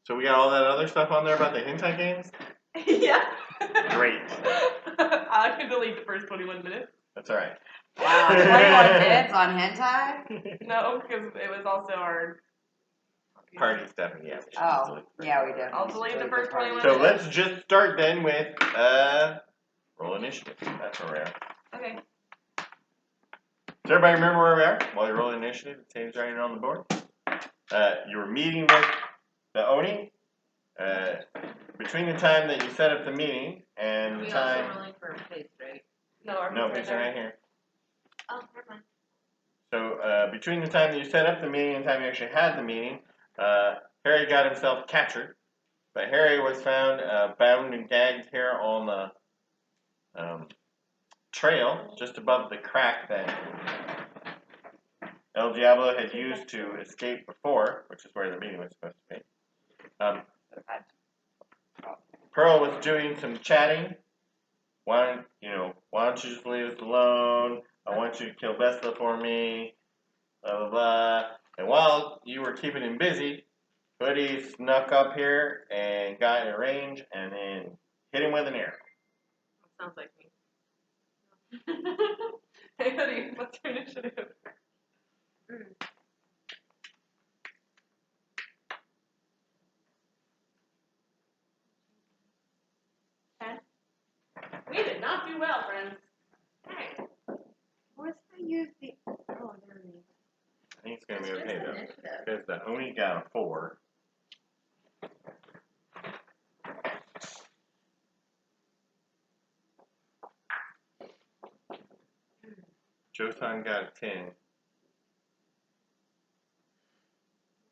So we got all that other stuff on there about the hentai games? Yeah. Great. I can delete the first 21 minutes. That's alright. Wow, 21 minutes on hentai? No, because it was also our... Party stuff, yeah. Oh, yeah, we did. I'll delete the first 21 So minutes. let's just start then with roll initiative. That's where we are. Okay. Does everybody remember where we are while you're rolling initiative? It saves right on the board. You were meeting with the Oni. Between the time that you set up the meeting and the time... We also rolling for pace, right? No, picture right here. Oh, never mind. So between the time that you set up the meeting and the time you actually had the meeting, Harry got himself captured. But Harry was found bound and gagged here on the trail just above the crack that El Diablo had used to escape before, which is where the meeting was supposed to be. Pearl was doing some chatting. Why don't you just leave us alone? I want you to kill Vesla for me. Blah, blah, blah. And while you were keeping him busy, Hoodie snuck up here and got in range and then hit him with an arrow. Sounds like me. Hey, Hoodie, what's your initiative? We did not do well, friends. Hey. What's the use the... Oh, there it is. I think it's going to be okay, though. Because the Oni got a 4. Joeson got a 10.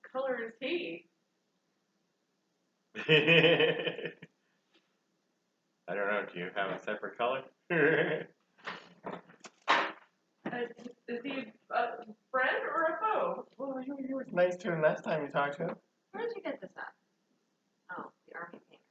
What color is he? I don't know. Do you have a separate color? Is he a friend or a foe? Well, you were nice to him last time you talked to him. Where did you get this at? Oh, the army painter.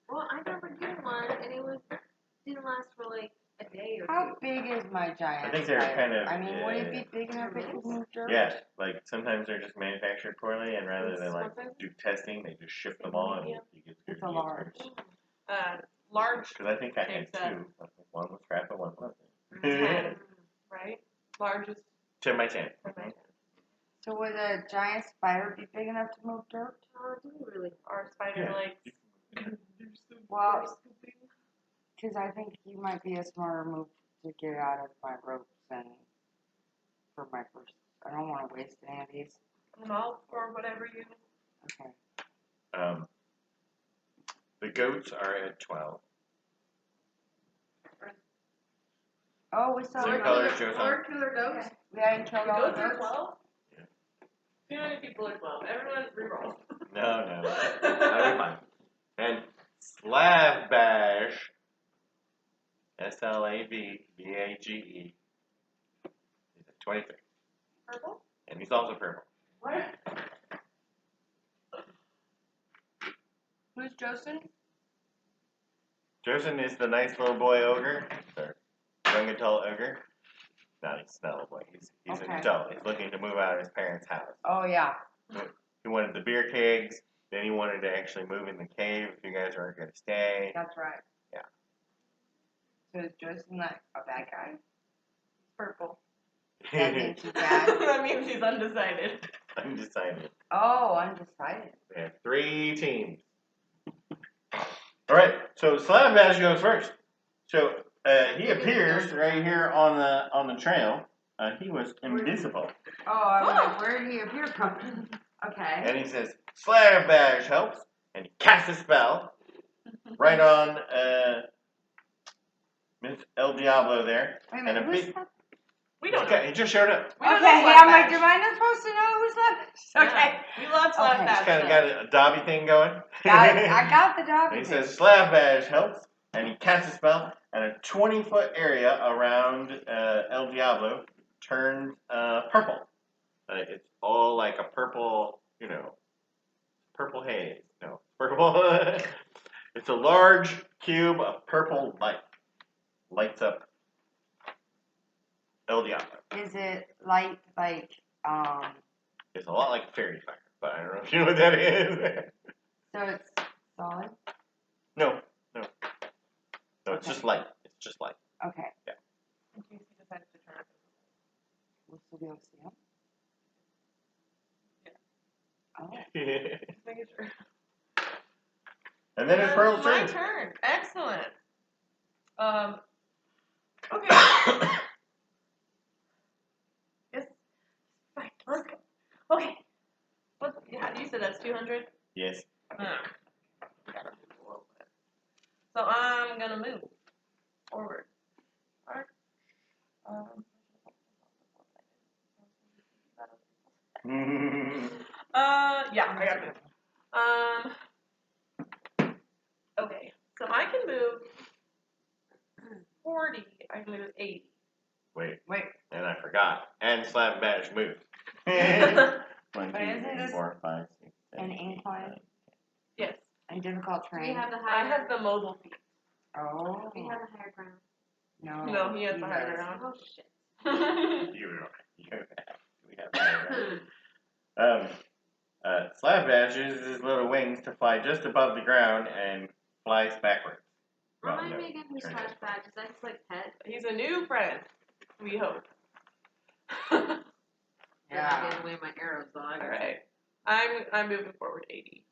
Well, I never did one, and it didn't last for like a day or How two. big is my giant I think they're spider? kind of... I mean, would it be big enough to move dirt? Yeah, like sometimes they're just manufactured poorly, and rather than like do testing, they just ship them all, and you get It's a large. Large. Because I think I had Takes 2. One was crap and one wasn't. 10, right? Largest. 10 by 10. So would a giant spider be big enough to move dirt? Didn't really. Our spider legs. Well, because I think you might be a smarter move to get out of my ropes than for my first. I don't want to waste any of these. No, or whatever you. Okay. The goats are at 12. Oh, we saw Same color as Joeson. Lord Cooler Goats. We hadn't killed all the Goats are goats. 12? Too many people are 12. Everyone's reroll. No. That'll be fine. And Slavbage, Slavbage, he's at 23. Purple? And he's also purple. What? Who's Joeson? Joeson is the nice little boy ogre, or young adult ogre. No, he's not a little boy. He's an adult. He's looking to move out of his parents' house. Oh, yeah. He wanted the beer kegs. Then he wanted to actually move in the cave if you guys weren't going to stay. That's right. Yeah. So is Joeson like a bad guy? Purple. That means he's bad. That means he's undecided. Undecided. Oh, undecided. We have 3 teams. All right, so Slavbage goes first. So he appears right here on the trail. He was invisible. Oh, I was like, where did he appear from? Okay. And he says, Slavbage helps. And he casts a spell right on Miss El Diablo there. Wait a minute, who's that? We don't know. He just showed up. We don't Okay, know I'm like, Slavbage. am I not supposed to know who's that? Okay. We love Slavbage. Just kind of got a Dobby thing going. I got the dog. And he says, Slavbage helps. And he casts a spell. And a 20-foot area around El Diablo turns purple. It's all like a purple, purple haze. No, purple. It's a large cube of purple light. Lights up El Diablo. Is it light like It's a lot like fairy fire. but I don't know if you know what that is. So it's solid? No, it's Okay. just light. It's just light. Okay. In case he decides to turn it. We'll still be able to see him? Yeah. Oh. Just making sure. And then it's Pearl's my turn. turn. Excellent. Okay. Yes. Fine. Let's go. Okay. Yeah, you said that's 200? Yes. Gotta move a little bit. So I'm gonna move forward. Alright. Yeah, I gotta move. Okay. So I can move 40. I can move 80. Wait, Wait. and I forgot. And Slab Bash move. 1, 2, But isn't 3, this 4, 5, 6, 7, an 8, incline? 9. Yes. And difficult Do you terrain? have the I higher? have the mobile feet. Oh. We have the higher ground. No. No, he has the higher does. ground. Oh shit. We have Slab Bash uses his little wings to fly just above the ground and flies backwards. Well, Remind no, me again who's turn Slash it. Badge. Is that his like pet? He's a new friend. We hope. Yeah. Yeah. I gave away my arrows though. All right. I'm moving forward 80.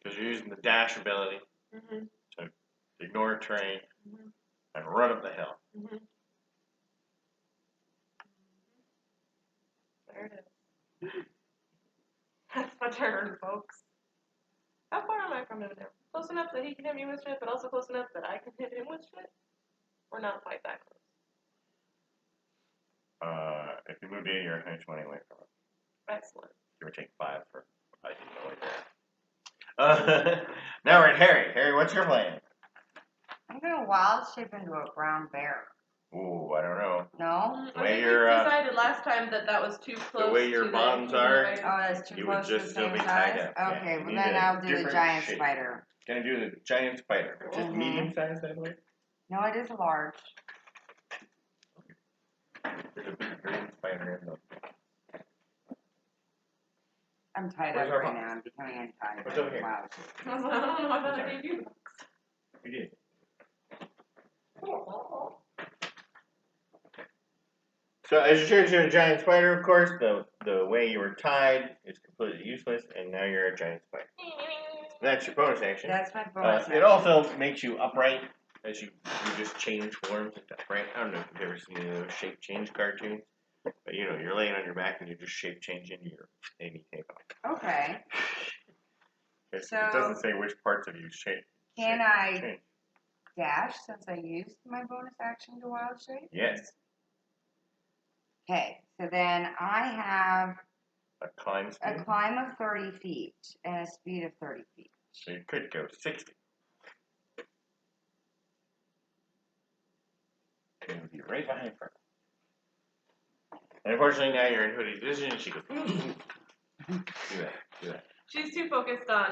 Because you're using the dash ability Mhm. to ignore terrain Mhm. and run up the hill. Mhm. There it is. That's my turn, folks. How far am I from him now? Close enough that he can hit me with shit, but also close enough that I can hit him with shit? Or not quite that close? If you moved 80 or 120 away from it, Excellent. you would take 5 for I didn't know like that. Now we're at Harry. Harry, what's your plan? I'm gonna wild shape into a brown bear. Ooh, I don't know. No? The I way think we your decided last time that that was too close way your to bonds the are, humanoid. Oh, that's too You would close to just the still same be size? tied up. Yeah, Okay, you well need then a I'll do the different giant shape. spider. Gonna do the giant spider, which is Mhm. medium sized, I believe. No, it is large. There's a big green spider in the. I'm tied Where's up our right box? now. I'm becoming untied. What's over here? Wow. I was like, I don't know, I thought I gave you the box. We did. So as you turn into a giant spider, of course, the way you were tied is completely useless, and now you're a giant spider. That's your bonus action. That's my bonus. It also makes you upright as you just change forms into upright. I don't know if you've ever seen any of those shape change cartoons, but you know, you're laying on your back and you just shape change into your baby take off. Okay. It So- doesn't say which parts of you shape. Can shape I change. dash since I used my bonus action to wild shape? Yes. Okay, so then I have A climb a speed. climb of 30 feet and a speed of 30 feet. So you could go 60. It would be right behind her. And unfortunately now you're in Hoodie's vision and she goes, do that. She's too focused on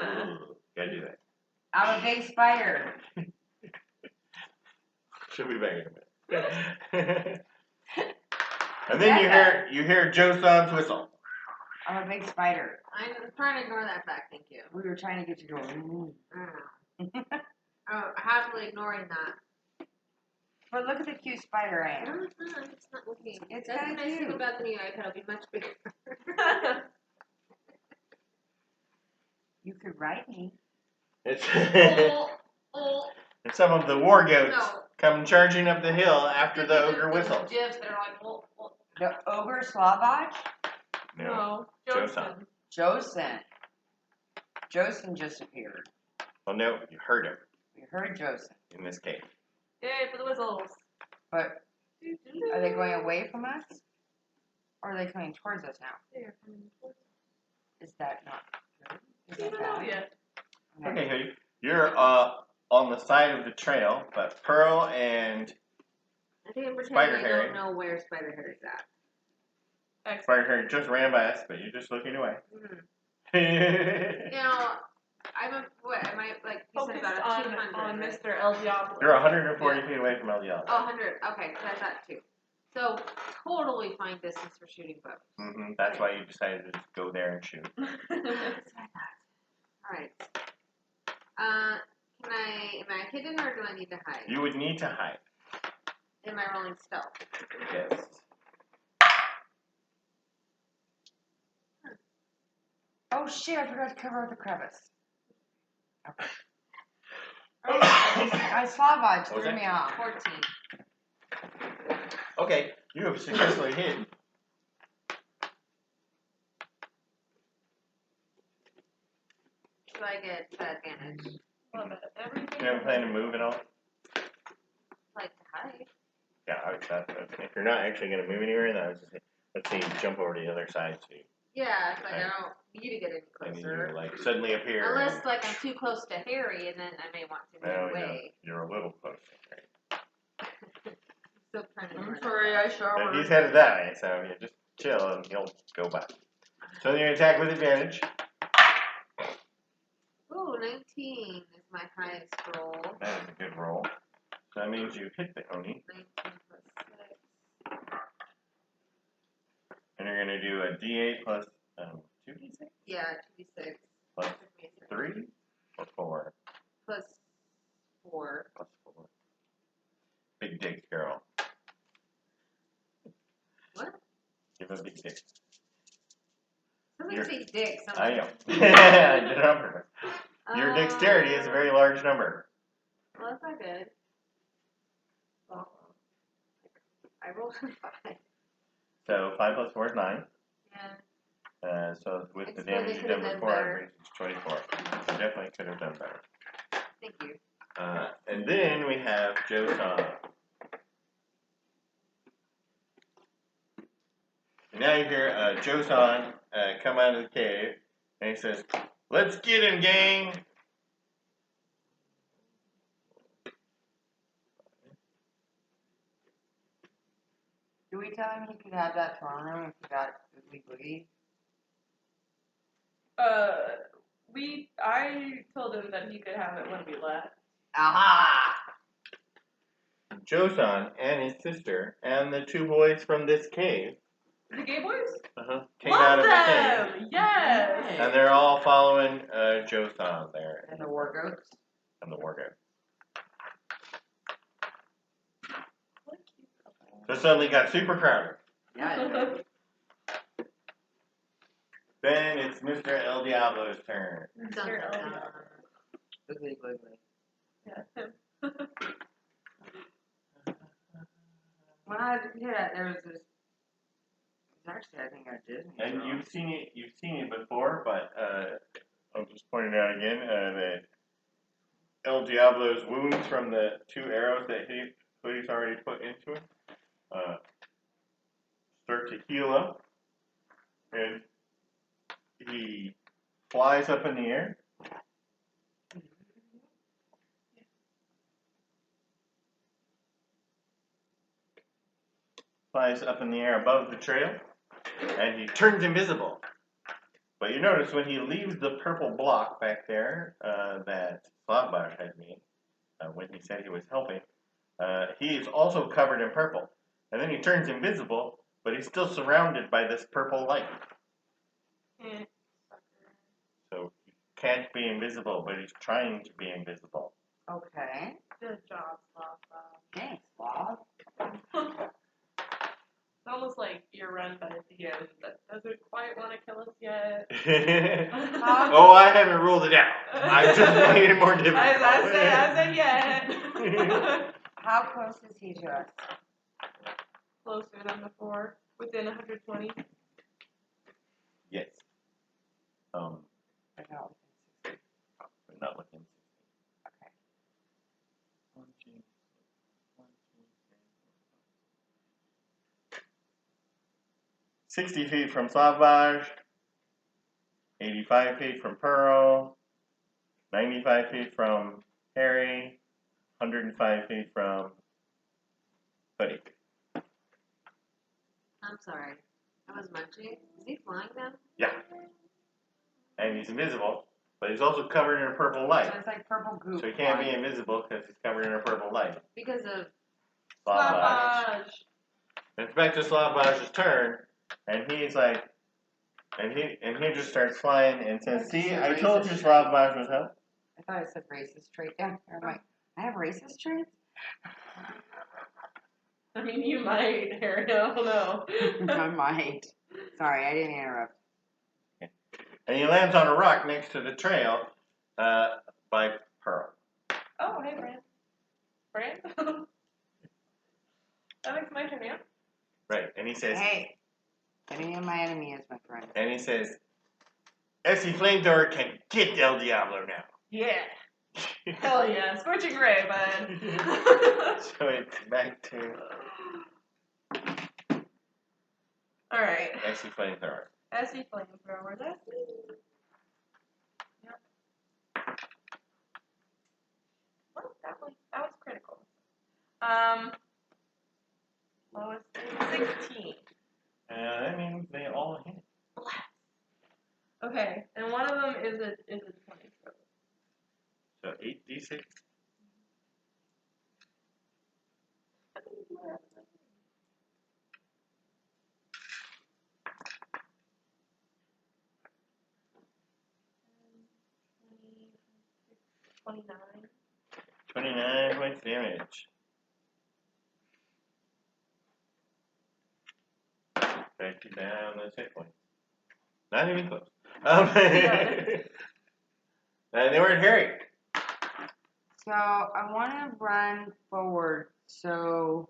Gotta do that. I'm a big spider. She'll be back in a minute. And then you hear Joeson's whistle. I'm a big spider. I'm trying to ignore that fact, thank you. We were trying to get you to go. Oh, happily ignoring that. But look at the cute spider I No, am. it's not. It's not looking. It's That's kinda the nice thing cute. about the new iPad. It'll be much bigger. You could ride me. It's Oh, and some of the war goats No. come charging up the hill after the ogre the whistles. GIFs that are like, oh. The ogre Slavach? No. Joeson. Joeson. Joeson just appeared. Well, no, you heard him We heard Joeson. in this cave. Yay for the whistles. But are they going away from us? Or are they coming towards us now? They're coming towards us. Is that not good? Is We that don't know bad? yet. Okay, Hoodie. You're on the side of the trail, but Pearl and I think I'm Spider pretending I Harry. don't know where Spider Harry's at. Excellent. Spider Harry just ran by us, but you're just looking away. You know, what am I like? You said Focused about a on 200. on right? Mr. El Diablo. You're 140 feet away from El Diablo. Oh, 100. Okay, so I thought 2. So totally fine distance for shooting bows. Mm-hmm. That's why you decided to just go there and shoot. That's what I thought. All right. Am I hidden or do I need to hide? You would need to hide. Am I rolling stealth? Yes. Oh shit, I forgot to cover up the crevice. Okay. I Slavage What was threw that? me off. 14. Okay, you have successfully hid. So I get advantage. Love it. Everything. You ever plan to move at all? Like to hide. Yeah, I would say that. If you're not actually going to move anywhere, then I was just saying, let's say you jump over to the other side so you Yeah, it's like I don't need to get any and then closer. you like suddenly appear. Unless and, like I'm too close to Harry and then I may want to move away. You're a little close. Still trying to I'm run sorry, I But showered. he's headed that way, so you just chill and he'll go back. So you're going to attack with advantage. Ooh, 19 is my highest roll. That is a good roll. So that means you hit the Oni. 19 plus 6. And you're going to do a D8 plus 2D6? Yeah, 2d6. Plus 3 or 4? Plus 4. Plus 4. Big dick girl. What? Give a big dick. Somebody You're- say dick. I know. Somebody. I did it on purpose. Your dexterity is a very large number. Well, that's not good. Well, I rolled a 5. So 5 plus 4 is 9. Yeah. So with the It's damage really you've could've done done before, it better. brings it to 24. You definitely could have done better. Thank you. And then we have Joeson. And now you hear Joeson come out of the cave, and he says, "Let's get him, gang!" Do we tell him he could have that throne room if he got Oogie Boogie? I told him that he could have it when we left. Aha! Joeson and his sister and the 2 boys from this cave The gay boys? came Love out of the them! cave, Yes! and they're all following Joeson there And the war goats? and the war goat. So suddenly got super crowded. Yeah. Then it's Mr. El Diablo's turn. Dun, dun, dun. Oogie Boogie. Yeah, him. When I was a kid, there was this. Actually, I think I did. And you've seen it before, but I'm just pointing out again that El Diablo's wounds from the 2 arrows that he's already put into him start to heal up, and he flies up in the air. Flies up in the air above the trail, and he turns invisible. But you notice when he leaves the purple block back there that Slavbash had made when he said he was helping, he is also covered in purple. And then he turns invisible, but he's still surrounded by this purple light. So he can't be invisible, but he's trying to be invisible. Okay. Good job, Sloth. Thanks, Bob. It's almost like you're run by a DM that doesn't quite want to kill us yet. Oh, I haven't ruled it out. I just made it more difficult. I said yet. How close is he to us? Closer than before. Within 120. Yes. Or no? But not within 60 feet from Slavbaj, 85 feet from Pearl, 95 feet from Harry, 105 feet from Buddy. I'm sorry. I was munching. Is he flying now? Yeah. And he's invisible, But he's also covered in a purple light. So it's like purple goop. So he can't be invisible because he's covered in a purple light. Because of Slavage. It's back to Slavage's turn, and he's like, and he just starts flying and says, "See, I told you Slavage was help." I thought it said racist trait down there. I'm like, I have racist traits? I mean, you might, Harry. I don't know. I might. Sorry, I didn't interrupt. And he lands on a rock next to the trail by Pearl. Oh, hey, Brand. Brand? That makes my turn, yeah? Right, and he says, Hey, any of my enemy is my friend. and he says, "Essie Flamethrower can get El Diablo now." Yeah. Hell yeah. Scorching Ray, bud. So it's back to Alright. Essie Flamethrower. Essie Flamethrower. That's me. Yep. Well, that was critical. Lowest is 16. That means they all hit. Okay, and one of them is a 20. So 8d6. $29. 29 points damage. Back to down those hit points. Not even close. And they weren't Harry. So I want to run forward. So,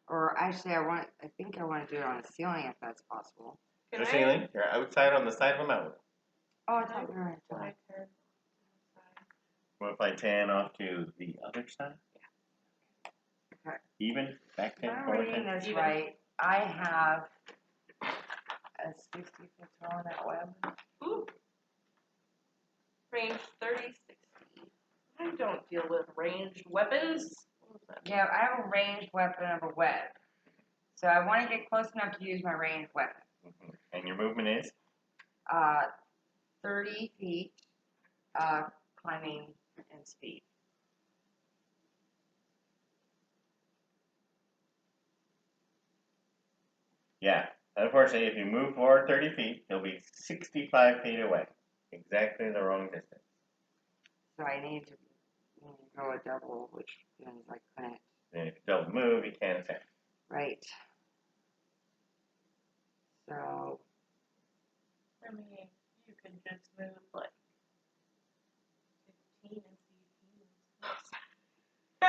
or actually, I think I want to do it on the ceiling if that's possible. The ceiling. You're outside on the side of a mountain. Oh, I thought we were inside. What if I tan off to the other side? Okay. Even? Back 10, If I'm forward reading 10? this right, I have a 60-foot tall on that web. Ooh. Range 30, 60. I don't deal with ranged weapons. Yeah, I have a ranged weapon of a web. So I want to get close enough to use my ranged weapon. Mm-hmm. And your movement is? 30 feet, climbing and speed. Yeah. Unfortunately, if you move forward 30 feet, you'll be 65 feet away. Exactly the wrong distance. So I need to go a double, which means I couldn't. And if you don't move, you can't attack. Right. So. I mean, you can just move like 15 and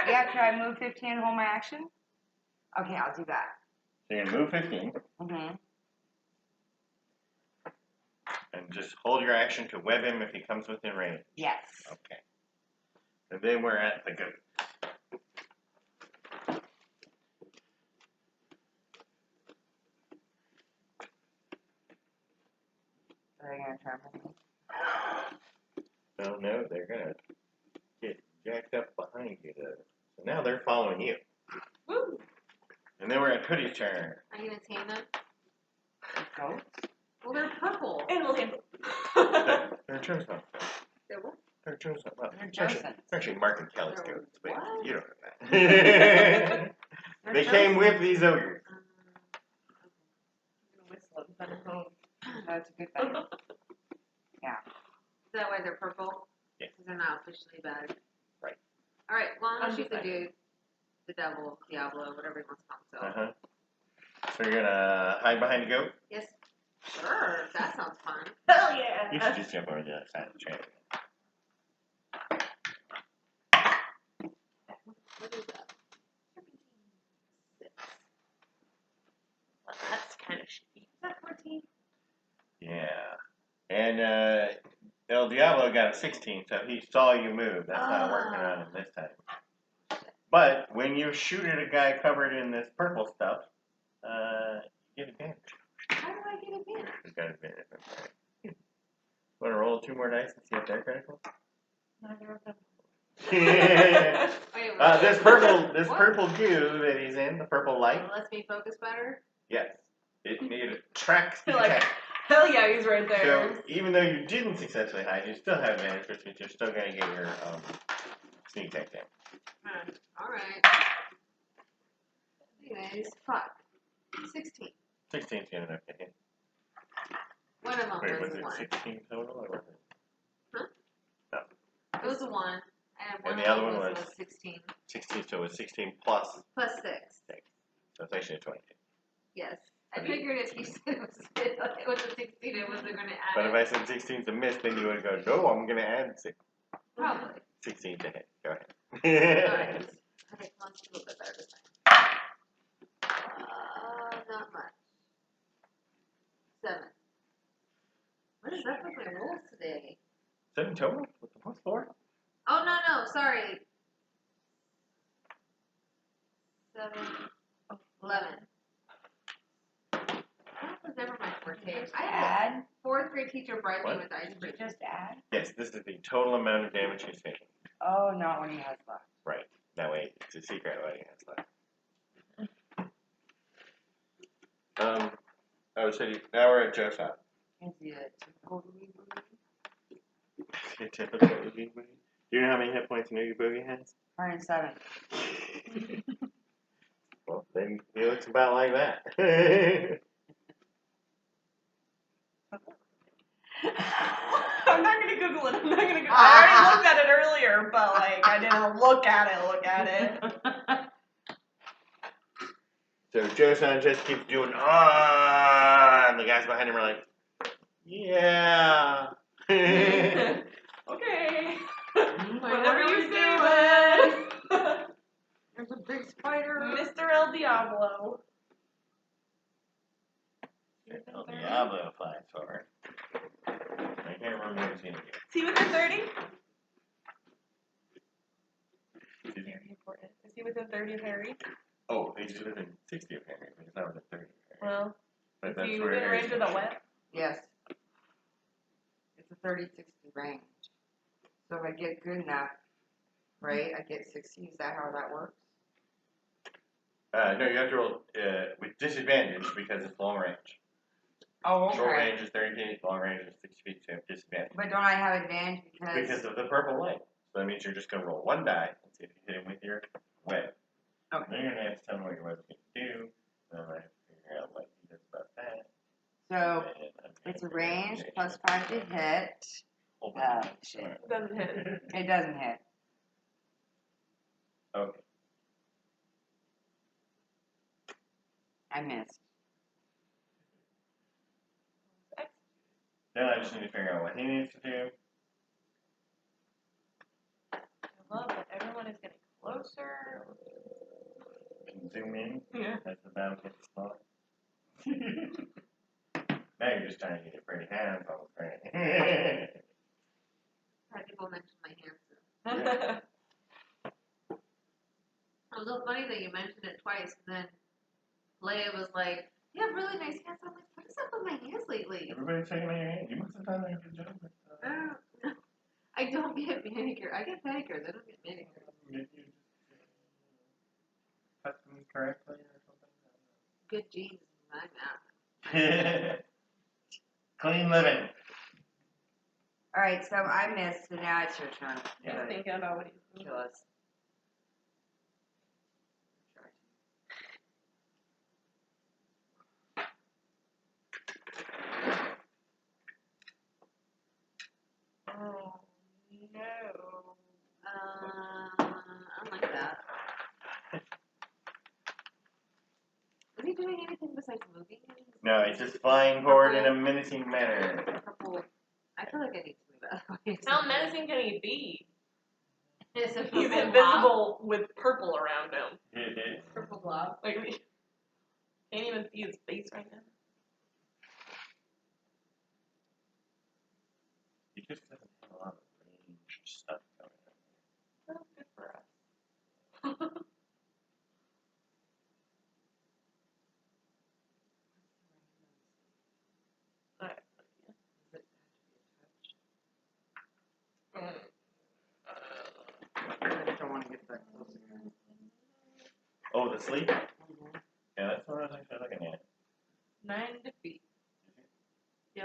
see. Yeah, can I move 15 and hold my action? Okay, I'll do that. So you're going to move 15. Mm-hmm. And just hold your action to web him if he comes within range. Yes. Okay. And then we're at the goat. Are they going to trample me? Oh no, they're going to get jacked up behind you though. So now they're following you. Woo! And then we're at Hoodie's turn. Are you gonna tame them? Goats? Well, they're purple. Animal handle. They're Joeson. They're what? They're Joeson. Well, They're actually, Joesons. actually, Mark and Kelly's They're goats, but what? you don't know that. They're They came Joesons. with these ogres. That's a good thing. Yeah. Is that why they're purple? Yeah. Because they're not officially bad. Right. All right. Well, I'm gonna shoot the Undecided. dude, the devil, Diablo, whatever he wants to call himself. Uh-huh. So you're going to hide behind the goat? Yes. Sure. That sounds fun. Hell You yeah! should just jump over the other side of the train. What is that? Well, that's kind of shitty. Is that 14? Yeah. And El Diablo got a 16, so he saw you move. That's not working on him this time. But when you shoot at a guy covered in this purple stuff, you get advantage. How do I get advantage? He's got advantage. Want to roll 2 more dice and see if they're critical? Neither of them. Wait, what? This purple goo that he's in, the purple light. It lets me focus better. Yes, it attracts the Like, attack. Hell yeah, he's right there. So even though you didn't successfully hide, you still have advantage, which means you're still going to get your sneak attack down. Alright. Anyways, fuck. 16. 16's good enough to hit. One of them Wait, was was a it 1. 16 total? Or was it? It was a 1. And one And of the other them one was was? a 16. 16, so it was 16 plus. Plus 6. So it's actually a 22. Yes. I figured if you said it was a 16, it wasn't going to add But if it. I said 16's a miss, then you would go, no, I'm going to add Probably. 16 to hit. Go ahead. Alright. Okay, let's do a little bit better this time. Not much. 7. What is up with my rolls today? 7 total? With the plus 4? Oh, no, sorry. 7, 11. That was never my forte. I had a 4th grade teacher bribe me What? with ice Did cream. you just add? Yes, this is the total amount of damage he's taking. Oh, not what he has left. Right. That way, it's a secret what he has left. So now we're at Joeson. Is he a typical Typical Oogie Boogie. Do you know how many hit points an Oogie Boogie has? 107. Well, then he looks about like that. I'm not gonna Google it. I'm not gonna. I already looked at it earlier, but like I didn't look at it. So Joeson just keeps doing and the guys behind him are like, yeah. Okay. Whatever you say, bud. There's a big spider. Mr. El Diablo. El Diablo flies forward. I can't remember what he's going to do. Is he within 30? Very important. Is he within 30 of Harry? Oh, he's within 60 of Henry, but he's not within 30 of Henry. Well, But is that's he where within Harry's range of the gonna wet? Yes. It's a 30-60 range. So if I get good enough, right, I get 60. Is that how that works? No, you have to roll with disadvantage because it's long range. Oh, Short okay. range is 30 feet, long range is 60 feet, so you have disadvantage. But don't I have advantage Because of the purple light. So that means you're just going to roll one die and see if you hit him with your web. Okay. Then you're going to have to tell me what your web's going to do. Then I have to figure out what he does about that. So it's a range plus 5 to hit. Oh, shit. Doesn't hit. It doesn't hit. Okay. I missed. Then I just need to figure out what he needs to do. I love that everyone is getting closer. And zoom in Yeah. as the battle gets smaller. Now you're just trying to get your pretty hands on the screen. Had people mention my hands. It was so funny that you mentioned it twice, and then Leia was like, "You have really nice hands." I'm like, "What is up with my hands lately?" Everybody's checking on your hand. You must have done a good job with I don't get manicure. I get pedicures. I don't get manicures. Maybe you just cut them correctly or something. Good genes in my mouth. Clean living. Alright, so I missed, so now it's your turn. I was thinking about what he's doing. Kill us. Oh, no. I like that. Is he doing anything besides moving? No, he's just flying forward in a menacing manner. Purple. I feel like I need to move out of the way. How menacing can he be? It's a He's purple blob. invisible with purple around him. Purple blob. Like, can't even see his face right now. He just doesn't have a lot of range stuff going on. That's good for us. Alright. I don't want to get that close again. Oh, the sleep? Yeah, that's what I was actually looking at. 9 defeat. Yep.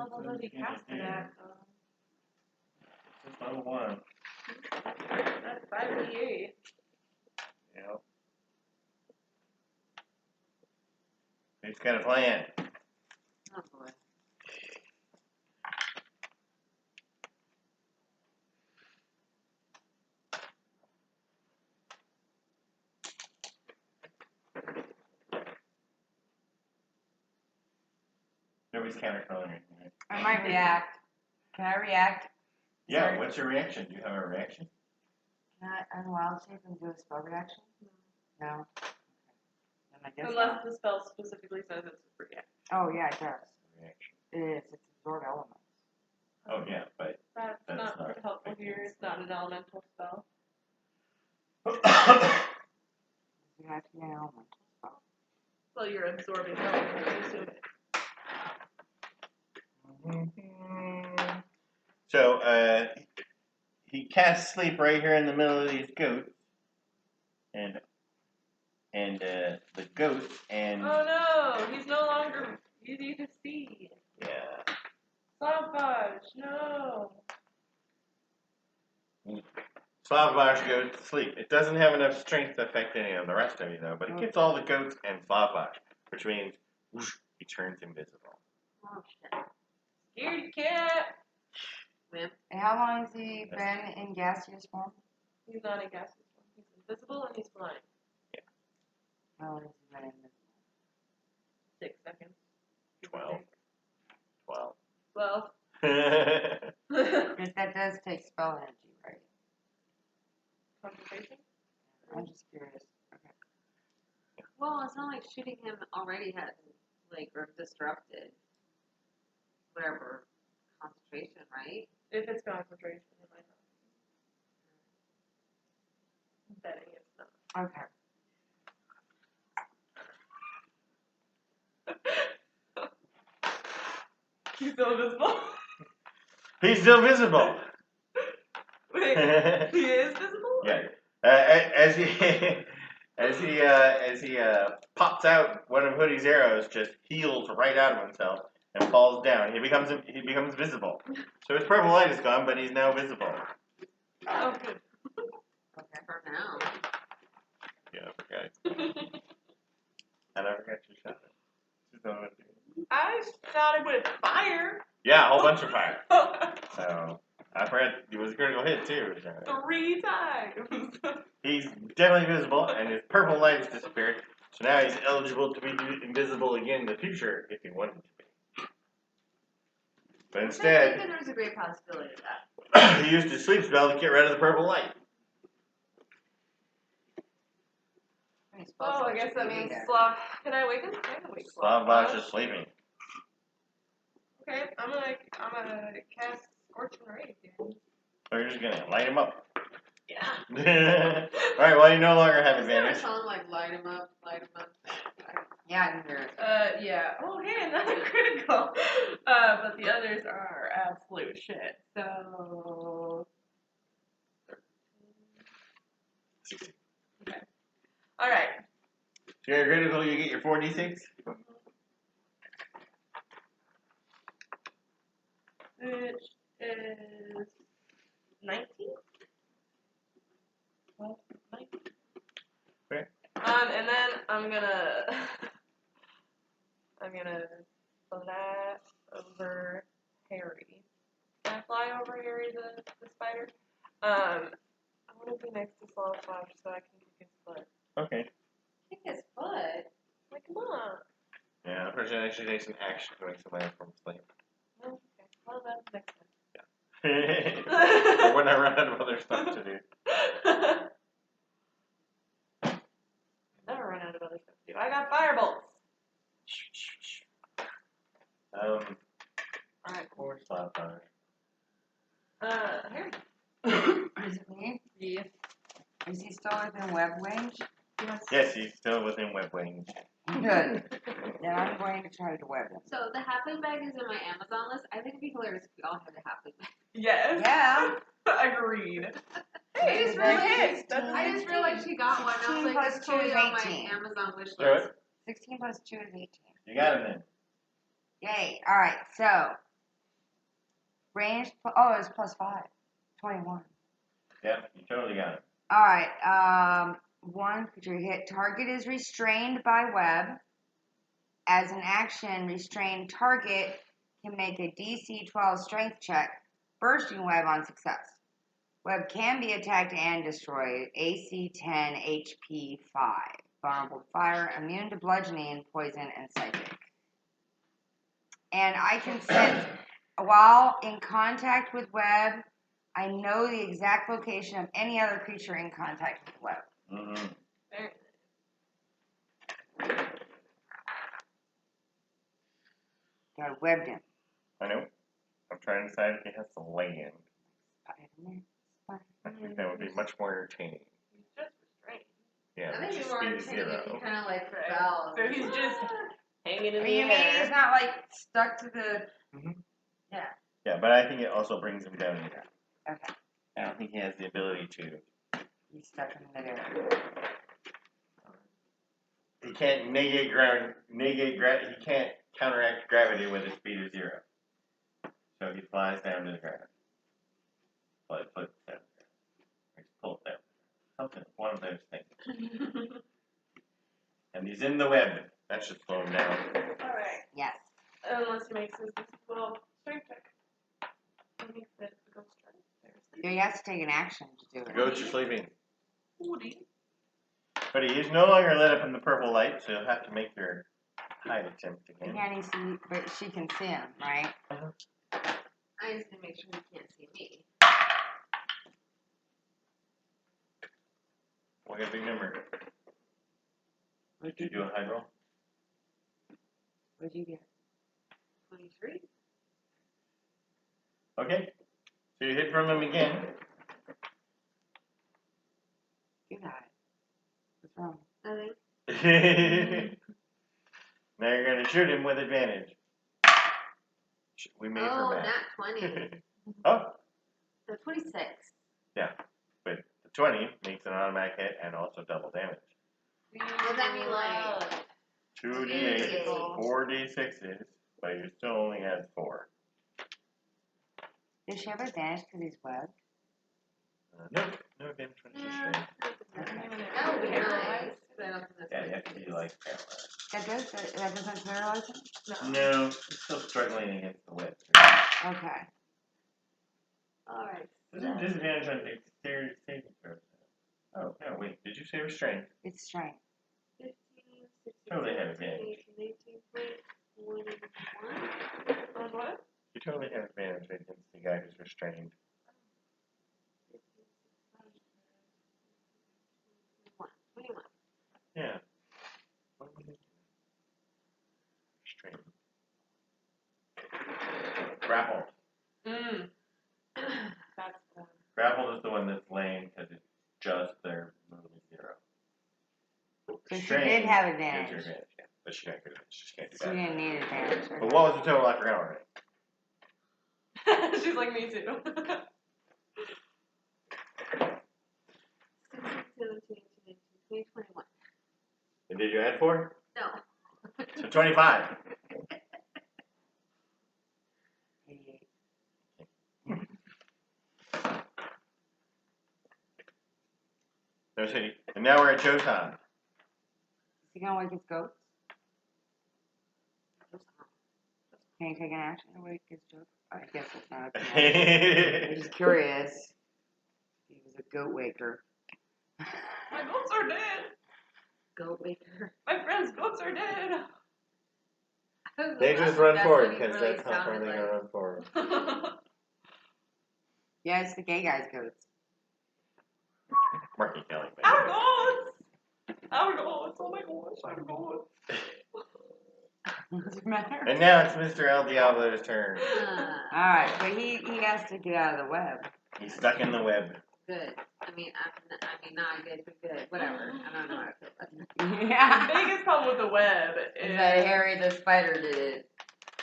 level does he cast it at? It's level 1. That's 5d8. Yep. He's got a plan. Oh boy. Nobody's counterspelling anything, right? I might react. Can I react? Yeah, Sorry. what's your reaction? Do you have a reaction? Can I unwild shape and do a spell reaction? No. Then I guess Unless not. the spell specifically says it's a reaction. Oh yeah, it does. Reaction. It is. It's absorb elements. Oh, yeah, but. That's That's not not helpful making here. It's not an elemental spell. It has to be an elemental spell. Well, you're absorbing elements, I assume. So, he casts sleep right here in the middle of these goats. And the goats and. Oh no! He's no longer easy to see. Yeah. Sabotage! No! Slavbash goes to sleep. It doesn't have enough strength to affect any of the rest of you, though, but it gets all the goats and Slavbash, which means whoosh, he turns invisible. Oh shit. Scaredy cat! Man. And how long has he been in gaseous form? He's not a gaseous one. He's invisible and he's flying. How long has he been invisible? 6 seconds. 12. 12. Well. Because that does take spell energy, right? Concentration? I'm just curious. Okay. Well, it's not like shooting him already had or disrupted whatever concentration, right? If it's concentration, it might not. I'm betting it's not. Okay. He's still invisible. He's still visible. Wait, he is visible? Yeah. As he pops out, one of Hoodie's arrows just heals right out of himself and falls down. He becomes visible. So his purple light is gone, but he's now visible. Oh, good. Okay. For now. Yeah, okay. I never got your shot. I shot him with fire. Yeah, a whole bunch of fire. So I forgot it was a critical hit too. So. 3 times. He's definitely visible, and his purple light has disappeared. So now he's eligible to be invisible again in the future if he wanted to be. But I instead, think there's a great possibility of that. he used his sleep spell to get rid of the purple light. Oh, I guess that means Can I wake him? I can wake Slavbash is sleeping. Okay, I'm gonna cast Scorching Ray again. So you're just gonna light him up. Yeah. Alright, well you no longer have Is there a advantage. song like light him up, light him up? Yeah, I can hear it. Yeah. Oh, hey, another critical. But the others are absolute shit. So. Okay. All right. So you're critical, you get your 4d6. Which is 19. Well, 19. Okay. And then I'm gonna fly over Harry. Can I fly over Harry the spider? I want to be next to Slowflash so I can kick his butt. Okay. Kick his foot. Like, come on. Yeah, the person actually takes an action to make somebody from sleep. Okay. Well, that's next time. Or when I run out of other stuff to do. Never run out of other stuff to do. I got firebolts. Alright, poor Slavbash. Harry. Is it me? Yeah. Is he still within web range? Yes, he's still within web range. Good. Then I'm going to try to web him. So the halfling bag is in my Amazon list. I think it'd be hilarious if we all had a halfling bag. Yes. Yeah. Agreed. Hey, I just realized, That's I just realized she got one. I was 16 like, plus it's 2 totally is on my 18. Amazon wish Do list. it. 16 plus 2 is 18. You got him then. Yay. Alright, so Range, oh, it was +5. 21. Yep, you totally got it. Alright, 1 creature hit. Target is restrained by web. As an action, restrained target can make a DC 12 strength check, bursting web on success. Web can be attacked and destroyed. AC 10, HP 5. Vulnerable to fire, immune to bludgeoning, poison, and psychic. And I can sense, while in contact with web, I know the exact location of any other creature in contact with web. Mm-hmm. Got webbed him. I know. I'm trying to decide if he has to land. Spider-Man. I think that would be much more entertaining. He's just restrained. Yeah, I think just you more speed entertaining if 0. he kind of like Right. fell. So he's just hanging in But the you mean air. he's not like stuck to the. Yeah. Yeah, but I think it also brings him down to the ground. Okay. I don't think he has the ability to. He's stuck in midair. He can't he can't counteract gravity with a speed of 0. So he flies down to the ground. Flies down to the ground. Or he's pulled down. Something, one of those things. And he's in the web. That should slow him down. Alright. Yes. Unless he makes his little strength check. He makes it a ghost strength. He has to take an action to do The it. goats are sleeping. Woody. But he is no longer lit up in the purple light, so you'll have to make your hide attempt again. Can he see? But she can see him, right? I just need to make sure he can't see me. What a big number. Did you do a hide roll? What'd you get? 23. Okay. So you hit from him again. You got it. What's wrong? Nothing. Now you're going to shoot him with advantage. We made Oh, her mad. not 20. Oh, So 26. but the 20 makes an automatic hit and also double damage. What does that mean, like? 2d8, 2d8. 4d6s, but you still only had 4. Does she have advantage because he's webbed? No advantage when she's restrained. That would be nice. But I don't think that's Yeah, you what have to be like paralyzed. That doesn't paralyze him? No, he's still struggling against the web. Okay. Alright. There's a disadvantage on dexterity saving throws. Oh, no, wait, did you say restraint? It's strength. 15, 16, Totally have 17, advantage. 18, 21. On what? You totally have advantage against the guy who's restrained. 21. Yeah. What do we do? Restrained. Grappled. That's the Grappled is the one that's laying because it's just their move is 0. So she Restrained did have gives her advantage. advantage, yeah. But she can't do it. She just can't do She that. didn't need advantage. But what was the total? I forgot already. She's like me too. 17, 18, 19, 20, 21. And did you add 4? No. So 25. No city. And now we're at Joeson. Is he gonna wake his goats? Can you take an action to wake his goats? I guess it's not up to me. I'm just curious. He was a goat waker. My goats are dead. Goat waker. My friend's goats are dead. They just run forward because that's how far they're going to run forward. Yeah, it's the gay guy's goats. Marky Kelly. Our goats! Our goats! Oh my gosh, our goats. Does it matter? And now it's Mr. El Diablo's turn. Alright, but he has to get out of the web. He's stuck in the web. Good. I mean, not good, but good. Whatever. I don't know how to feel about that. Yeah. The biggest problem with the web Is that Harry the spider did it.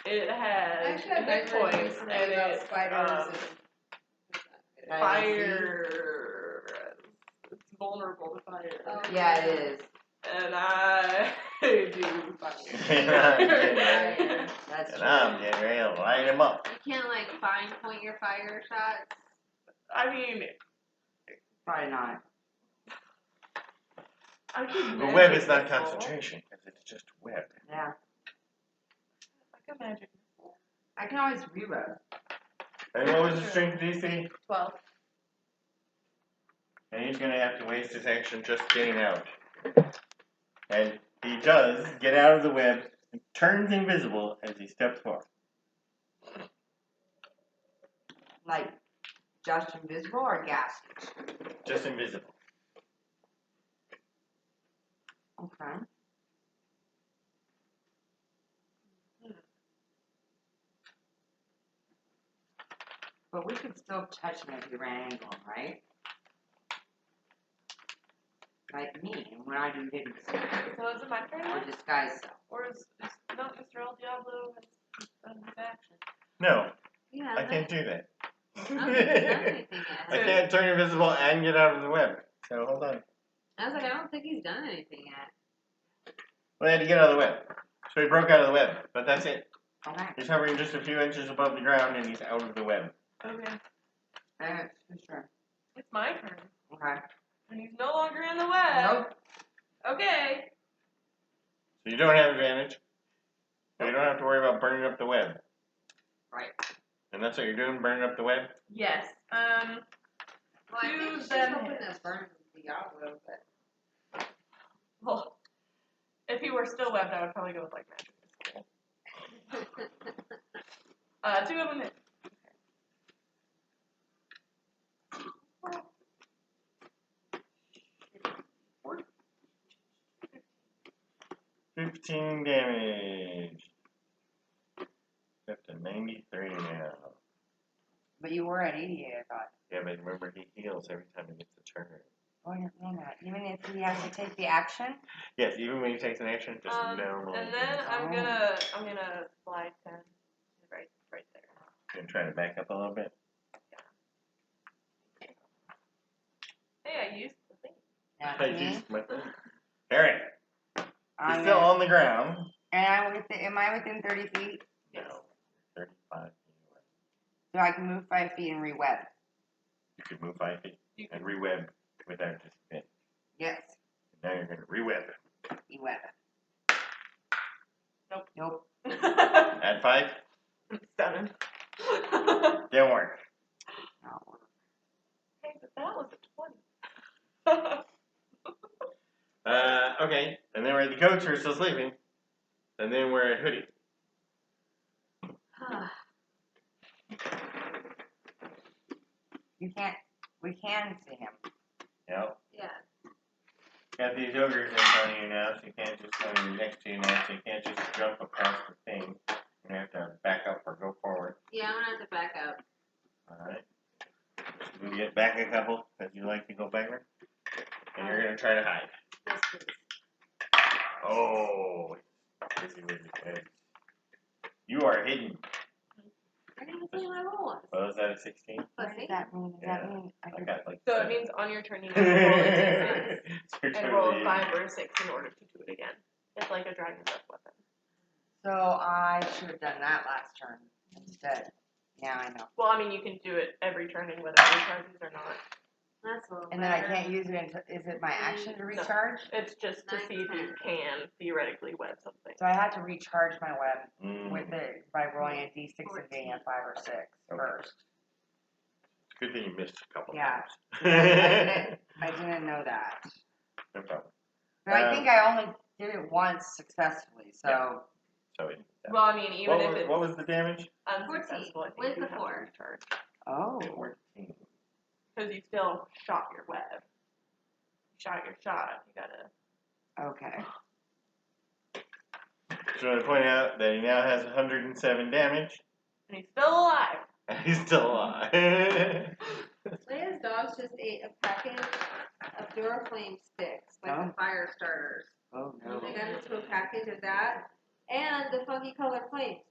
it has Actually, I've hit read points recently and about it's spiders fire. It's vulnerable to fire. Oh, Yeah, it is. And I do fire. And I'm getting ready. That's And true. I'm getting ready to light him up. can't like fine point your fire shots. I mean, Probably not. I could The web magic is not missile. concentration, because it's just web. Yeah. Like a magic missile. I can always reroll. And what was the strength DC? 12. And he's going to have to waste his action just getting out. And he does get out of the web and turns invisible as he steps forward. Like, just invisible or gas? Just invisible. Okay. But we could still touch him if we ran into him, right? Like me, and when I do hidden self So is it my turn or now? disguise self. Or is not Mr. El Diablo has done his action? No, Yeah, I can't do that. I don't think he's done anything I yet. can't turn invisible and get out of the web. So hold on. I was like, I don't think he's done anything yet. Well, I had to get out of the web. So he broke out of the web, but that's it. Okay. He's hovering just a few inches above the ground and he's out of the web. Okay. That's for sure. It's my turn. Okay. And he's no longer in the web. Nope. Okay. So you don't have advantage. So you don't have to worry about burning up the web. Right. And that's what you're doing, burning up the web? Yes. Well, I think Use she's them hoping hits. to burn Diablo, but Well, if he were still webbed, I would probably go with like magic missile. 2 of them hit. 15 damage. Up to 93 now. But you were at 88, I thought. Yeah, but remember he heals every time he gets a turn. Oh, I didn't know that. Even if he has to take the action? Yes, even when he takes an action, just normal. And then I'm gonna slide 10 right there. Gonna try to back up a little bit. Hey, I used the thing. I used my thing. Alright, he's I'm still gonna- on the ground. And am I within 30 feet? No, 35 feet away. So I can move 5 feet and re-web? You could move 5 feet and re-web without disadvantage. Yes. Now you're gonna re-web. E-web. Nope. Add 5? 7. Didn't work. Hey, but that was a 20. Okay, and then we're at the coach who are still sleeping. And then we're at Hoodie. We can see him. Yep. yeah. Got these ogres in front of you now, so you can't just come next to you now, so you can't just jump across the thing. You have to back up or go forward. Yeah, I'm gonna have to back up. Alright. You get back a couple, because you like to go backward. And you're going to try to hide. Yes, please. Oh, busy with your head. You are hidden. I didn't even say my roll was. Oh, is that a 16? What does that mean? Does that mean I I can... got like So it 7. means on your turn you have to roll a d6 You're and roll totally a 5 or a 6 in order to do it again. It's like a dragon's breath weapon. So I should have done that last turn instead. Yeah, I know. Well, I mean, you can do it every turn and whether it recharges or not. That's a little And then I better. can't use it until... Is it my action to recharge? It's just to see if you can theoretically web something. So I had to recharge my web Mm. with it by rolling a d6 and getting a 5 or 6 first. Good thing you missed a couple Yeah. times. I didn't know that. No problem. But I think I only did it once successfully, so... Yeah. So it, Well, I mean, even if it's what was the damage? unsuccessful, I think With you the have 4. to recharge. Oh. 14. Because you still shot your web. Shot your shot. You gotta... Okay. Just want to point out that he now has 107 damage. And he's still alive. And he's still alive. Leia's dogs just ate a package of Duraflame sticks, like the fire starters. Oh, no. They got into a package of that and the funky colored flames.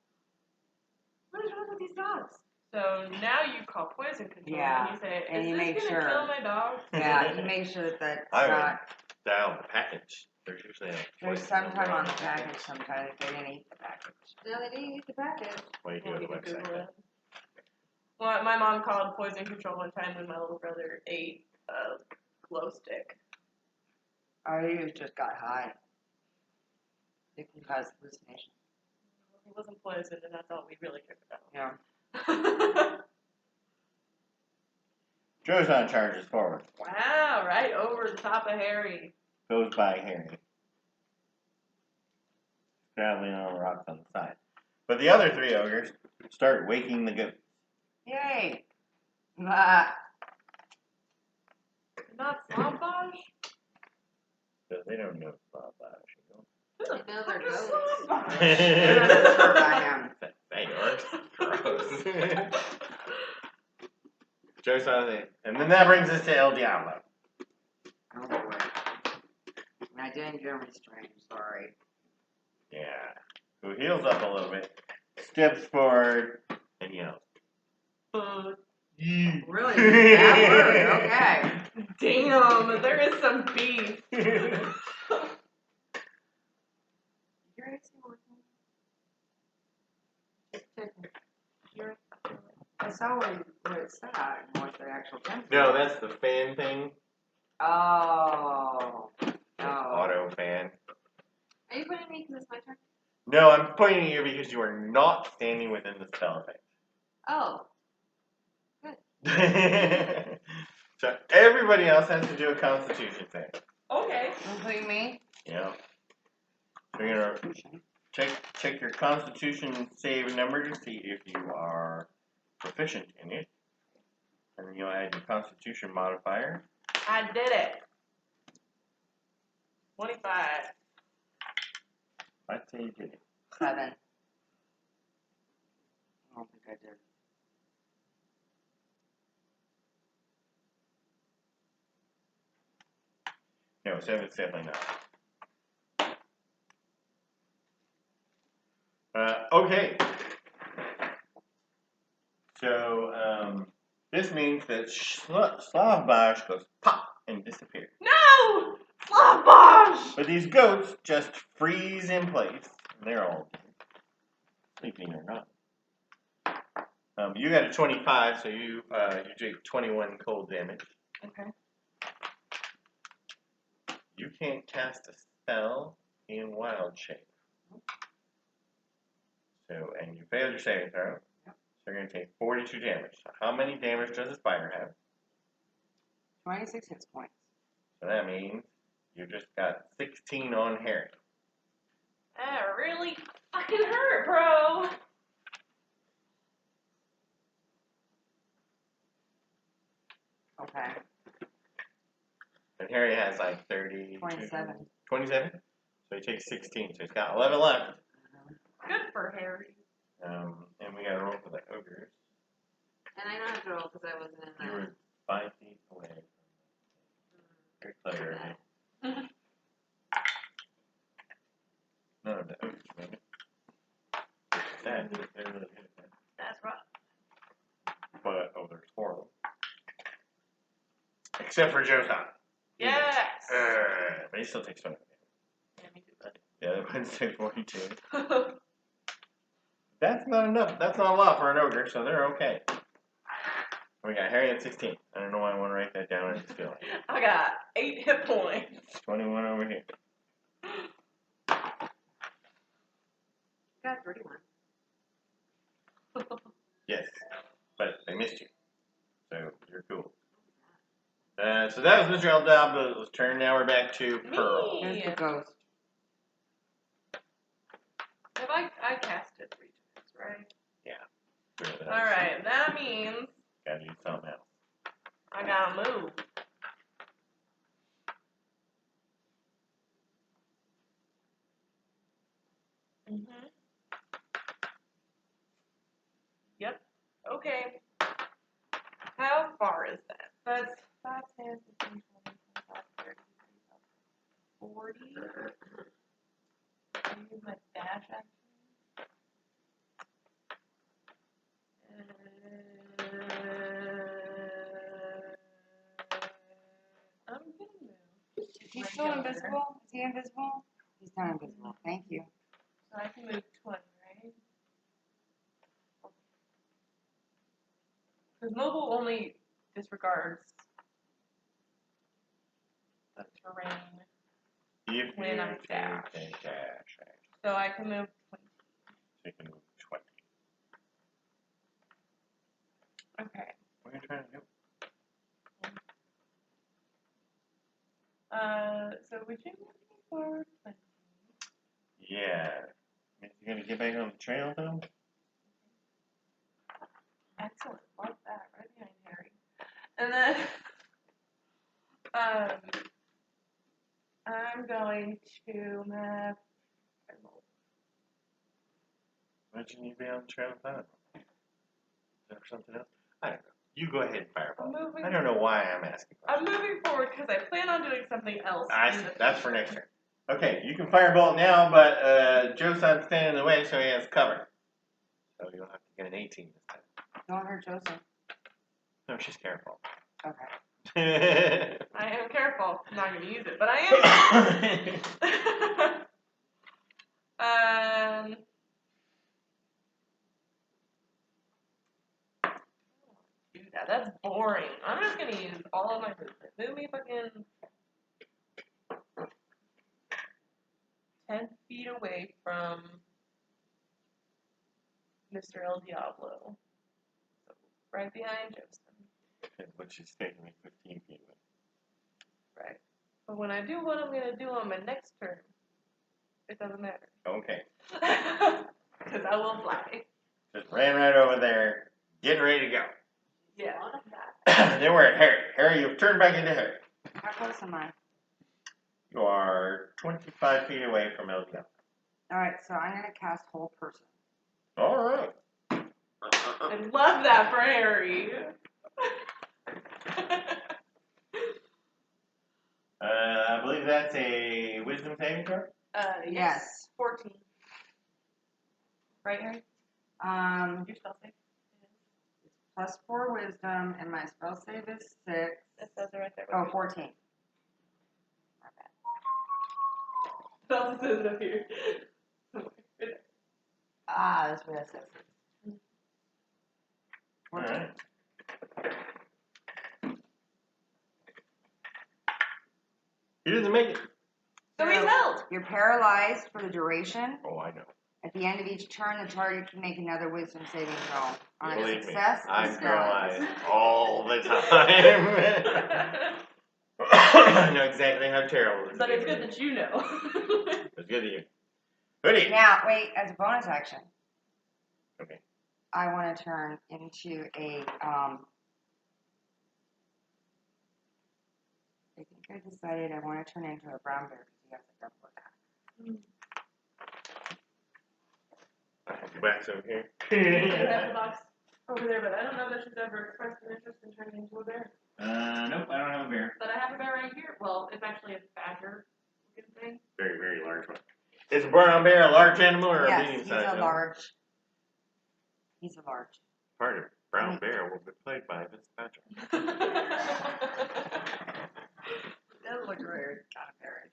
What is wrong with these dogs? So now you call poison control Yeah, and you say, and is you this make gonna sure. kill my dog? Yeah, you make sure that that's I would not... dial the package. There's usually a There's some time on the package sometimes. They didn't eat the package. No, they didn't eat the package. What do you do Well, on you the can website? Google it. Well, my mom called poison control one time when my little brother ate a glow stick. Oh, he just got high. It can cause hallucination. He wasn't poisoned, and that's all we really cared about. Yeah. Joeson charges forward. Wow, right over the top of Harry. Goes by Harry. Scrabbling on rocks on the side. But the other three ogres start waking the goats. Yay! Not Slobbosh? So they don't know about that. Who the I know fuck they're is goats. Slobbosh? I am. They are gross. Joeson, and then that brings us to El Diablo. Oh boy. I didn't get restrained, sorry. Yeah. Who heals up a little bit, steps forward, and yells. Really? That word? Okay. Damn, there is some beef. Your AC working? I saw what it said and what the actual temperature. No, that's the fan thing. Oh. Auto fan. Are you putting me because it's my turn? No, I'm pointing at you because you are not standing within the spell effect. Oh. So everybody else has to do a Constitution thing. Okay. Including me? Yeah. So you're gonna check your Constitution save number to see if you are proficient in it, and then you'll add your Constitution modifier. I did it. 25. I'd say you did it. 7. I don't think I did. No, 7's definitely not. Okay. So, this means that Slobbosh goes pop and disappears. No! Slobbosh! But these goats just freeze in place. They're all sleeping or not. You got a 25, so you take 21 cold damage. Okay. You can't cast a spell in wild shape. So, and you failed your saving throw. So you're going to take 42 damage. So how many damage does a spider have? 26 hit points. So that means you just got 16 on Harry. That really fucking hurt, bro. Okay. And Harry has like 30. 27. 27? So he takes 16. So he's got 11 left. Good for Harry. And we got to roll for the ogres. And I know how to roll because I wasn't in You the. were 5 feet away. Very clever. None of the ogres made it. Sad, because they're really good at that. That's right. But, oh, there's 4 of them. Except for Joeson. Yes. But he still takes 20 damage. Yeah, me too, buddy. The other ones take 42. That's not enough. That's not a lot for an ogre, so they're okay. We got Harry at 16. I don't know why I want to write that down. I just feel like it. I got 8 hit points. 21 over here. Got 31. Yes, but they missed you. So you're cool. So that was Mr. El Diablo's turn. Now we're back to Pearl. There's the ghost. Have I cast it 3 times, right? Yeah. Alright, that means Gotta do something else. I gotta move. Yep. Okay. How far is that? That's 5, 10, 15, 20, 25, 30, 35, 40. I use my dash action. I'm gonna move. Is he still invisible? Is he invisible? He's not invisible. Thank you. So I can move 20, right? Because mobile only disregards the terrain. If When you I dash. take a dash, So I can move 20. you can move 20. Okay. What are you trying to do? So would you move me forward 20? Yeah. You're gonna get back on the trail though? Excellent. Love that. Right behind Harry. And then, I'm going to map. Why didn't you be on the trail without it? Is there something else? I don't know. You go ahead and fireball. I'm moving. I don't know why I'm asking. I'm moving forward because I plan on doing something else. I see. That's for next turn. Okay, you can firebolt now, but Joeson's standing in the way, so he has cover. So you'll have to get an 18 this time. Don't hurt Joseph. No, she's careful. Okay. I am careful. I'm not going to use it, but I am. Do that. That's boring. I'm just going to use all of my movement. Move me fucking 10 feet away from Mr. El Diablo. So right behind Joeson. Which is taking me 15 feet away. Right. But when I do what I'm going to do on my next turn, it doesn't matter. Okay. Because I will fly. Just ran right over there, getting ready to go. Yeah. Then we're at Harry. Harry, you've turned back into Harry. How close am I? You are 25 feet away from El Diablo. Alright, so I'm going to cast Whole Person. All right. I love that for Harry. I believe that's a wisdom saving throw. Yes. 14. Right, Harry? Your spell save? +4 wisdom, and my spell save is 6. It says it right there. Oh, 14. Spell says it up here. Ah, that's what that says. All right. He doesn't make it. So he's held. You're paralyzed for the duration. Oh, I know. At the end of each turn, the target can make another wisdom saving throw. On a Believe me, success, the I'm spell paralyzed ends. all the time. I know exactly how terrible it is. But it's good that you know. It's good that you. Hoodie. Now, wait, as a bonus action. Okay. I want to turn into a, I think I decided I want to turn into a brown bear because he has a double attack. Wax over here. I have the box over there, but I don't know that she's ever expressed an interest in turning into a bear. Nope, I don't have a bear. But I have a bear right here. Well, it's actually a badger looking thing. Very, very large one. Is a brown bear a large animal or a Yes, medium he's sized a animal? large. He's a large. Part of brown bear will be played by Miss Patrick. That looks weird, kind of bearish.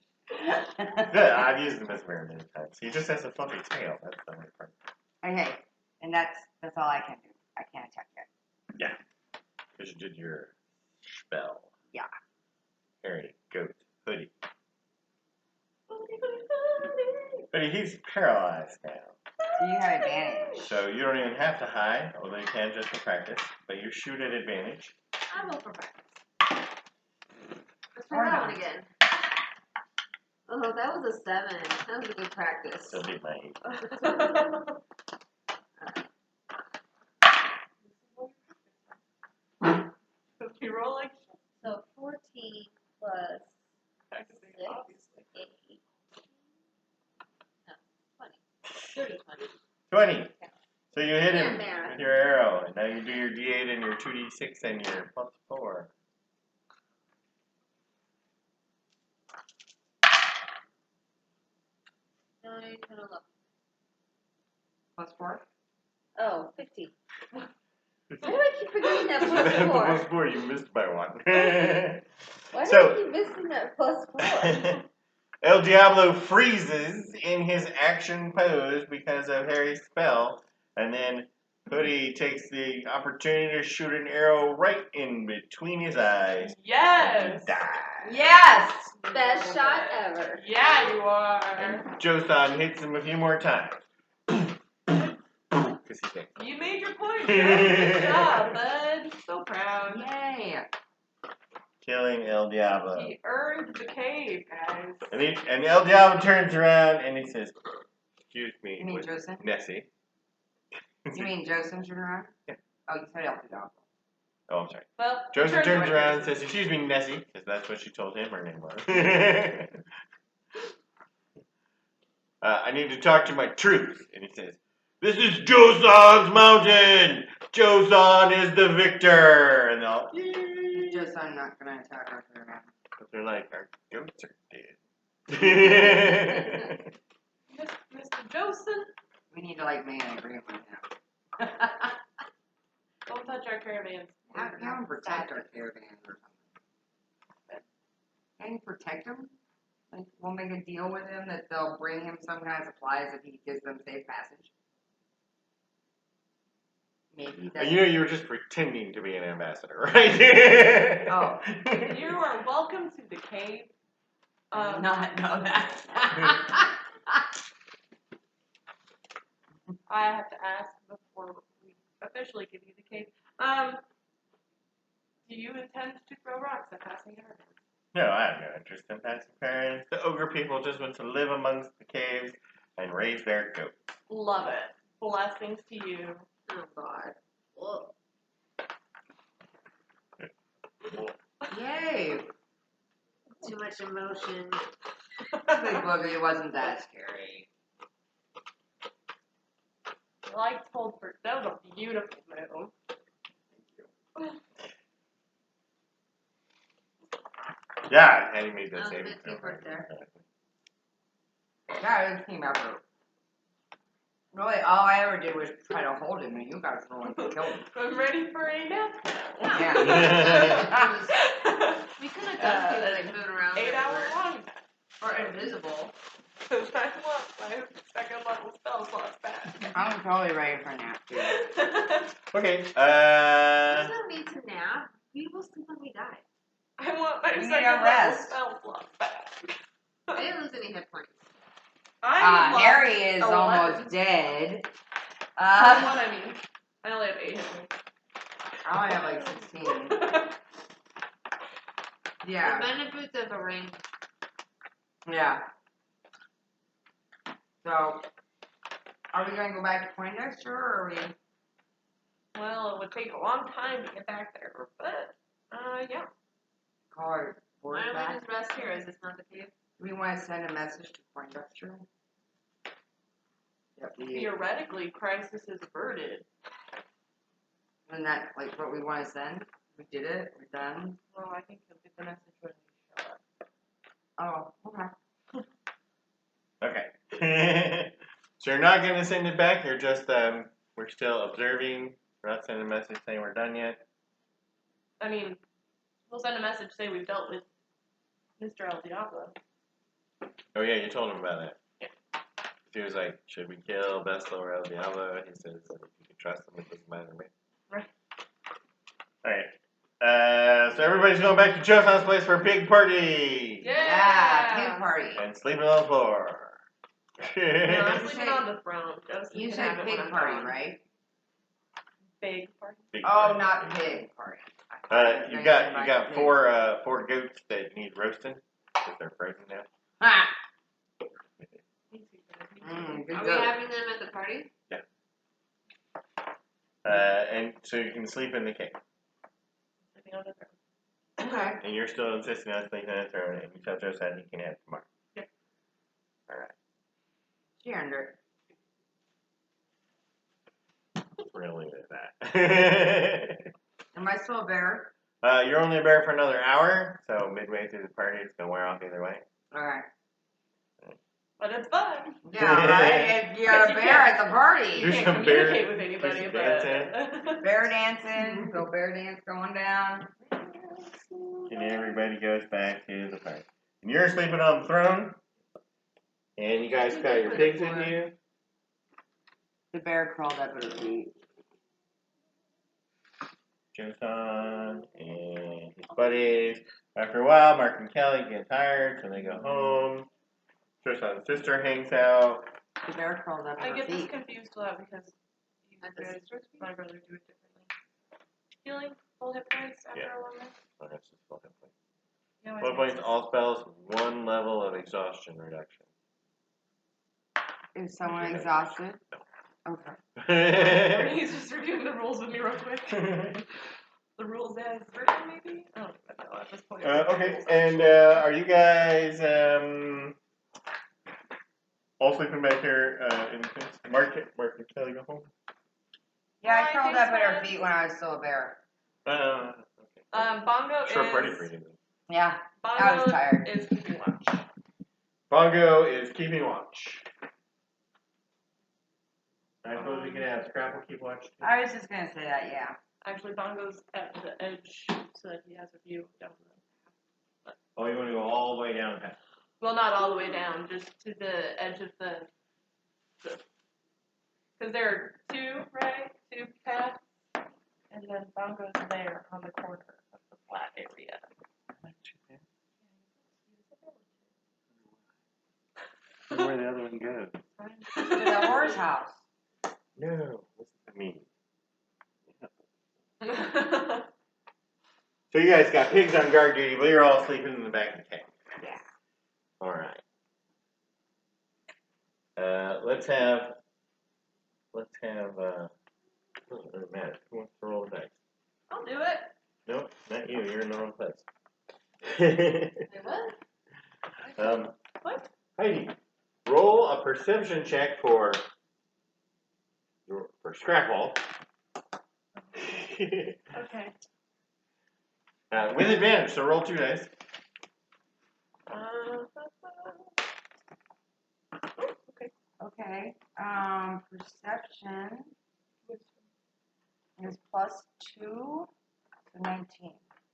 Good, I've used him as a bear many times. He just has a fluffy tail. That's the only part. Okay, and that's all I can do. I can't attack yet. Yeah. Because you did your spell. Yeah. Harry, goat, hoodie. Hoodie, he's paralyzed now. So you have advantage. So you don't even have to hide, although you can just for practice. But you shoot at advantage. I will for practice. Let's try that one again. Oh, that was a 7. That was a good practice. Still beat my 8. You roll like shit. So 14 plus 6, Obviously. 8. No, 20. 20. 20. So you hit him Yeah, with your arrow. And now you do your D8 and your 2D6 and your +4. Nine, 10, 11. +4? Oh, 15. Why do I keep forgetting that +4? +4, you missed by 1. Why do So- I keep missing that +4? El Diablo freezes in his action pose because of Harry's spell, and then Hoodie takes the opportunity to shoot an arrow right in between his eyes. Yes. He dies. Yes! Best shot ever. Yeah, you are. And Joeson hits him a few more times. Because he thinks. You made your point. Good job, bud. So proud. Yay! Killing El Diablo. He earned the cave, guys. And El Diablo turns around and he says, "Excuse me, You mean with Joeson? Nessie." You mean Joeson turned around? Yeah. Oh, you said El Diablo. Oh, I'm sorry. Well, Joeson turns around and says, "Excuse me, Nessie," because that's what she told him her name was. I need to talk to my troops. And he says, "This is Joeson's mountain. Joeson is the victor." And they're all, "Yay." Joeson not gonna attack our third round. But they're like, "Our goats are dead." Mr. Joeson, We need to like make an agreement with him. don't touch our caravans. Have him protect our caravans or something. Can you protect them? Like, we'll make a deal with him that they'll bring him some kind of supplies if he gives them safe passage. Maybe that's... You know, you were just pretending to be an ambassador, right? Oh. You are welcome to the cave. Not know that. I have to ask before we officially give you the cave. Do you intend to throw rocks at passing caravans? No, I have no interest in passing parents. The ogre people just want to live amongst the caves and raise their goats. Love it. Blessings to you. Oh God. Whoa. Yay! Too much emotion. Big boogie wasn't that scary. Like told for that was a beautiful move. Yeah, and he made the Oh, same. good teamwork there. Yeah, it came out. Really, all I ever did was try to hold him, and you guys were the ones who killed him. I'm ready for a nap now. Yeah. We could have done things like moving around. 8 hour long. Or invisible. Because I want my second level spell slots back. I'm totally ready for a nap, too. Okay, We don't need to nap. We will sleep when we die. I want my We need second a level rest. spell slots back. I didn't lose any hit points. I lost Harry is 11. almost dead. That's what I mean. I only have 8 hit points. I only have like 16. Yeah. The benefits of a ring. Yeah. So, are we going to go back to Poindexter, or are we... Well, it would take a long time to get back there, but, yeah. call our board Why don't we back? just rest here? Is this not the cave? Do we want to send a message to Poindexter? Yep. Theoretically, crisis is averted. Isn't that like what we want to send? We did it. We're done. Well, I think he'll get the message when we show up. Oh, okay. okay. So you're not going to send it back. You're just we're still observing. We're not sending a message saying we're done yet. I mean, we'll send a message saying we've dealt with Mr. El Diablo. Oh yeah, you told him about that. Yeah. He was like, "Should we kill Veslo or El Diablo?" He says, "If you can trust him, it doesn't matter to me." Right. All right. So everybody's going back to Joeson's place for a big party. Yeah, pig party. And sleeping on the floor. No, I'm You sleeping say- on the throne. Joeson You can said have it pig when I'm party, gone. right? Big party. Big Oh, party. not pig party. I thought You were got gonna you say got like four goats that need roasting because they're frozen now. Ah. Me too, Good Are we goat. having them at the party? And so you can sleep in the cave. Sleeping on the throne. Okay. And you're still insisting on sleeping in the throne, and you tell Joeson he can have it tomorrow. Yep. All right. She earned it. We're gonna leave it at that. Am I still a bear? You're only a bear for another hour, so midway through the party, it's gonna wear off either way. Okay. But it's fun. Yeah, right? If you're a You bear can't- at the party. You There's can't some communicate bear- with anybody there's about some it. Bear dancing. Go bear dance going down. And everybody goes back to the party. And you're sleeping on the throne, and you guys got your pigs in you. The bear crawled up at her feet. Joeson and his buddies. After a while, Mark and Kelly get tired, so they go home. Joeson's sister hangs out. The bear crawled up I her get this feet. confused a lot because you guys, my brother do it differently. Healing, full hit points after Yeah. a long rest. Oh, that's just full hit points. Yeah, Full points, all spells, 1 level of exhaustion reduction. Is someone exhausted? Or he's just reviewing the rules with me real quick. The rules as written, maybe? I don't know at this point. Okay, and are you guys all sleeping back here in the things? Mark and Kelly go home? Yeah, I curled up at her feet when I was still a bear. Okay. Bongo Short is... party for you. Yeah, Bongo I was tired. is keeping watch. Bongo is keeping watch. I suppose we can have Scrapple keep watch too. I was just gonna say that, yeah. Actually, Bongo's at the edge so that he has a view down the... Oh, you want to go all the way down the path? Well, not all the way down, just to the edge of the... Because there are two, right? Two paths. And then Bongo's there on the corner of the flat area. Where the other one goes? To the horse house. No, listen to me. So you guys got pigs on guard duty, but you're all sleeping in the back of the tank. Yeah. All right. Let's have. Doesn't really matter. Who wants to roll the dice? I'll do it. Nope, not you. You're in the wrong place. Wait, what? What? Heidi, roll a perception check for Scrapple. Okay. With advantage, so roll 2 dice. Okay. Okay. Perception is +2, so 19.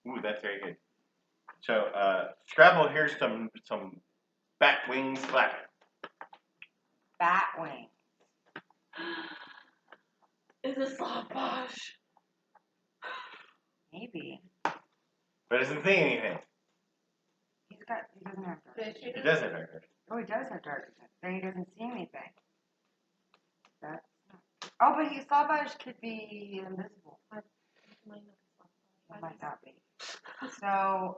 Ooh, that's very good. So, Scrapple hears some bat wings flapping. Bat wing. Is this Slobbosh? Maybe. But doesn't say anything. He doesn't have dark vision. He does have dark vision. Oh, he does have dark vision. Then he doesn't see anything. That's not... Oh, but Slobbosh could be invisible. It might not be. So,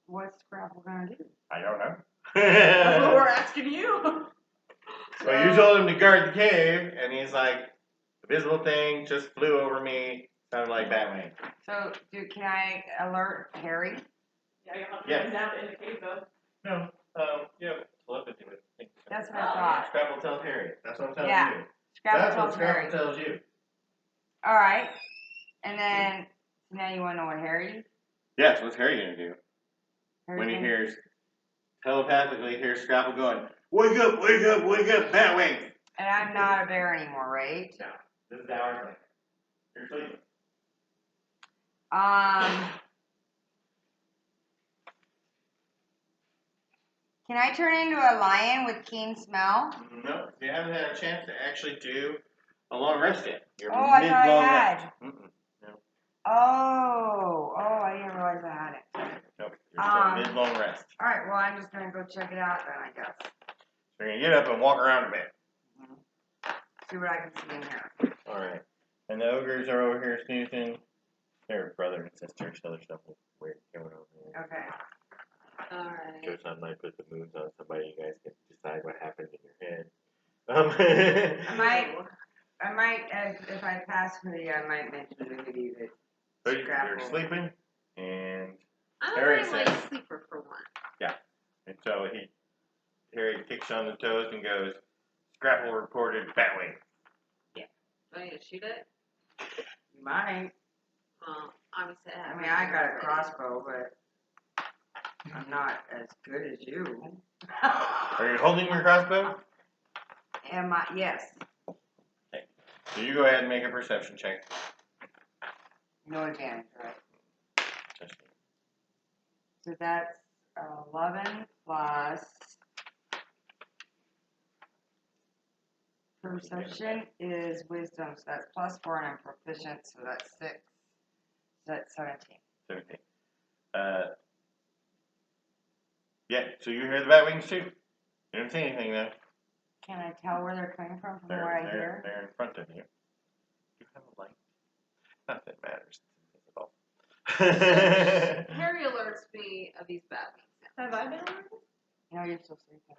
what's Scrapple gonna do? I don't know. That's what we're asking you. Well, you told him to guard the cave, and he's like, the visible thing just flew over me, sounded like Batman. So, can I alert Harry? Yeah, you'll have to Yes. run down in the cave, though. No, yeah, telepathy with things. That's what I thought. Scrapple tells Harry. That's what I'm telling Yeah. you. Scrapple That's what tells Harry. Scrapple tells you. All right. And then, now you want to know what Harry? Yes, what's Harry gonna do? Harry's When he gonna- hears, telepathically hears Scrapple going, wake up, wake up, wake up, Batwing! And I'm not a bear anymore, right? No, this is our thing. You're sleeping. Can I turn into a lion with keen smell? No, you haven't had a chance to actually do a long rest yet. You're Oh, I thought I mid-long had. rest. No. Oh, I didn't realize I had it. Nope, you're still mid-long rest. All right, well, I'm just going to go check it out then, I guess. So you're going to get up and walk around a bit. See what I can see in here. All right. And the ogres are over here snoozing. They're brother and sister, so there's nothing weird going on here. Okay. Alright. Joeson might put the moves on somebody. You guys can decide what happened in your head. I might, if I pass Hoodie, I might mention to Hoodie that So you're Scrapple. sleeping, and I'm Harry a light says- sleeper for one. so Harry kicks on the toes and goes, Scrapple reported Batwing. Do I need to shoot it? You might. Well, obviously I mean, I got a crossbow, but I'm not as good as you. Are you holding your crossbow? Yes. So you go ahead and make a perception check. No advantage, right? Just So that's 11 plus Perception is wisdom, so that's +4, and I'm proficient, so that's 6. So that's 17. 17. Yeah, so you hear the bat wings too. You don't see anything though. Can I tell where they're coming from what I hear? They're in front of you. You have a light. Not that it matters. It's all. Harry alerts me of these bad things. Have I been alerted? No, you're still sleeping.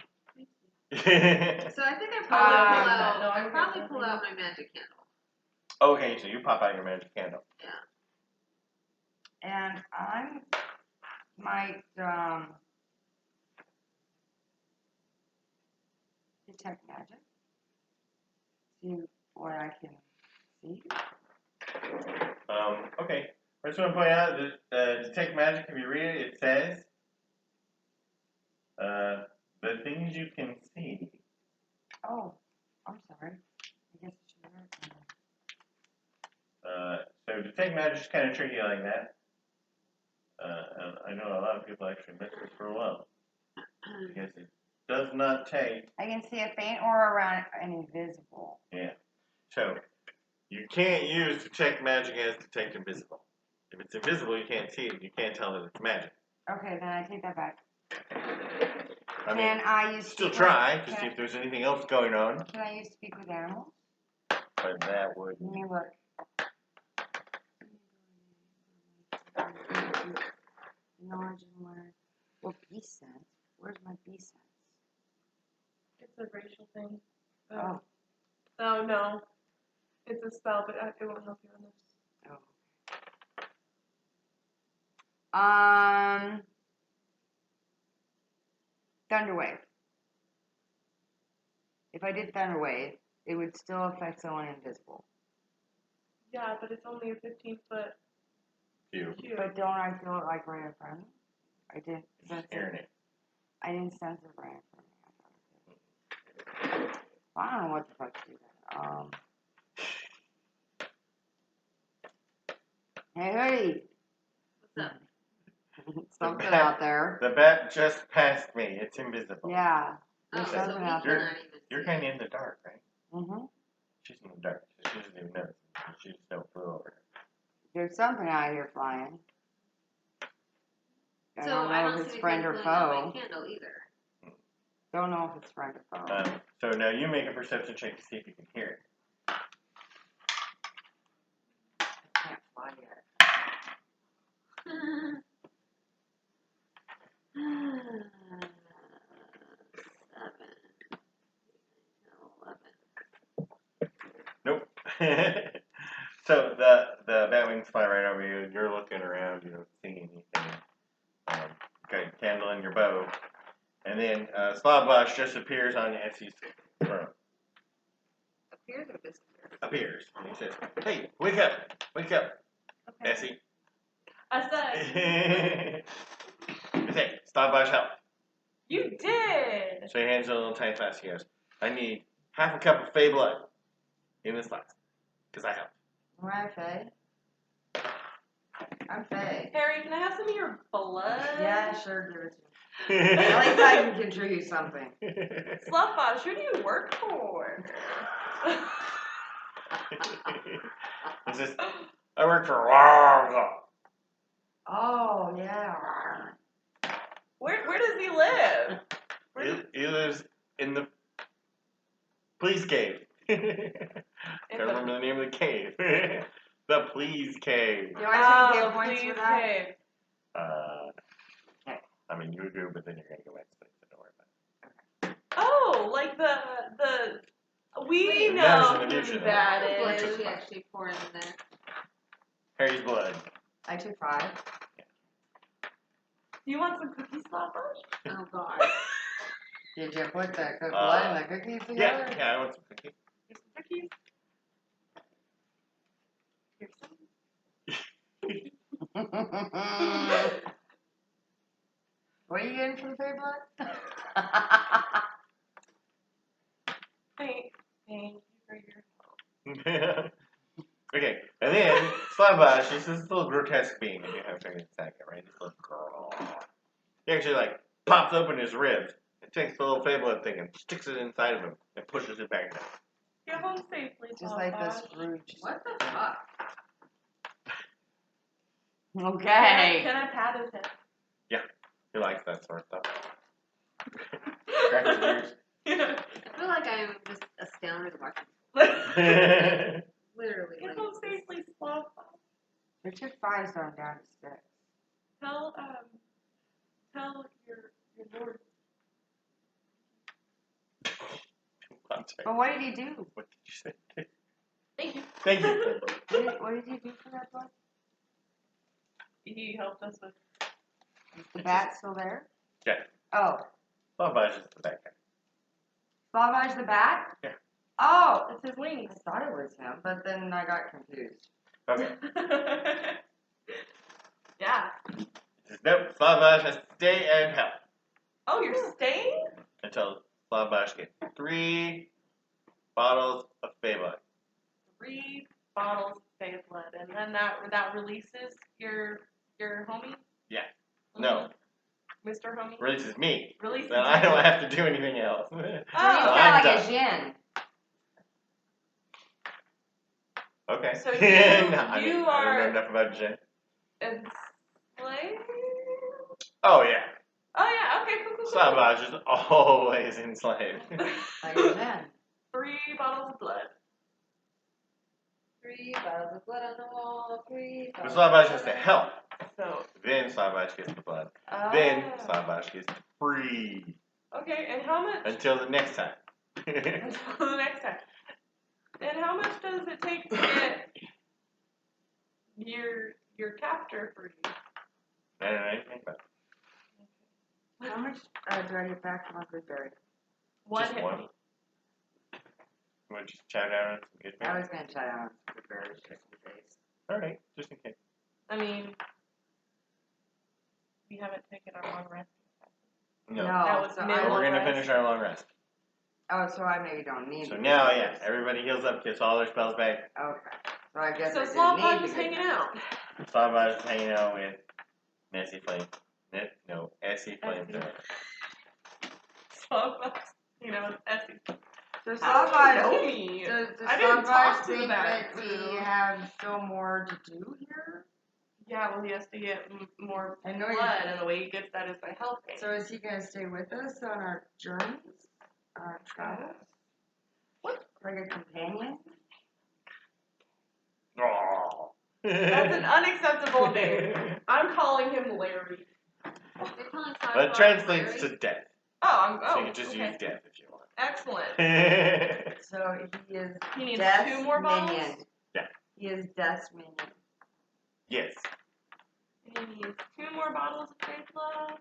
So I think I probably pull out my magic candle. Okay, so you pop out your magic candle. Yeah. And I might detect magic. See what I can see. Okay. I just want to point out that detect magic, if you read it, it says the things you can see. Oh, I'm sorry. I guess I should have So detect magic is kind of tricky like that. And I know a lot of people actually miss this for a while. Because it does not take. I can see a faint aura around and invisible. Yeah. So you can't use detect magic as detect invisible. If it's invisible, you can't see it. You can't tell that it's magic. Okay, then I take that back. I mean, Can I use still speak try with, to see if there's anything else going on. Can I use speak with animals? But that would. Let me look. Knowledge and learn. Well, beast sense. Where's my beast sense? It's a racial thing. Oh. Oh, no. It's a spell, but it won't help you on this. Oh. Thunderwave. If I did Thunderwave, it would still affect someone invisible. Yeah, but it's only a 15-foot Cube. But don't I feel it like right in front of me? I didn't sense Hearing it. it. I didn't sense it right in front of me. Well, I don't know what the fuck to do then. Hey, hoodie. What's up? Something out there. The bat just passed me. It's invisible. Yeah. Oh, There's so something we out cannot there. even You're see kind of it. in the dark, right? Mm-hmm. She's in the dark. She doesn't even know. She just don't flew over. There's something out here flying. I So don't I know don't if see it's anything friend or pulling out foe. my candle either. Don't know if it's friend or foe. So now you make a perception check to see if you can hear it. I can't fly yet. 7, 11. Nope. So the batwings fly right over you. You're looking around. You don't see anything. Got your candle in your bow, and then Slobbosh just appears on Essie's throne. Appears or disappears? Appears, and he says, "Hey, wake up, Okay. Essie." I said, Hey, Slobbosh, help. you did! So he hands her a little tiny flask. He goes, "I need half a cup of Fey blood in this flask, because I helped." Am I Faye? I'm Faye. Harry, can I have some of your blood? Yeah, sure, give it to me. At least I can contribute something. Sluffosh, who do you work for? It's just, I work for Wargo. Oh, yeah. Where does he live? He lives in the Please Cave. Can't remember the name of the cave. The Please Cave. Do I take hit points for that? Cave. I mean, you do, but then you're going to go back to sleep, so don't worry about it. Oh, like the we Wait, know that is an who addition. that What is. did we actually pour in there? Harry's blood. I took 5. Do you want some cookies, Slapbush? Oh God. Did you put the blood and the cookies together? Yeah, I want some cookies. Here's some cookies. Here's some. What are you getting for the Fey blood? Thank you for your help. Okay, and then Slobbosh is this little grotesque being that you have to attack it, right? This little girl. He actually like pops open his ribs and takes the little Fey blood thing and sticks it inside of him and pushes it back down. Get home safely, Just like the Slapbash. Scrooge. What the fuck? Okay. Can I pat his head? He likes that sort of stuff. Crack his ears. Yeah. I feel like I'm just astounded watching. Literally. Get like, home safely, Slapbash. We took 5, so I'm down to 6. Tell your lord. I'm sorry. But what did he do? What did you say? Thank you. Thank you. What did he do for that blood? He helped us with. Is the bat still there? Yeah. Oh. Slapbash is the bad guy. Slapbash the bat? Yeah. Oh. It's his wings. I thought it was him, but then I got confused. Okay. Yeah. Nope, Slapbash has to stay and help Oh, you're staying? until Slapbash gets 3 bottles of Feyblade. 3 bottles of Fey blood, and then that releases your homie. Yeah. No. Mr. Homie. Releases me. Releases. Then I don't have to do anything else. So he's Oh. kind I'm of like done. a Jin. Okay. So I you don't are- know enough about Jen. Enslaved. Oh, yeah. Oh yeah. Okay. Cool. Slapbash is always enslaved. Like a Jin. 3 bottles of blood. 3 bottles of blood on the wall. 3 But bottles. Slapbash has to help. So. Then Slapbash gets the blood. Then Slapbash gets free. Okay, and how much? Until the next time. Until the next time. And how much does it take to get your captor free? I don't know anything about it. How much do I get back from Uncle Barry? One Just hit one. point. You want to just chow down on some good I things? was going to try out Uncle Barry's just in case. Alright, just in case. I mean, we haven't taken our long rest. No. That was so mid- But we're going to rest. finish our long rest. so I maybe don't need So it. now, yeah, everybody heals up, gets all their spells back. Okay. So I guess So I didn't Slapbash need is to get hanging that. out. Slapbash is hanging out with Nessie Flame. Essie Flame. Slapbash, Essie. Does How do you Slapbash, know me? does I didn't Slapbash talk to the think bat that we too. have still more to do here? Yeah, well, he has to get more I know blood, and the way he gets that is by helping. So is he going to stay with us on our journeys? On our travels? What? Like a companion? Oh. That's an unacceptable name. I'm calling him Larry. They're calling That Slapbash translates Larry. to death. Oh, So you can just okay. use death if you want. Excellent. So he is He needs Death's 2 more bottles. minion. Yeah. He is Death's minion. Yes. And he needs 2 more bottles of Faith Love.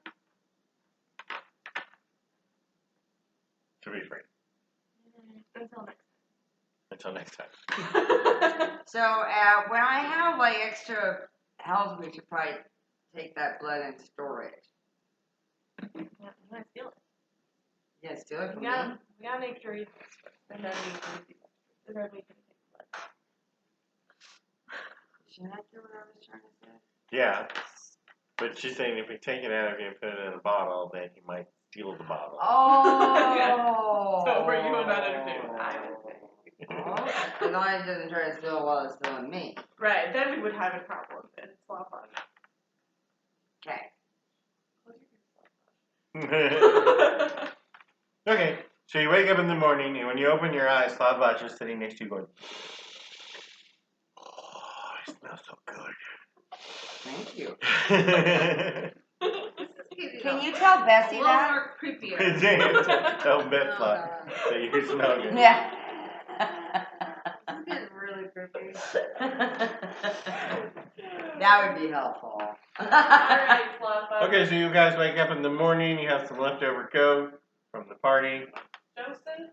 To be free. Until next Until next time. time. So when I have like extra health, we should probably take that blood and store it. Yeah, I'm gonna steal it. You gonna steal it from We me? gotta make sure he does first, and then we can do that. And then we can take blood. Shouldn't I do what I was trying to say? Yeah. But she's saying if we take it out of you and put it in a bottle, then he might steal the bottle. Oh! So were you about to do? I would say. Oh, as long as he doesn't try to steal while it's stealing me. Right, then we would have a problem, and it's a lot of Okay. fun. Okay. So you wake up in the morning, and when you open your eyes, Slapbash is sitting next to you going, oh, it smells so good. Thank you. Can Can you tell Bessie a little that? more creepier. Tell Beth Oh, God. that you smell good. Yeah. This is getting really creepy. That would be helpful. Alright, Slapbash. Okay, so you guys wake up in the morning, you have some leftover goat from the party. Joeson,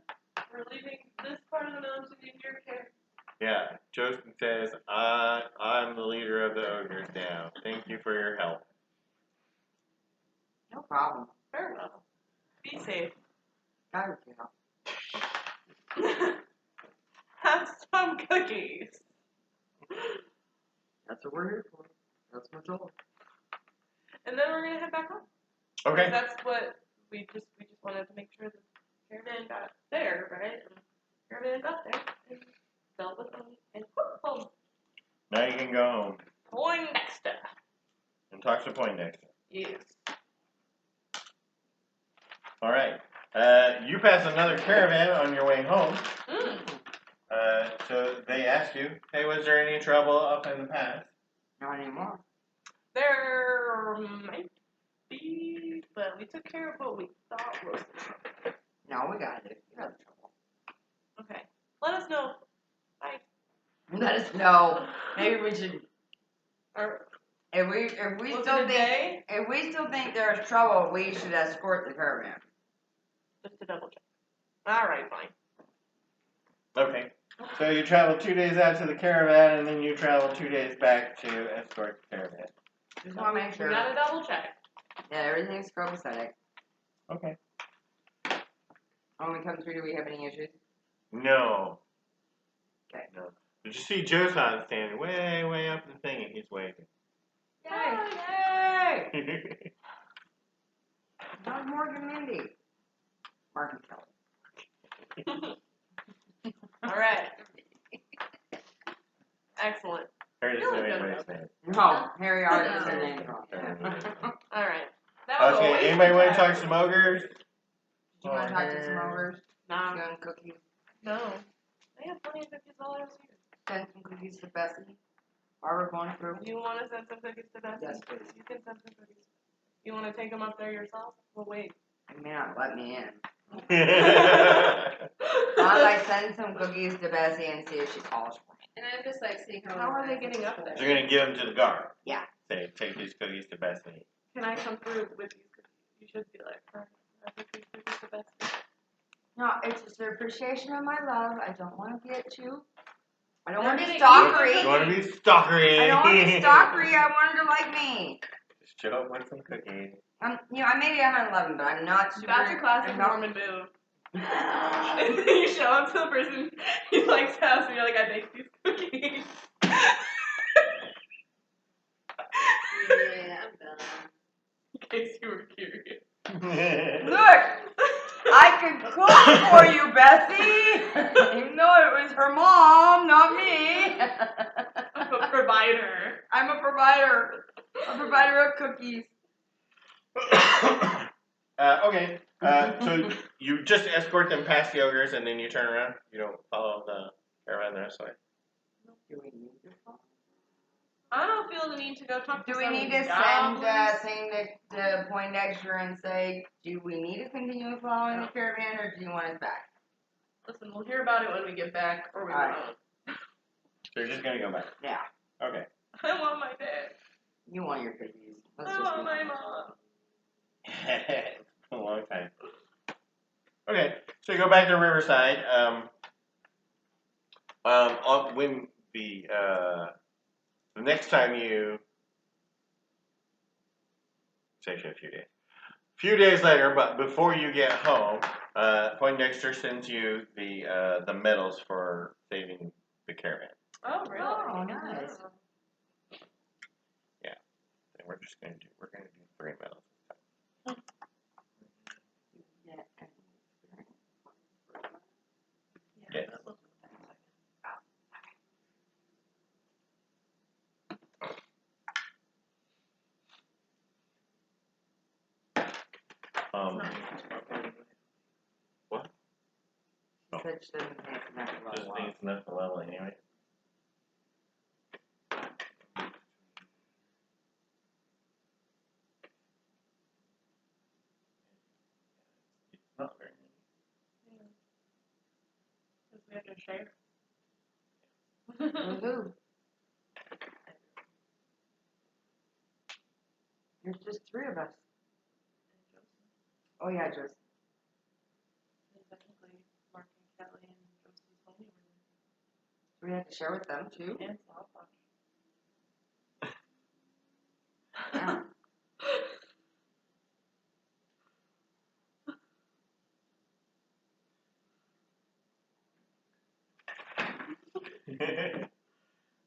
we're leaving this part of the mountain in your care. Yeah, Joeson says, I'm the leader of the ogres now. Thank you for your help. No problem. Very well. Be safe. That would be helpful. Have some cookies. That's what we're here for. That's my job. And then we're gonna head back home. Okay. That's what we just wanted to make sure the caravan got there, right? caravan got there and dealt with them and home. Now you can go home Poindexter. and talk to Poindexter. Yes. All right. You pass another caravan on your way home. So they ask you, hey, was there any trouble up in the past? Not anymore. There might be, but we took care of what we thought was the trouble. No, we got it. We got trouble. Okay. Let us know. Bye. Let us know. Maybe we should. Or If we was still it a think day? if we still think there's trouble, we should escort the caravan. Just to double check. All right, fine. Okay. So you travel 2 days out to the caravan, and then you travel 2 days back to escort the caravan. Just want to make We sure. gotta double check. Yeah, everything's copacetic. Okay. When we come through, do we have any issues? No. Okay. No. Did you see Joeson standing way up the thing, and he's waving? Yay! Yay! Not Morgan Mindy. Mark and Kelly. All right. Excellent. Harry doesn't know Really good anybody's about name. No, Harry already said their name wrong. All right. That was Okay, always anybody want to exciting. talk to some ogres? Do you want to talk to some ogres? Nah. Gun cookies. No. I have plenty of cookies while I was here. Send some cookies to Bessie. While we're going through. Do you want to send some cookies to Bessie? Yes, please. You can send some cookies. You want to take them up there yourself? Well, wait. You may not let me in. Yeah. I'll like send some cookies to Bessie and see if she calls for me. And I'm just like seeing How are they getting up there? You're going to give them to the guard. Yeah. Say, take these cookies to Bethany. Can I come through with these cookies? You should be like, I took these cookies to Bessie. No, it's just an appreciation of my love. I don't want to get too. I don't They're want to be gonna stalkery. You want to be stalkery? I don't want to be stalkery. I want her to like me. Just show up with some cookies. Maybe I'm at 11, but I'm not super. That's a classic I'm not- Mormon move. You show up to the person he likes house and you're like, I baked these cookies. Yeah, I'm done. In case you were curious. Look, I can cook for you, Bessie. Even though it was her mom, not me. I'm a provider. I'm a provider. A provider of cookies. Okay. So you just escort them past the ogres and then you turn around. You don't follow the caravan the rest of the way. Do we need to follow? I don't feel the need to go talk to Do we some need to send goblins. a thing to Poindexter and say, do we need to continue following the caravan or do you want us back? Listen, we'll hear about it when we get back, or we Alright. won't. So you're just going to go back. Yeah. Okay. I want my dad. You want your cookies. Let's I just want be my honest. mom. It's been a long time. Okay, so you go back to Riverside. When the next time you, it's actually a few days later, but before you get home, Poindexter sends you the medals for saving the caravan. Oh, really? Oh, nice. And we're gonna do 3 medals. Yeah. Yes. What? She said she doesn't think it's enough to Just level think up. it's enough to level anyway. It's not very many. Because we have to share. Woohoo. There's just 3 of us. Oh yeah, Joseph. Technically, Mark and Kelly and Joseph's homie were We have to share with them too. there. And Slapbox. Yeah.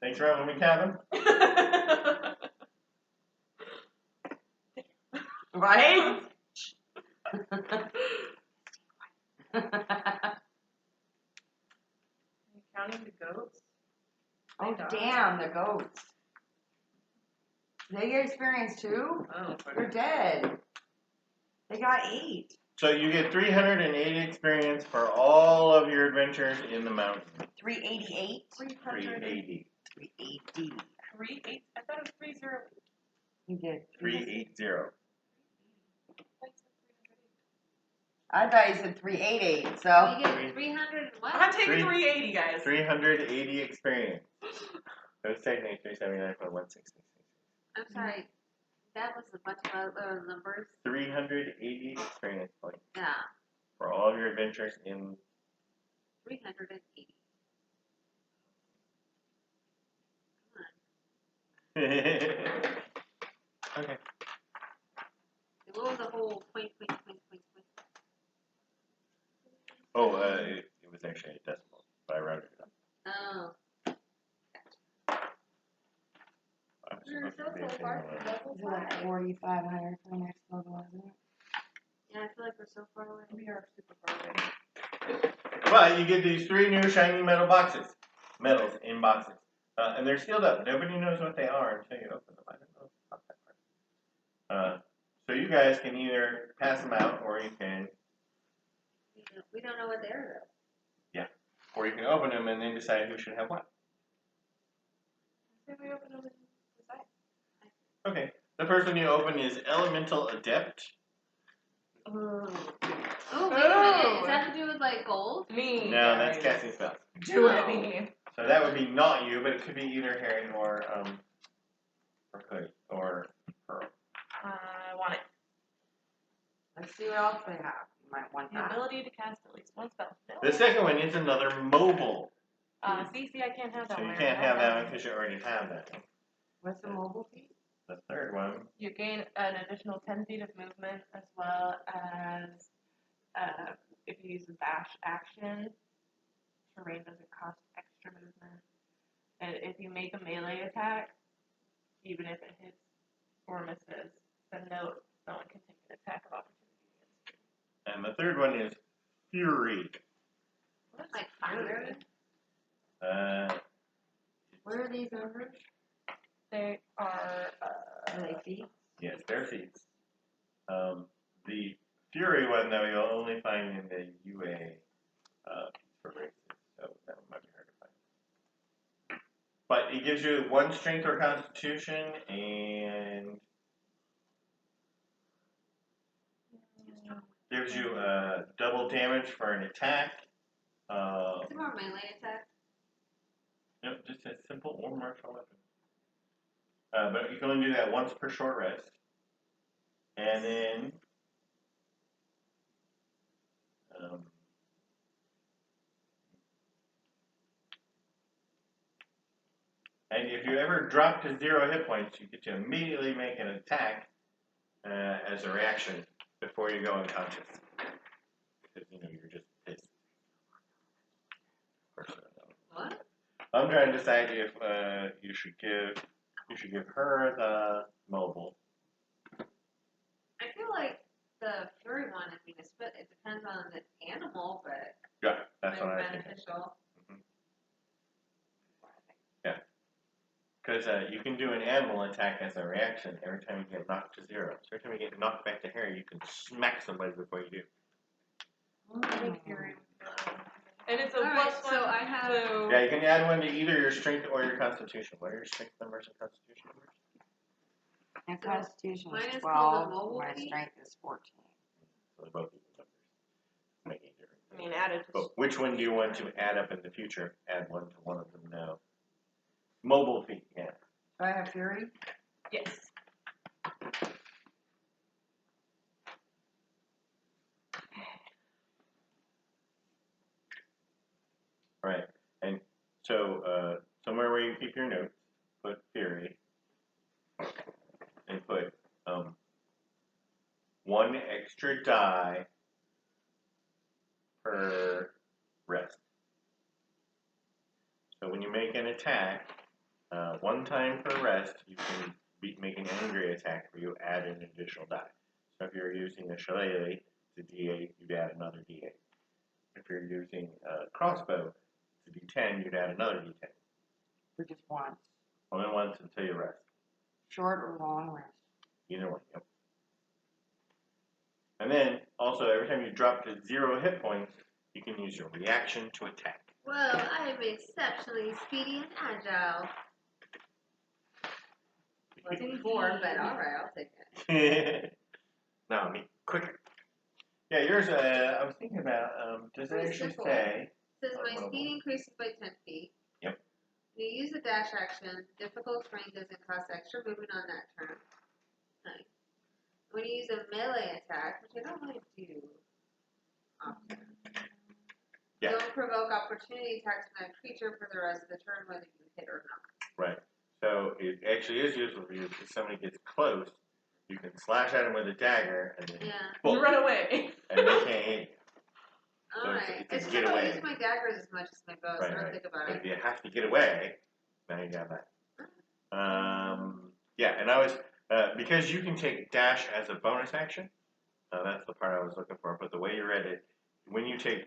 Thanks for having me, Kevin. Right? Oh, damn, the goats. They get experience too? Oh, They're dead. They got 8. So you get 380 experience for all of your adventures in the mountains. 388? 380. 380. 3-8. I thought it was 3-0. You did. 380. I thought you said 388, so. You get 300 and what? I'm taking 380, guys. 380 experience. It was technically 379.166. I'm sorry. That was a bunch of other numbers. 380 experience points Yeah. for all of your adventures in. 380. Okay. What was the whole point? Oh, it was actually a decimal, but I rounded it up. Oh. I was You're supposed to be so a far single from level. level Is it like 5. 4,500 for the next level, isn't it? Yeah, I feel like we're so far away. We are super far away. But you get these 3 new shiny medals in boxes. And they're sealed up. Nobody knows what they are until you open them. I don't know about that part. So you guys can either pass them out, or you can know what they're though. Yeah. Or you can open them and then decide who should have what. Say we open them and decide. Okay. The first one you open is Elemental Adept. Oh, wait a minute. Does that have to do with like gold? Me. No, that's casting spells. Do it, me. So that would be not you, but it could be either Harry or Hood or Pearl. I want it. Let's see what else they have. You might want The that. ability to cast at least one spell. No. The second one is another mobile. See, I can't have that So one. you I can't already have that one because you already have that one. What's the mobile feat? The third one. You gain an additional 10 feet of movement, as well as if you use a dash action, terrain doesn't cost extra movement. And if you make a melee attack, even if it hits or misses, then no one can take an attack of opportunity against you. And the third one is Fury. Like fire? Where are these numbers? They are. Are they feet? Yes, they're feats. The Fury one, though, you'll only find in the UA for races, so that one might be hard to find. But it gives you 1 strength or constitution, and gives you double damage for an attack. Is it more melee attack? Nope, just a simple or martial weapon. But you can only do that once per short rest. And then and if you ever drop to 0 hit points, you get to immediately make an attack as a reaction before you go unconscious. Because you're just pissed. What? I'm trying to decide if you should give her the mobile. I feel like the fury one, I mean, it depends on the animal, but Yeah, that's it's what I was thinking. beneficial. Yeah. Because you can do an animal attack as a reaction every time you get knocked to 0. So every time you get knocked back to Harry, you can smack somebody before you do. And it's a Alright, plus 1. so I have. So Yeah, you can add 1 to either your strength or your constitution. What are your strength numbers and constitution numbers? My constitution Mine is is called 12. the mobile My feat. strength is 14. So they're both equal numbers. Making a difference. I mean, added to. But which one do you want to add up in the future? Add 1 to one of them now. Mobile feet, yeah. Do I have fury? Yes. Right. And so somewhere where you keep your notes, put Fury and put 1 extra die per rest. So when you make an attack, 1 time per rest, you can make an angry attack where you add an additional die. So if you're using a shillelagh, it's a D8, you'd add another D8. If you're using a crossbow, it's a D10, you'd add another D10. For just once. Only once until you rest. Short or long rest. Either one, yep. And then, also, every time you drop to 0 hit points, you can use your reaction to attack. Well, I am exceptionally speedy and agile. Wasn't 4, but alright, I'll take it. No, me quicker. Yeah, yours, I was thinking about, does it Pretty actually simple. say? It says my speed increases by 10 feet. Yep. You use the dash action. Difficult terrain doesn't cost extra movement on that turn. Nice. When you use a melee attack, which I don't really do often, Yeah. don't provoke opportunity attacks from that creature for the rest of the turn, whether you hit or not. Right. So it actually is useful for you if somebody gets close. You can slash at them with a dagger and then You run away. and they can't hit you. So Alright. it's a I get don't away. use my daggers as much as my bows, so I don't think about But it. if you have to get away, now you got that. Yeah, and I was because you can take dash as a bonus action. That's the part I was looking for. But the way you read it, when you take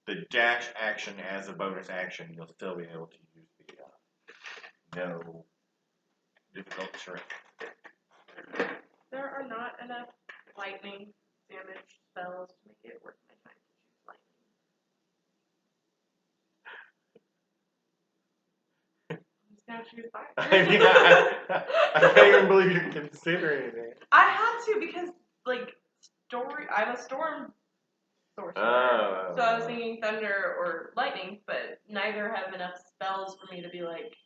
the dash action as a bonus action, you'll still be able to use the no difficult terrain. There are not enough lightning damage spells to make it worth my time to choose lightning. I'm just gonna choose fire. I can't even believe you're considering it. I had to because, like, I'm a storm sorcerer. Oh. So I was thinking thunder or lightning, but neither have enough spells for me to be, like,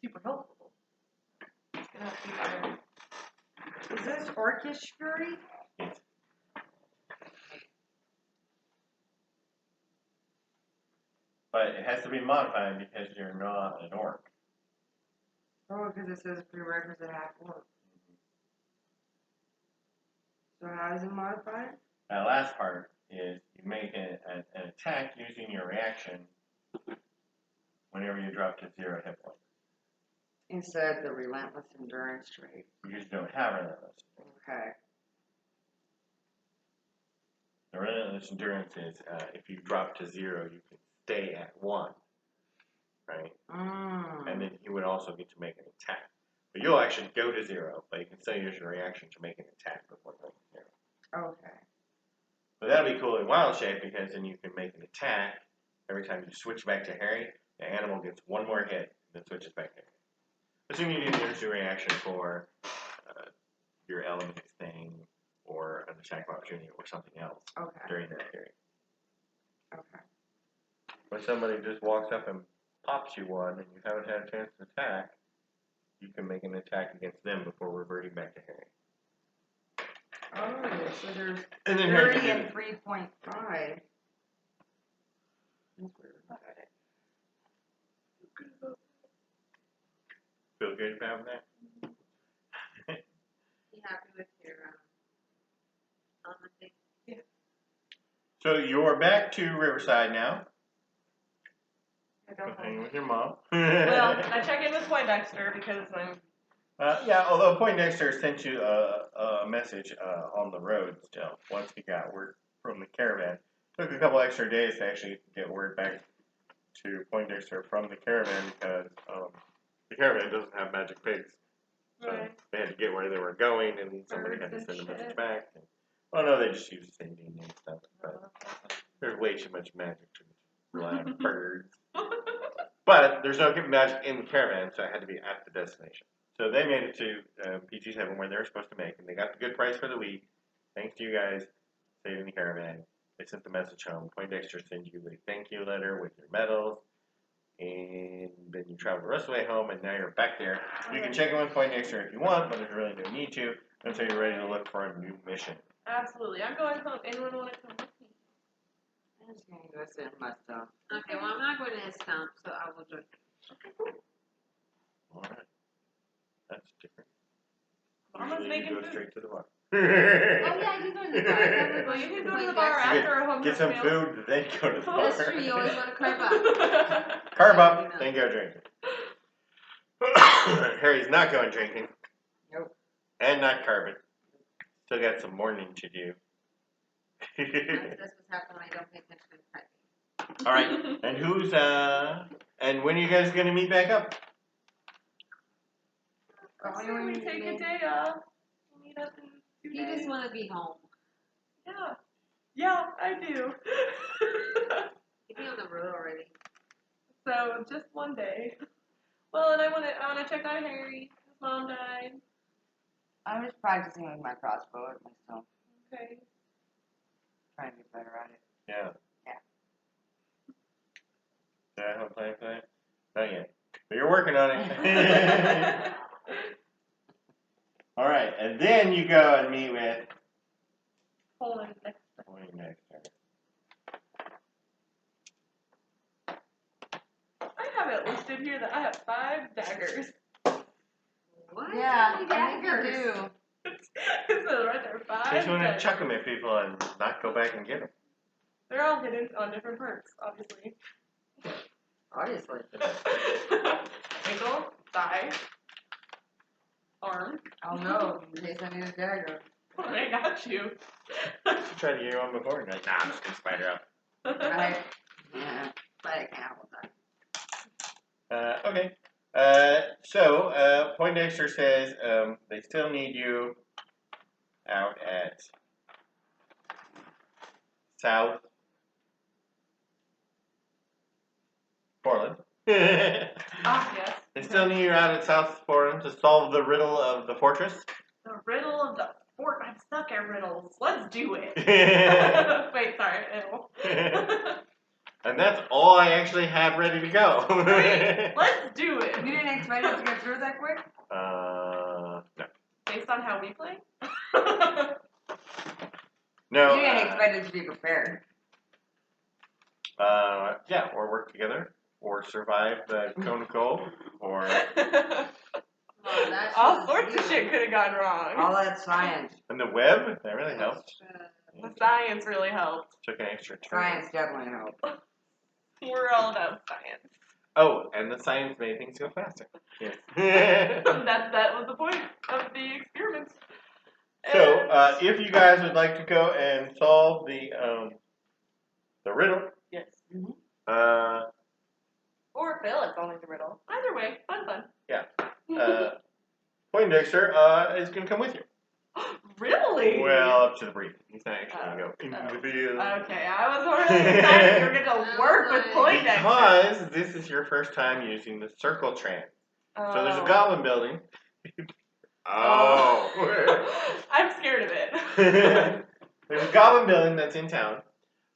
super helpful. It's gonna have to be fire. Is this Orcish Fury? Yes. But it has to be modified because you're not an orc. Oh, because it says prerequisite half orc. So how is it modified? That last part is you make an attack using your reaction whenever you drop to 0 hit points. Instead of the relentless endurance trait. Because you don't have relentless. Okay. The relentless endurance is if you drop to 0, you can stay at 1. Right? And then you would also get to make an attack. But you'll actually go to 0, but you can still use your reaction to make an attack before going to 0. Okay. But that'll be cool in wild shape because then you can make an attack every time you switch back to Harry. The animal gets one more hit and then switches back to Harry. Assuming you didn't use your reaction for your element thing or an attack opportunity or something else during that period. Okay. When somebody just walks up and pops you one and you haven't had a chance to attack, you can make an attack against them before reverting back to Harry. Oh, so there's And then 30 and 3.5. That's weird. Feel good about that? You happy with your element thing? Yeah. So you're back to Riverside now. I don't Hanging know. with your mom. Well, I check in with Poindexter because I'm. Yeah, although Poindexter sent you a message on the road still, once he got word from the caravan. Took a couple extra days to actually get word back to Poindexter from the caravan because the caravan doesn't have magic pigs. So they had to get where they were going and somebody had to send a message back. And, no, they just use sending and stuff. But there's way too much magic to rely on birds. But there's no magic in the caravan, so I had to be at the destination. So they made it to PG7 where they were supposed to make, and they got the good price for the week. Thanks to you guys saving the caravan. They sent the message home. Poindexter sends you a thank you letter with your medals, and then you travel the rest of the way home, and now you're back there. You can check in with Poindexter if you want, but there's really no need to until you're ready to look for a new mission. Absolutely. I'm going home. Anyone want to come with me? I'm just going to go sit in my stuff. Okay, well, I'm not going to his camp, so I will join. All right. That's different. Mama's Usually making you go food. straight to the bar. Oh, yeah, I do go to the bar. Well, you can go to the bar after a home Get some meal. food, then go to the bar. That's true, you always want to carve up. Carb up, then go drinking. Harry's not going drinking. Nope. And not carving. Still got some morning to do. That's what's happening when I don't pay attention to typing. All right. And and when are you guys going to meet back up? I say we take a day off. We'll meet up in 2 You days. just want to be home. Yeah. Yeah, I do. You'd be on the road already. So just 1 day. Well, and I wanna check on Harry. His mom died. I was practicing with my crossbow at myself, Okay. trying to get better at it. Yeah. Yeah. Do I have a plan for that? Not yet. But you're working on it. All right, and then you go and meet with Poland next. Poindexter. I have it listed here that I have 5 daggers. What? Yeah, How many I think you daggers? do. It says right there, 5 Just want to daggers. chuck them at people and not go back and get them. They're all hidden on different parts, obviously. Obviously. Ankle, thigh, arm. I'll know in case I need a dagger. I got you. Just tried to get you on before, and you're like, nah, I'm just gonna spider up. Right? Yeah, but I can't all the time. Okay. So Poindexter says they still need you out at South Portland. They Ah, yes. still need you out at South Portland to solve the riddle of the fortress. The riddle of the fort. I'm stuck at riddles. Let's do it. And Wait, sorry. Ew. that's all I actually have ready to go. Great. Let's do You it. didn't expect it to get through that quick? No. Based on how we play? No. You didn't expect it to be prepared. Yeah, or work together, or survive the cone cold, or Well, that All shows sorts you. of shit could have gone wrong. All that science. and the web. That really helped. The science really helped. Took an extra turn. Science definitely helped. We're all about science. Oh, and the science made things go faster. Yes. That was the point of the experiment. So, And- if you guys would like to go and solve the riddle, yes. Or Phil, it's only the riddle. Either way, fun. Poindexter is going to come with you. Really? Well, up to the brief. He's not actually going to go into Oh. the field. Okay, I was really excited you were going to work with Poindexter. Because this is your first time using the circle train. So there's a goblin building. I'm scared of it. There's a goblin building that's in town.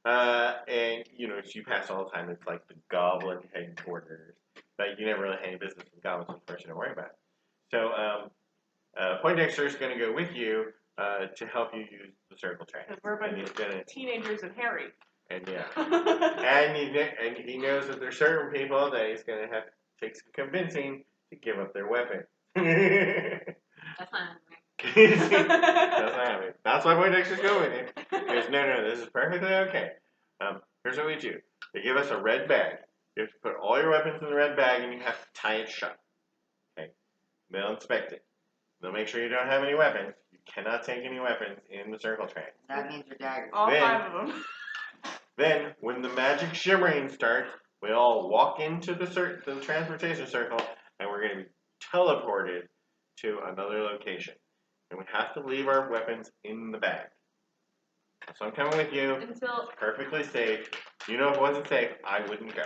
And, as you pass all the time, it's like the goblin headquarters. But you never really have any business with goblins, of course, you don't worry about it. So, Poindexter is going to go with you to help you use the circle train. Because we're a bunch And he's of going to, teenagers and Harry. and yeah. And he knows that there's certain people that he's going to have to take some convincing to give up their weapon. That's not happening. That's not happening. That's why Poindexter's going with you. He goes, no, this is perfectly okay. Here's what we do. They give us a red bag. You have to put all your weapons in the red bag and you have to tie it shut. Okay? They'll inspect it. They'll make sure you don't have any weapons. You cannot take any weapons in the circle train. That means your dagger. All Then- 5 of them. Then, when the magic shimmering starts, we all walk into the transportation circle and we're going to be teleported to another location. And we have to leave our weapons in the bag. So I'm coming with you. Until, Perfectly safe. If it wasn't safe, I wouldn't go.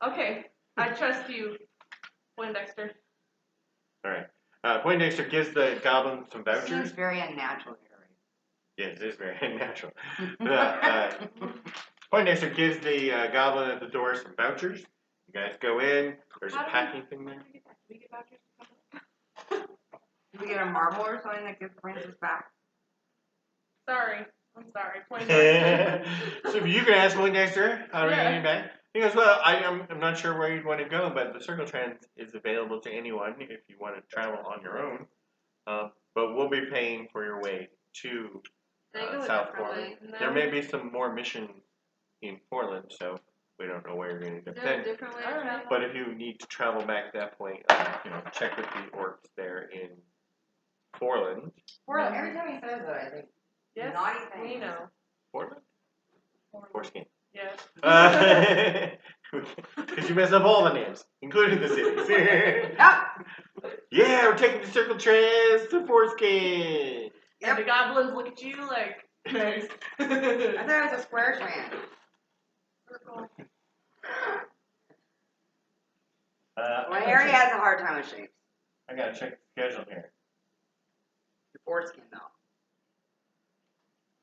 okay, I trust you, Poindexter. Alright. Poindexter gives the goblin some Seems vouchers. very unnatural, Harry. Yes, it is very unnatural. Poindexter gives the goblin at the door some vouchers. You guys go in. There's a packing thing there. How do we get vouchers? Did we get a marble or something that brings us back? Sorry. I'm sorry. Poindexter. So you can ask Poindexter how to Yeah. get back. He goes, well, I'm not sure where you'd want to go, but the circle train is available to anyone if you want to travel on your own. But we'll be paying for your way to Can I go a South different Portland. way? No. There may be some more missions in Portland, so we don't know where you're going to Is go. there a Then, different way to Alright. travel? but if you need to travel back that point, check with the orcs there in Portland. Well, every time he says that, I think, Yes, naughty we things. know. Portland? Foreskin. Yes. Because you mess up all the names, including the cities. Ah! Yeah, we're taking the circle trails to Foreskin. And the goblins look at you like, nice. I thought it was a square trans. Circle. Well, Harry has a hard time with shapes. I gotta check the schedule here. Your foreskin, though.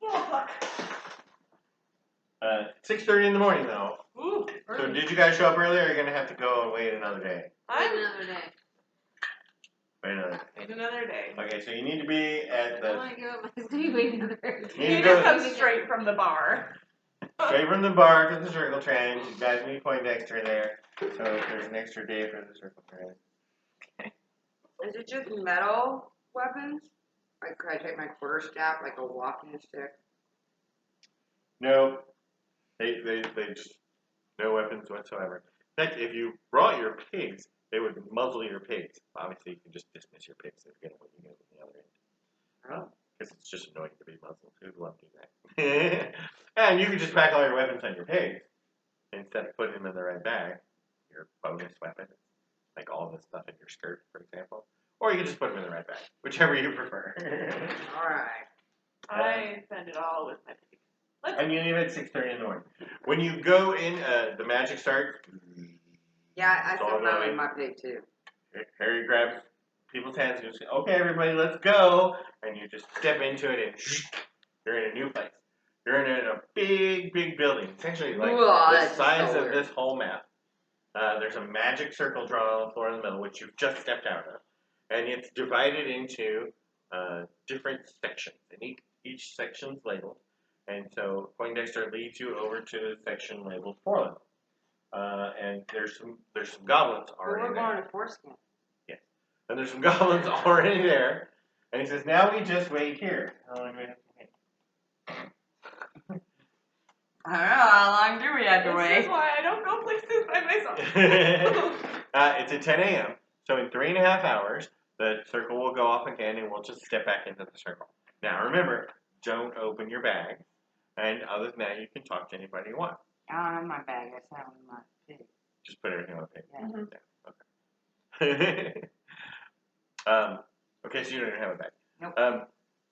Oh, fuck. 6:30 in the morning, though. Ooh, So early. did you guys show up early, or are you gonna have to go and wait another day? Wait another day. Wait another. Wait another day. Okay, so you need to be at I the want to give up my sleep. Wait another day. You You need just to come straight from the bar. straight from the bar to the circle train. You guys need Poindexter there, so there's an extra day for the circle train. Is it just metal weapons? Like, could I take my quarterstaff like a walking stick? No, they just no weapons whatsoever. In fact, if you brought your pigs, they would muzzle your pigs. Obviously, you can just dismiss your pigs if you get what you get on the other end. Oh. Because it's just annoying to be muzzled. Who'd want to do that? And you can just pack all your weapons on your pigs instead of putting them in the right bag. Your bonus weapon, like all this stuff in your skirt, for example. Or you can just put them in the right bag, whichever you prefer. Alright. I spend it all with my pig. And you leave at 6:30 in the morning. When you go in, the magic starts. Yeah, I It's all still know going. in my pig too. Harry grabs people's hands and you say, "Okay, everybody, let's go!" And you just step into it, and you're in a new place. You're in a big, big building. It's actually like Ooh, the that's size so of weird. this whole map. There's a magic circle drawn on the floor in the middle, which you've just stepped out of, and it's divided into different sections, and each section's labeled. And so Poindexter leads you over to the section labeled Portland. And there's some goblins But already we're there. going to foreskin. Yes. And there's some goblins already there. And he says, now we just wait here. How long do we have to wait? I don't know, how long do we have to This wait? is why I don't go places by myself. It's at 10 a.m. So in 3.5 hours, the circle will go off again and we'll just step back into the circle. Now remember, don't open your bag. And other than that, you can talk to anybody you want. I don't have my bag, I sat with my pig. Just put everything on the page. Yeah. Mhm. Okay. Okay, so you don't even have a bag. Nope.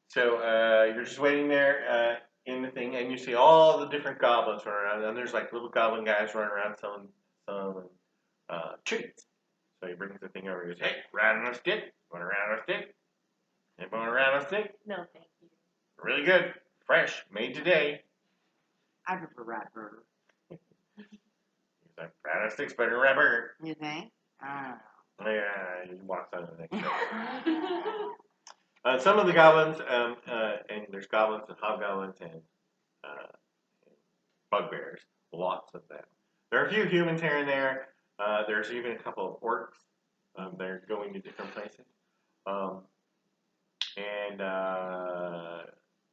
So you're just waiting there in the thing, and you see all the different goblins running around, and there's like little goblin guys running around selling treats. So he brings the thing over and goes, "Hey, ride on a stick? Want to ride on a stick? Anybody want to ride on a stick? No, thank you. Really good, fresh, made today." I prefer rat burger. He's like, "Ride on a stick's better than rat burger." You think? I Yeah, he walks on to the next step. Some of the goblins, and there's goblins and hobgoblins and bugbears, lots of them. There are a few humans here and there. There's even a couple of orcs. They're going to different places. And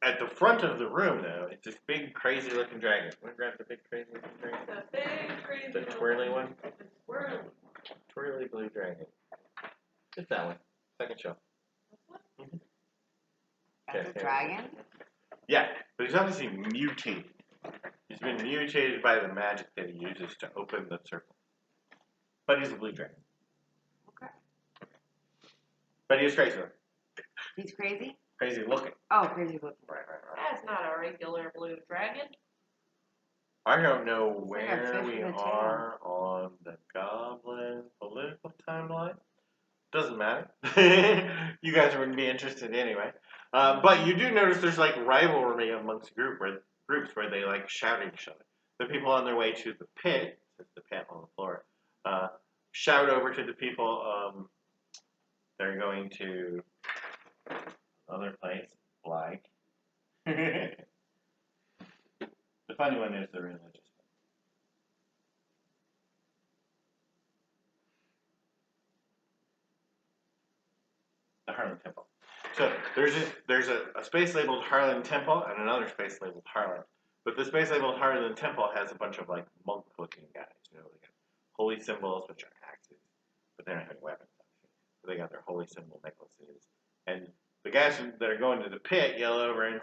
at the front of the room, though, it's this big, crazy-looking dragon. Want to grab the big, crazy-looking dragon? The big crazy. The twirly one? The swirly. Twirly blue dragon. Just that one. Second shelf. don't know. That's Okay. a dragon? Yeah, but he's obviously mutated. He's been mutated by the magic that he uses to open the circle. But he's a blue dragon. Okay. But he is crazy looking. He's crazy? Crazy looking. Oh, crazy looking. Right. That's not a regular blue dragon. I don't know like a where fish we with a tail. are on the goblin political timeline. Doesn't matter. You guys wouldn't be interested anyway. But you do notice there's like rivalry amongst groups where they like shout at each other. The people on their way to the pit, it's the pit on the floor, shout over to the people they're going to another place, like. The funny one is the religious one. The Harlan Temple. So there's a space labeled Harlan Temple and another space labeled Harlan. But the space labeled Harlan Temple has a bunch of like monk-looking guys. You know, they got holy symbols, which are axes, but they don't have any weapons. But they got their holy symbol necklaces. And the guys that are going to the pit yell over and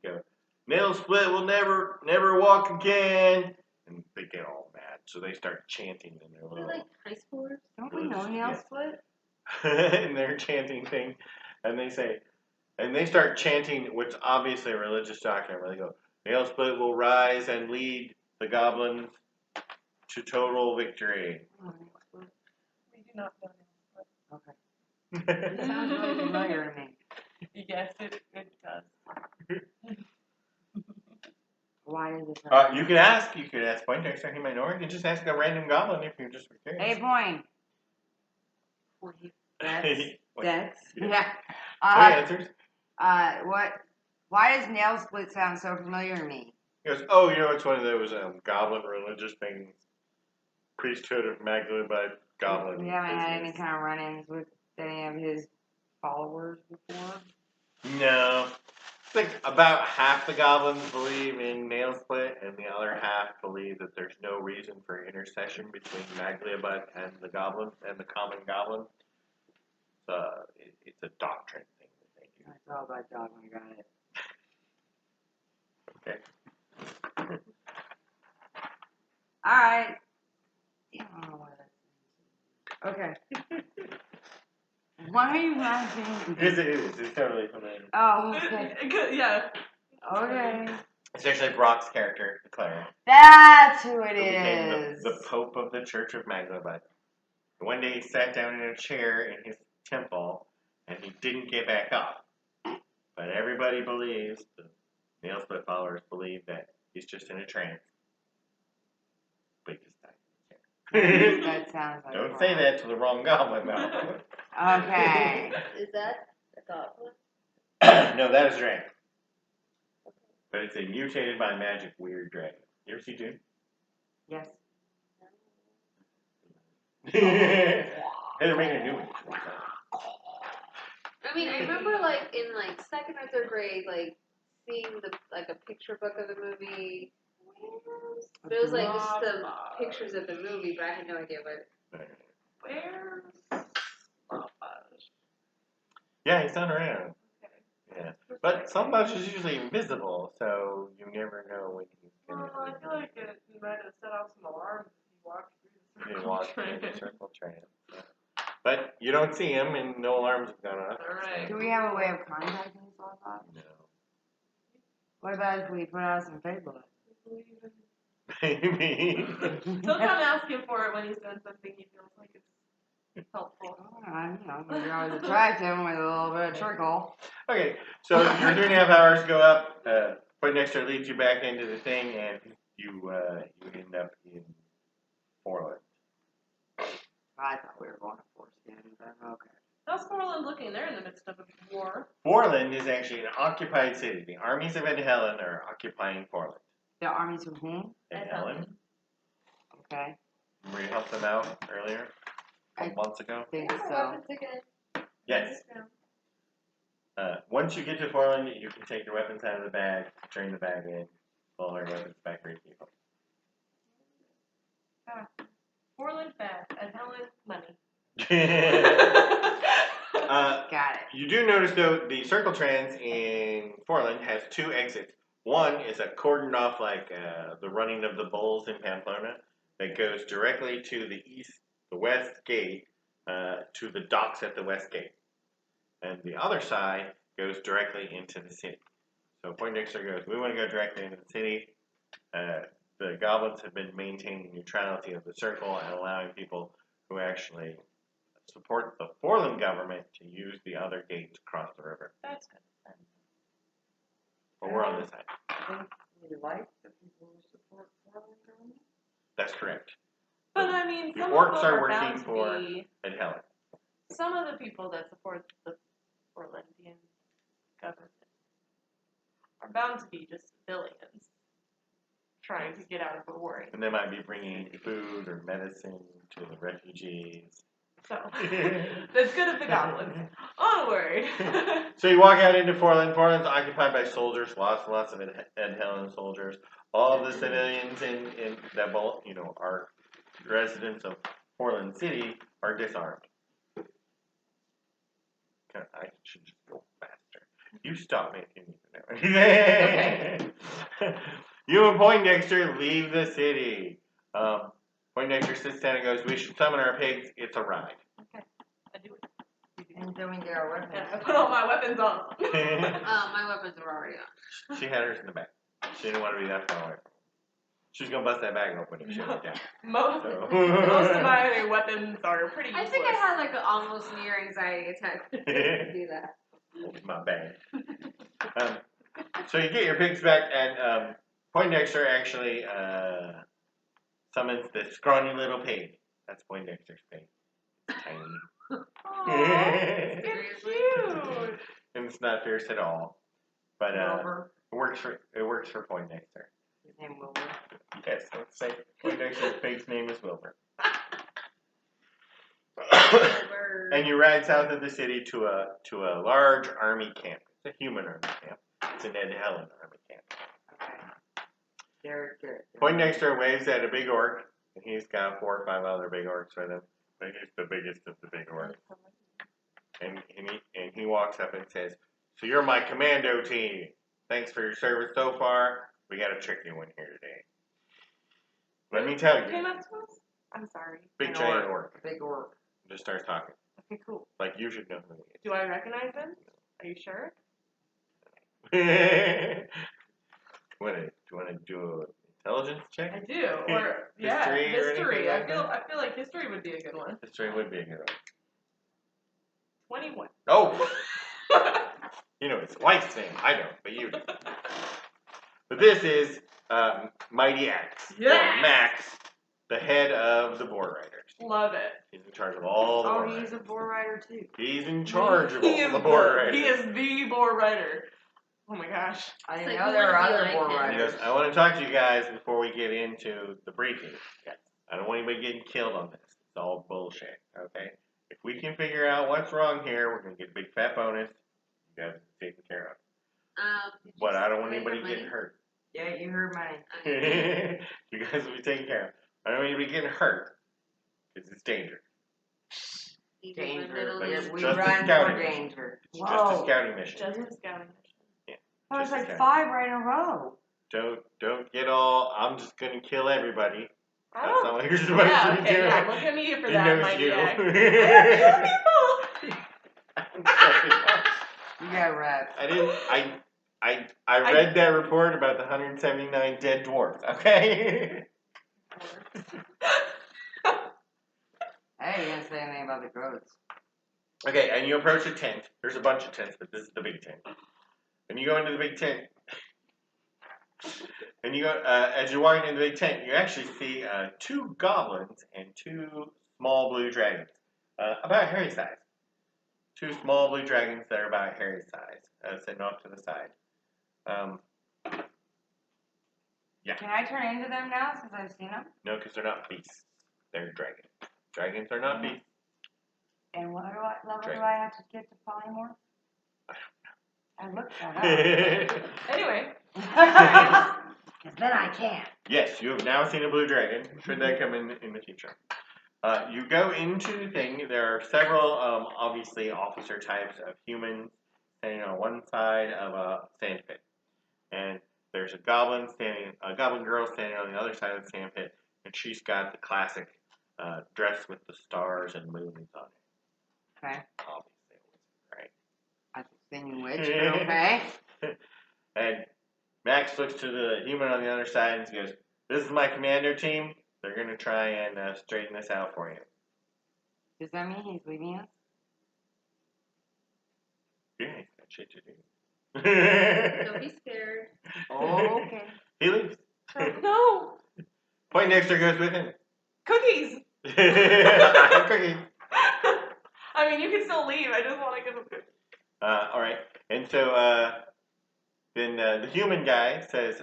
go, "Nail split will never walk again." And they get all mad, so they start chanting in their They're little. like high schoolers. Don't we know nail Yeah. split? in their chanting thing, and they start chanting what's obviously a religious document, where they go, Nail Split will rise and lead the goblins to total victory. We do not know. Okay. It sounds really familiar to me. Yes, it does. Why does it? You could ask Poindexter, he might know, or you could just ask a random goblin if you're just curious. Hey, Point. Wait, That's yeah. yeah. He answers. Why does Nail Split sound so familiar to me? He goes, oh, it's one of those goblin religious things. Priesthood of Maglubite goblin. We haven't had any business. kind of run-ins with any of his followers before. No. I think about half the goblins believe in Nail Split, and the other half believe that there's no reason for intercession between Maglubite and the goblin and the common goblin. It's a doctrine thing that they do. It's all about dogma, got it. Okay. Alright. Damn, I don't know why that's okay. Why are you laughing? Yes, it is. It's totally familiar. Oh, okay. Yeah. Okay. It's actually Brock's character, the cleric. That's who it Who became is. the Pope of the Church of Maglubite. One day he sat down in a chair in his temple, and he didn't get back up. But everybody believes, the Nail Split followers believe, that he's just in a trance. But he just died in the chair. That sounds like Don't wrong. say that to the wrong goblin, though. Okay. Is that a goblin? No, that is dragon. But it's a mutated by magic weird dragon. You ever see Dune? Yes. They're making a new one. I mean, I remember in second or third grade, seeing a picture book of the movie. But it was just the pictures of the movie, but I had no idea what. Where's Yeah, he's not around. Yeah. But Slumbush is usually invisible, so you never know when he's going to I feel like you might have set off some alarms if you walked through the walk train. through the circle train. Yeah. But you don't see him, and no alarms have gone off. Alright. Do we have a way of contacting Slowpoke? No. What about if we put out some Facebook? Maybe. He'll come ask him for it when he's done something he feels like it's helpful. Maybe I always attract him with a little bit of trickle. Okay, so your 3.5 hours go up. Poindexter leads you back into the thing, and you end up in Portland. I thought we were going to force him, but okay. How's Portland looking? They're in the midst of a war. Portland is actually an occupied city. The armies of Ed Helen are occupying Portland. The armies of whom? Ed Helen. Okay. Remember you helped them out earlier? A couple months ago? I think so. Weapons again. Yes. Once you get to Portland, you can take your weapons out of the bag, turn the bag in, pull your weapons back where you keep them. Portland fast. Ed Helen money. Got it. You do notice, though, the circle trans in Portland has 2 exits. One is a cordoned off like the running of the bulls in Pamplona that goes directly to the west gate, to the docks at the west gate. And the other side goes directly into the city. So Poindexter goes, we want to go directly into the city. The goblins have been maintaining neutrality of the circle and allowing people who actually support the Portland government to use the other gates across the river. That's good. But we're on this side. I think we like the people who support Portland government. That's correct. But I mean, The some orcs of them are are working bound to for be. Ed Helen. Some of the people that support the Portlandian government are bound to be just civilians trying to get out of the war. And they might be bringing food or medicine to the refugees. So, that's good of the goblins. Onward! So you walk out into Portland. Portland's occupied by soldiers, lots and lots of Ed Helen soldiers. All of the civilians in that are residents of Portland City are disarmed. I should just go faster. You stop making me do that. You and Poindexter leave the city. Poindexter sits down and goes, we should summon our pigs. It's a ride. Okay, I do it. Then we can get our weapons. And I put all my weapons on. My weapons are already on. She had hers in the back. She didn't want to be that far away. She was gonna bust that bag open if she went down. Most So. of my weapons are pretty I useless. think I had like an almost near anxiety attack to do that. My bad. So you get your pigs back, and Poindexter actually summons the scrawny little pig. That's Poindexter's pig. Tiny. Aww, it's cute. And it's not fierce at all. But Wilbur. it works for Poindexter. His name Wilbur. Yes, let's say Poindexter's pig's name is Wilbur. And you ride south of the city to a large army camp. It's a human army camp. It's an Ed Helen army camp. Okay. They're good. Poindexter waves at a big orc, and he's got 4 or 5 other big orcs with him. But he's the biggest of the big orcs. And he walks up and says, "So you're my commando team. Thanks for your service so far. We got a tricky one here today. Let me tell Came you." up to us? I'm sorry. Big giant orc Big orc. just starts talking. Okay, cool. Like you should know who he Do I recognize him? Are you sure? is. Do you want to do an intelligence I check? do. Or yeah, History or history. anything I like feel that? I feel like history would be a good one. History would be a good one. 21. Oh! You know his wife's name. I don't, but you do. But this is Mighty Axe. Yes! Or Max, the head of the Boar Riders. Love it. He's in charge of all the Boar Oh, he's Riders. a boar rider too. He's in charge of He all is the Boar Riders. He is the boar rider. Oh my gosh. I It's didn't like know we there were wanna be other like boar him. He riders. goes, "I want to talk to you guys before we get into the briefing. Yes. I don't want anybody getting killed on this. It's all bullshit, okay? If we can figure out what's wrong here, we're going to get a big fat bonus. You guys are taken care of. Did you But I don't want spray your anybody money? getting hurt. Yeah, you heard mine. You guys will be taken care of. I don't want anybody getting hurt. Because it's danger. You Danger. just went Like, Yeah, it's we just a run scouting for mission. danger. It's just a scouting mission. Just a scouting mission. Oh, it's Just a like scouting. 5 right in a row. Don't get all, I'm just going to kill everybody. I That's don't. not what you're supposed Yeah, to be okay, doing. yeah. Look at me for He that, knows mighty you. axe. I don't kill people. You got wrapped. I read that report about the 179 dead dwarfs, okay? Hey, you didn't say anything about the goats. Okay, and you approach a tent. There's a bunch of tents, but this is the big tent. And you go into the big tent. And you go, as you're walking into the big tent, you actually see 2 goblins and 2 small blue dragons, about Harry's size. 2 small blue dragons that are about Harry's size, sitting off to the side. Yeah. Can I turn into them now since I've seen them? No, because they're not beasts. They're dragons. Dragons are not beasts. And what level Dragon. do I have to get to polymorph? I looked that up. Anyway. Because then I can. Yes, you have now seen a blue dragon. Should that come in the future? You go into the thing. There are several, obviously, officer types of humans standing on one side of a sand pit. And there's a goblin girl standing on the other side of the sand pit. And she's got the classic dress with the stars and moons on it. Okay. Obviously, right? I was thinking which, but okay. And Max looks to the human on the other side and goes, "This is my commando team. They're going to try and straighten this out for you." Does that mean he's leaving us? Yeah, he's got shit to do. Don't be scared. Oh, okay. He leaves. No. Poindexter goes with him. Cookies. I'm cooking. I mean, you can still leave. I just want to give them cookies. All right. And so then the human guy says,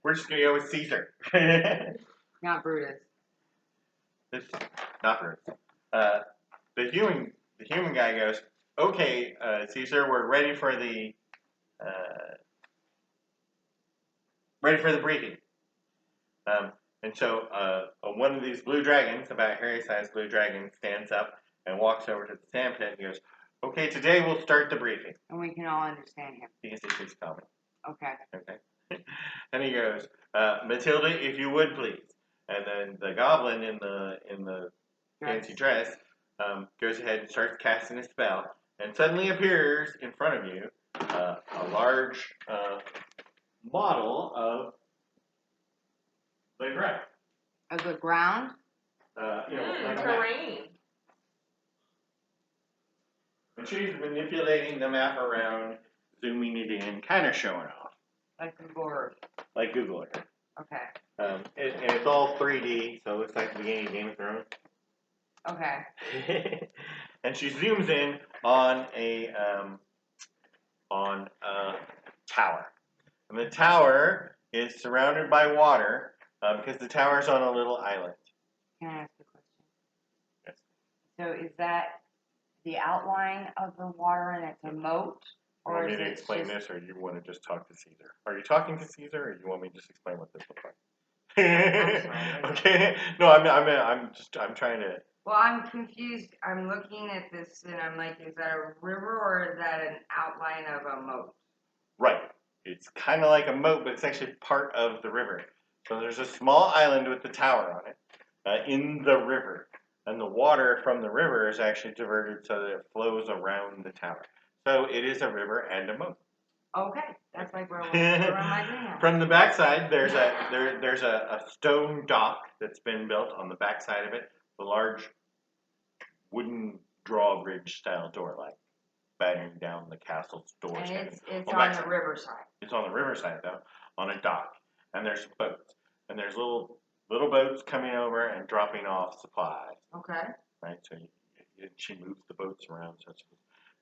"We're just going to go with Caesar." Not Brutus. This not Bruce. The human guy goes, "Okay, Caesar, we're ready for the briefing." And so one of these blue dragons, about Harry-sized blue dragons, stands up and walks over to the sand pit and goes, "Okay, today we'll start the briefing." And we can all understand him. He can speak common. Okay. Okay. And he goes, Matilda, if you would please. And then the goblin in the fancy dress goes ahead and starts casting a spell, and suddenly appears in front of you a large model of the ground. Of the ground? Like a map. Terrain. And she's manipulating the map around, zooming it in, kind of showing off. Like Google Earth. Like Google Earth. Okay. And it's all 3D, so it looks like the beginning of Game of Thrones. Okay. And she zooms in on a tower. And the tower is surrounded by water because the tower's on a little island. Can I ask a question? Yes. So is that the outline of the water and it's a moat? You Or want me is to it explain just... this, or you want to just talk to Caesar? Are you talking to Caesar, or you want me to just explain what this looks like? I'm sorry. Okay. No, I'm trying to. Well, I'm confused. I'm looking at this and I'm like, is that a river or is that an outline of a moat? Right. It's kind of like a moat, but it's actually part of the river. So there's a small island with the tower on it in the river. And the water from the river is actually diverted so that it flows around the tower. So it is a river and a moat. Okay, that's like where my greenhouse. From the backside, there's a stone dock that's been built on the backside of it. The large wooden drawbridge style door, like battening down the castle's doors. And it's on on the the riverside. It's on the riverside though, on a dock, and there's boats, and there's little boats coming over and dropping off supplies. Okay. Right, so she moves the boats around. So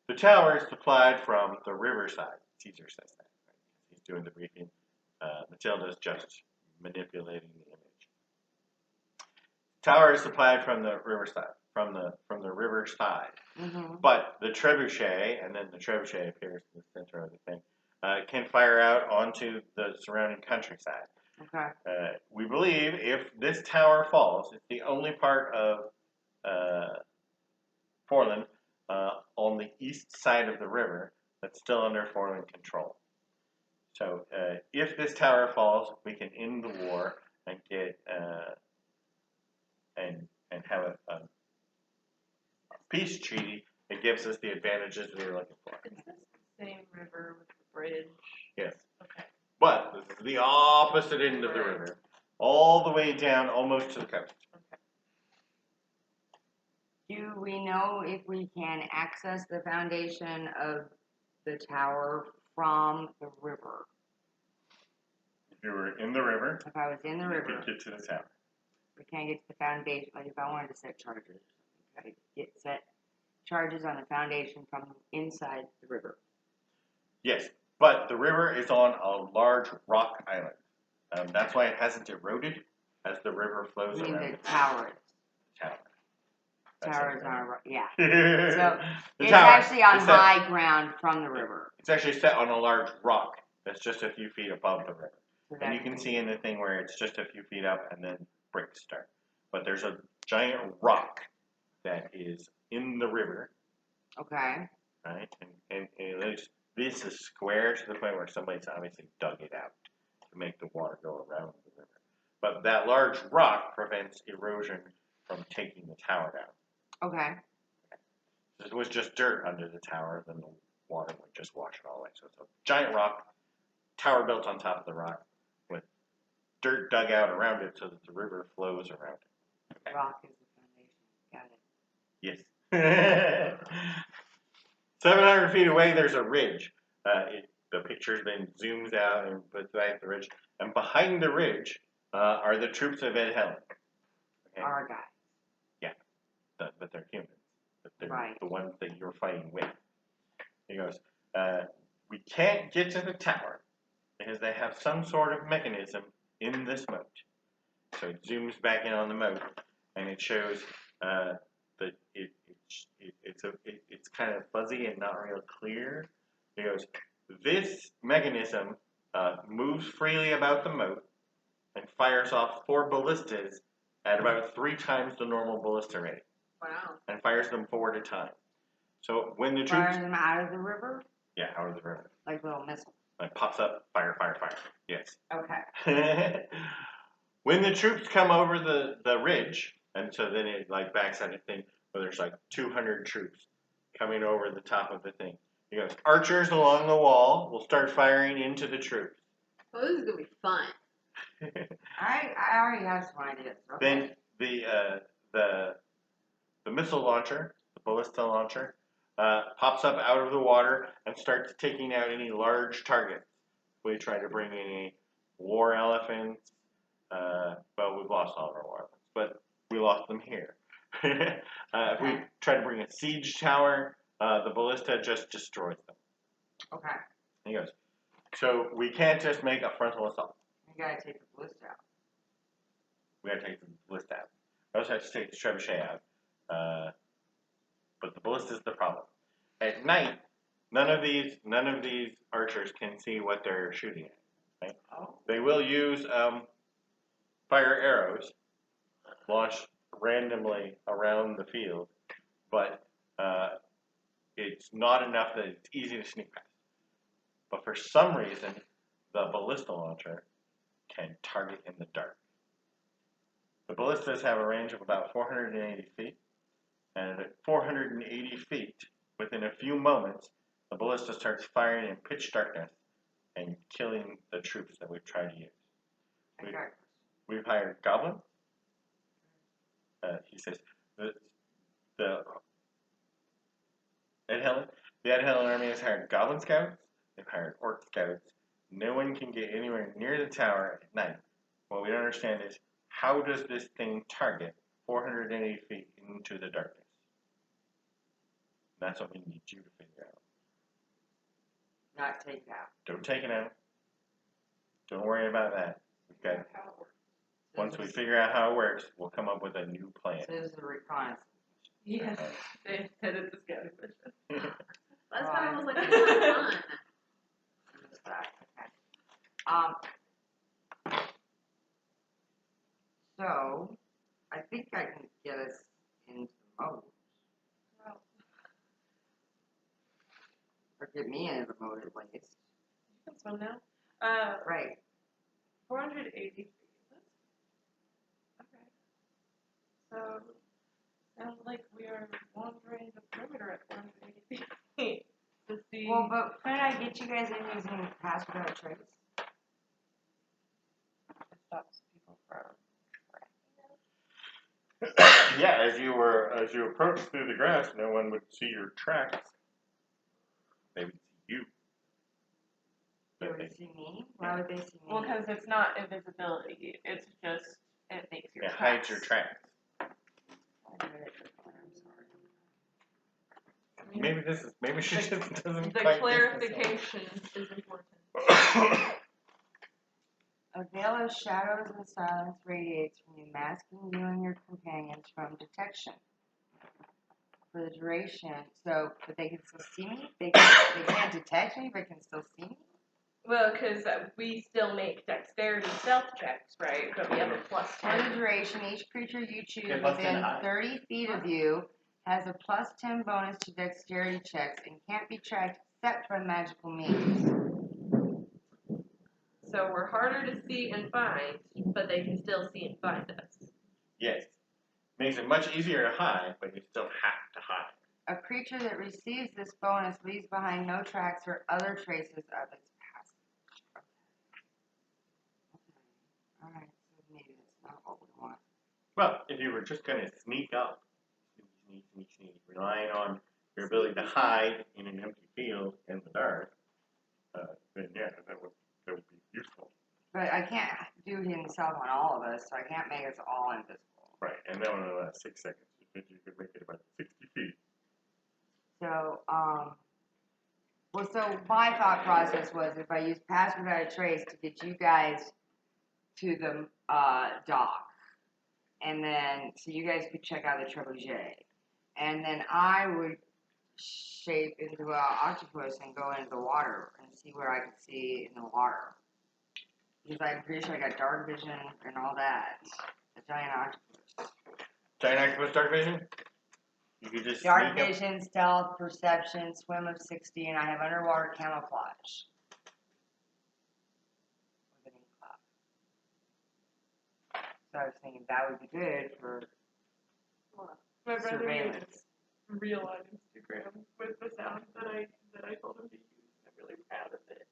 the tower is supplied from the riverside. Caesar says that. Right? He's doing the briefing. Matilda's just manipulating the image. Tower is supplied from the riverside, from the riverside. Mm-hmm. But the trebuchet, and then the trebuchet appears in the center of the thing, can fire out onto the surrounding countryside. Okay. We believe if this tower falls, it's the only part of Portland on the east side of the river that's still under Portland control. So if this tower falls, we can end the war and get and have a peace treaty that gives us the advantages we were looking for. Is this the same river with the bridge? Yes. Okay. But this is the opposite end of the river, all the way down almost to the coast. Do we know if we can access the foundation of the tower from the river? If you were in the river, If I was in the you river, could get to the tower. we can't get to the foundation. Like if I wanted to set charges, I could set charges on the foundation from inside the river. Yes, but the river is on a large rock island. That's why it hasn't eroded as the river flows I mean, around the tower. tower. Tower is on a rock. Yeah. So So the it's tower actually on is set- high ground from the river. It's actually set on a large rock that's just a few feet above the river. So And you can see in the thing where it's just a few feet up and then bricks start. But there's a giant rock that is in the river, Okay. right? And this is square to the point where somebody's obviously dug it out to make the water go around the river. But that large rock prevents erosion from taking the tower down. Okay. If it was just dirt under the tower, then the water would just wash it all away. So it's a giant rock, tower built on top of the rock, with dirt dug out around it so that the river flows around it. Rock is the foundation. Got it. Yes. 700 feet away, there's a ridge. The picture then zooms out and puts back the ridge. And behind the ridge are the troops of Ed Helen. Okay? Our guy. But they're humans. But they're Right. the ones that you're fighting with. He goes, we can't get to the tower because they have some sort of mechanism in this moat. So it zooms back in on the moat, and it shows that it's kind of fuzzy and not real clear. He goes, this mechanism moves freely about the moat and fires off 4 ballistas at about 3 times the normal ballista rate. Wow. And fires them 4 at a time. So when the troops... Fire them out of the river? Yeah, out of the river. Like little missiles. Like pops up, fire, fire, fire. Yes. Okay. When the troops come over the ridge, and so then it like backs on a thing where there's like 200 troops coming over the top of the thing. He goes, archers along the wall will start firing into the troops. Oh, this is gonna be fun. I already have some ideas. Okay. Then the missile launcher, the ballista launcher, pops up out of the water and starts taking out any large targets. We try to bring in any war elephants. Well, we've lost all of our war elephants, but we lost them here. If we try to bring a siege tower, the ballista just destroys them. Okay. And he goes, so we can't just make a frontal assault. You gotta take the ballista out. We gotta take the ballista out. We also have to take the trebuchet out. But the ballista is the problem. At night, none of these archers can see what they're shooting at. Right? Oh. They will use fire arrows launched randomly around the field, but it's not enough that it's easy to sneak past. But for some reason, the ballista launcher can target in the dark. The ballistas have a range of about 480 feet, and at 480 feet, within a few moments, the ballista starts firing in pitch darkness and killing the troops that we've tried to use. Okay. We've hired goblins. He says the Ed Helen army has hired goblin scouts. They've hired orc scouts. No one can get anywhere near the tower at night. What we don't understand is how does this thing target 480 feet into the darkness? That's what we need you to figure out. Not take it out. Don't take it out. Don't worry about that. We've got. Once we figure out how it works, we'll come up with a new plan. So this is a reconnaissance. Yes, they said it's a scouting mission. That's why I was like, it's not fun. Okay. So, I think I can get us into the mode. Or get me into the mode at least. You can swim now. Right. 480 feet. Okay. So, sounds like we are wandering the perimeter at 480 feet. To see. Well, but couldn't I get you guys in using pass without a trace? It stops people from. Yeah, as you approach through the grass, no one would see your tracks. They would see you. They would see me? Why would they see me? Well, because it's not invisibility. It's just, it makes your It tracks. hides your tracks. I'm sorry. Maybe she just doesn't The quite clarification is important. A veil of shadows and silence radiates from you, masking you and your companions from detection. For the duration, but they can still see me? They can't detect me, but can still see me? Well, because we still make dexterity stealth checks, right? But we have a plus For the 10. duration, each creature you choose Yeah, plus 10 within high. 30 feet of you has a plus 10 bonus to dexterity checks and can't be tracked except by magical means. So we're harder to see and find, but they can still see and find us. Yes. Makes it much easier to hide, but you still have to hide. A creature that receives this bonus leaves behind no tracks or other traces of its passage. Okay. Alright, so maybe that's not what we want. Well, if you were just going to sneak up, sneak, relying on your ability to hide in an empty field in the dark, then yeah, that would be useful. But I can't do hidden self on all of us, so I can't make us all invisible. Right, and that one will last 6 seconds. You think you could make it about 60 feet. So, so my thought process was if I use pass without a trace to get you guys to the dock, and then so you guys could check out the trebuchet, and then I would shape into an octopus and go into the water and see what I could see in the water. Because I'm pretty sure I got dark vision and all that. A giant octopus. Giant octopus dark vision? You could just Dark sneak vision, stealth, perception, swim of 60, and I have underwater camouflage. So I was thinking that would be good for My brother made surveillance. this reel on Instagram with the sound that I told him to use. I'm really proud of it.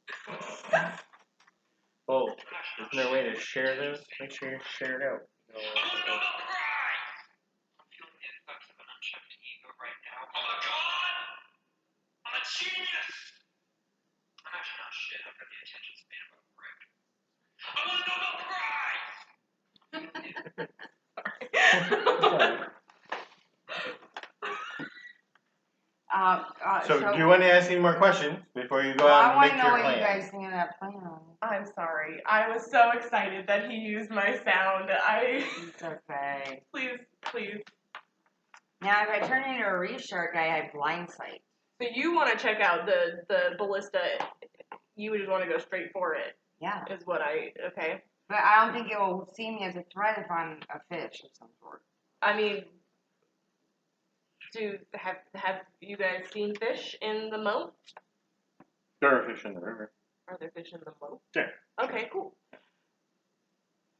Well, isn't there a way to share this? Make sure you share it out. I'm feeling the effects of an unchecked ego right now. Oh my god! I'm a genius! I'm actually not shit. I've got the attention span of a brick. I want a Nobel Prize! So, do you want to ask any more questions before you go Well, out I and want to make know your what plan? you guys think of that plan. I'm sorry. I was so excited that he used my sound. It's okay. Please. Now, if I turn into a reef shark, I have blind sight. So you want to check out the ballista? You just want to go straight for it. Yeah. Is what okay. But I don't think it will see me as a threat if I'm a fish of some sort. I mean, have you guys seen fish in the moat? There are fish in the river. Are there fish in the moat? Yeah. Okay, cool.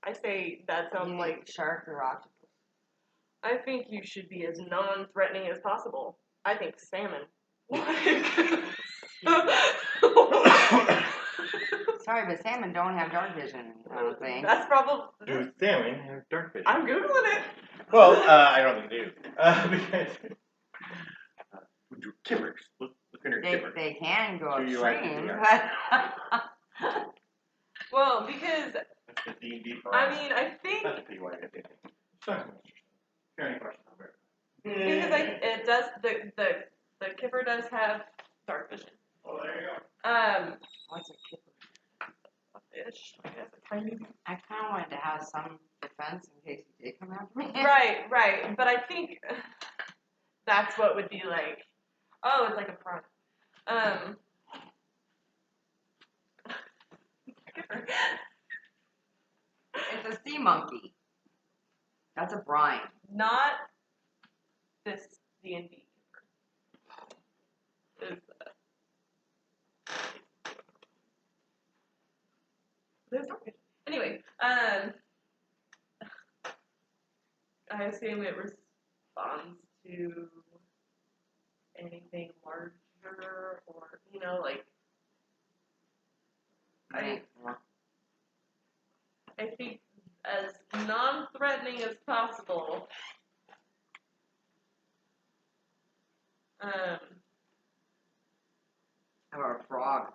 I say that sounds You like mean shark or octopus. I think you should be as non-threatening as possible. I think salmon. Sorry, but salmon don't have dark vision, I don't think. That's probably. Do salmon have dark vision? I'm googling it. Well, I don't think they do. Because do kippers. Look at her kipper. They can go Do you like upstream, it? but... Well, because That's the D&D part. I mean, I think That's the PYA. Any questions? because like it does the kipper does have dark vision. Oh, there you go. What's a kipper? A fish. I guess a tiny. I kind of wanted to have some defense in case he did come after me. Right. But I think that's what would be like. Oh, it's like a prawn. Kipper. It's a sea monkey. That's a brine. Not this D&D kipper. There's no fish. Anyway, I assume it responds to anything larger or, like, I think as non-threatening as possible. How about a frog?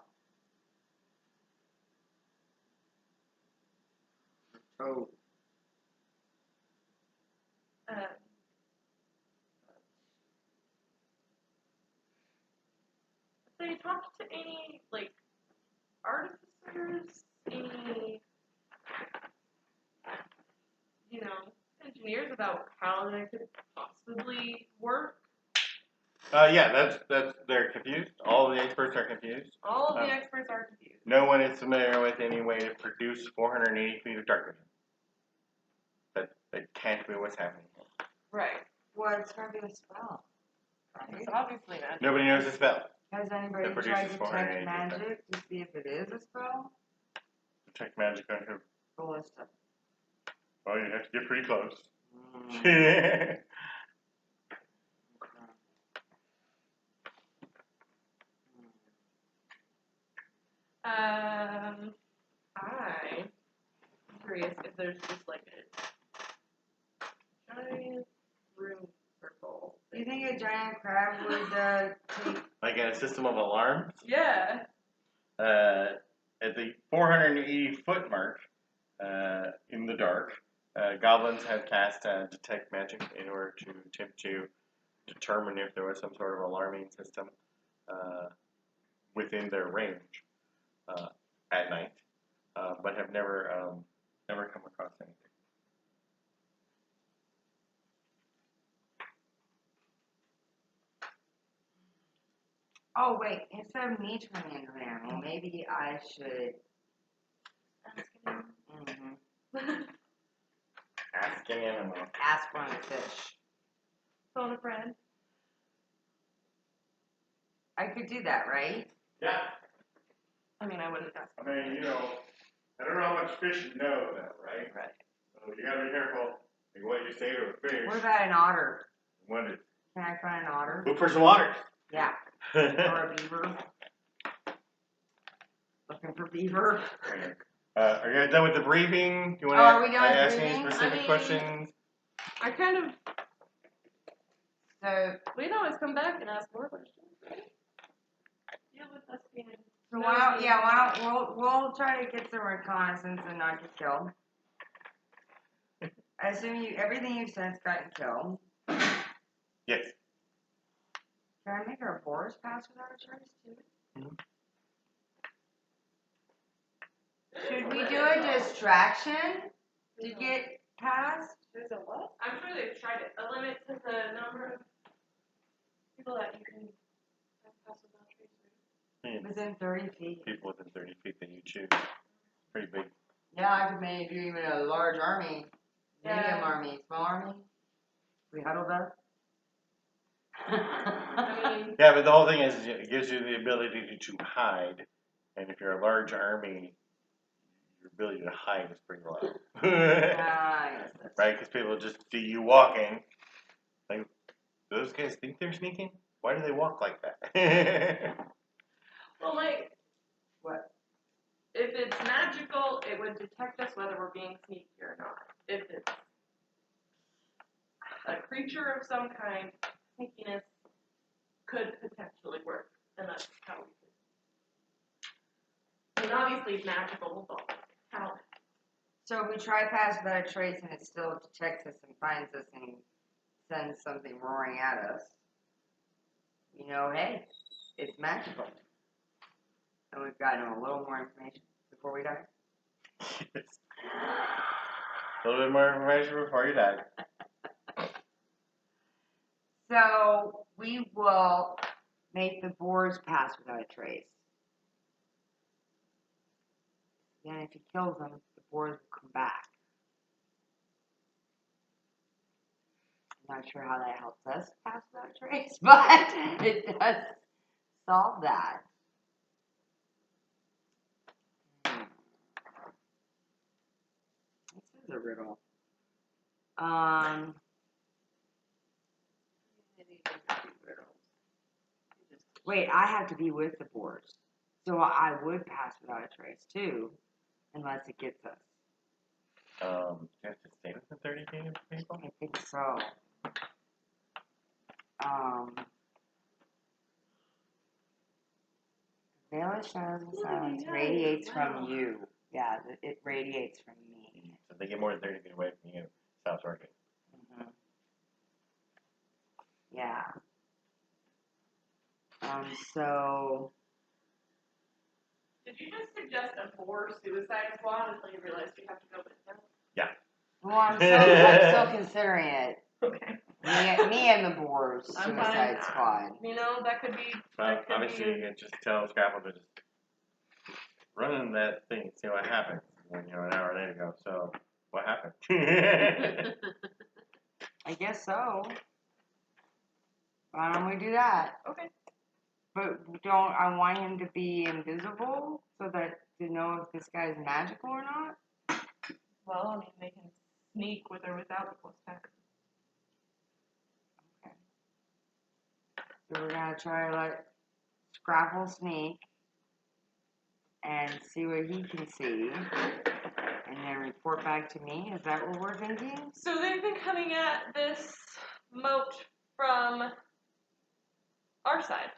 Oh. They talked to any, like, artificers, any, engineers about how they could possibly work. Yeah, they're confused. All the experts are confused. All of the experts are confused. No one is familiar with any way to produce 480 feet of dark vision. That can't be what's happening here. Right. Well, it's going to be a spell. It's obviously not. Nobody knows the spell. Has anybody That produces tried to 480 detect feet. magic to see if it is a spell? Detect magic on who? Ballista. Well, you have to get pretty close. Mm. I'm curious if there's just like a giant room circle. Do you think a giant crab would take... Like in a system of alarms. Yeah. At the 480 foot mark, in the dark, goblins have cast detect magic in order to attempt to determine if there was some sort of alarming system within their range at night, but have never come across anything. Oh, wait. Instead of me turning into an animal, maybe I should... Ask an animal. Ask one of the fish. Phone a friend. I could do that, right? Yeah. I mean, I wouldn't ask. I mean, I don't know how much fish know, though, right? Right. So you got gotta be careful. Like what you say to a fish. What about an otter? What is? Can I find an otter? Look for some otters. Yeah. Or a beaver. Looking for beaver. Are you guys done with the briefing? Do you want Are we done with ask any briefing? specific questions? I kind of. So, We can always come back and ask more questions. Right? Deal with us being. so why don't we'll try to get some reconnaissance and not get killed. I assume everything you've said's gotten killed. Yes. Can I make our boars pass without a trace too? Mhm. Should we do a distraction to get past? There's a what? I'm sure they've tried it. A limit to the number of people that you can pass without trace. Within 30 feet. People within 30 feet that you choose. Pretty big. Yeah, I could maybe do even a large army. Medium Yeah. army, small army. We huddled up. I mean, Yeah, but the whole thing is it gives you the ability to hide. And if you're a large army, your ability to hide is pretty low. Yes, that's Right? Because people just see you walking. Like, those guys think they're sneaking? Why do they walk like that? well, like, what? if it's magical, it would detect us whether we're being sneaky or not. If it's a creature of some kind, sneakiness could potentially work, and that's how we could. I mean, obviously, magical will count. So if we try pass without a trace and it still detects us and finds us and sends something roaring at us, you know, hey, it's magical. And we've gotten a little more information before we die. Yes. A little bit more information before you die. So we will make the boars pass without a trace. Then if he kills them, the boars will come back. I'm not sure how that helps us pass without a trace, but it does solve that. This is a riddle. Wait, I have to be with the boars. So I would pass without a trace too, unless it gets us. You have to stay within 30 feet of people? I think so. Veil of shadows and silence radiates from you. Yeah, it radiates from me. So if they get more than 30 feet away from you, it stops working. Mm-hmm. Yeah. So. Did you just suggest a boar suicide squad until you realized you have to go with them? Yeah. Well, I'm still considering it. Okay. Me and the boars I'm suicide fine. squad. You know, that could be. Well, obviously, you can just tell Scrapple to just run in that thing and see what happens. And, an hour later go, so, what happened? I guess so. Why don't we do that? Okay. But don't I want him to be invisible so that to know if this guy's magical or not? Well, I mean, they can sneak with or without the plus 10. Okay. So we're gonna try to let Scrapple sneak and see what he can see, and then report back to me. Is that what we're thinking? So they've been coming at this moat from our side.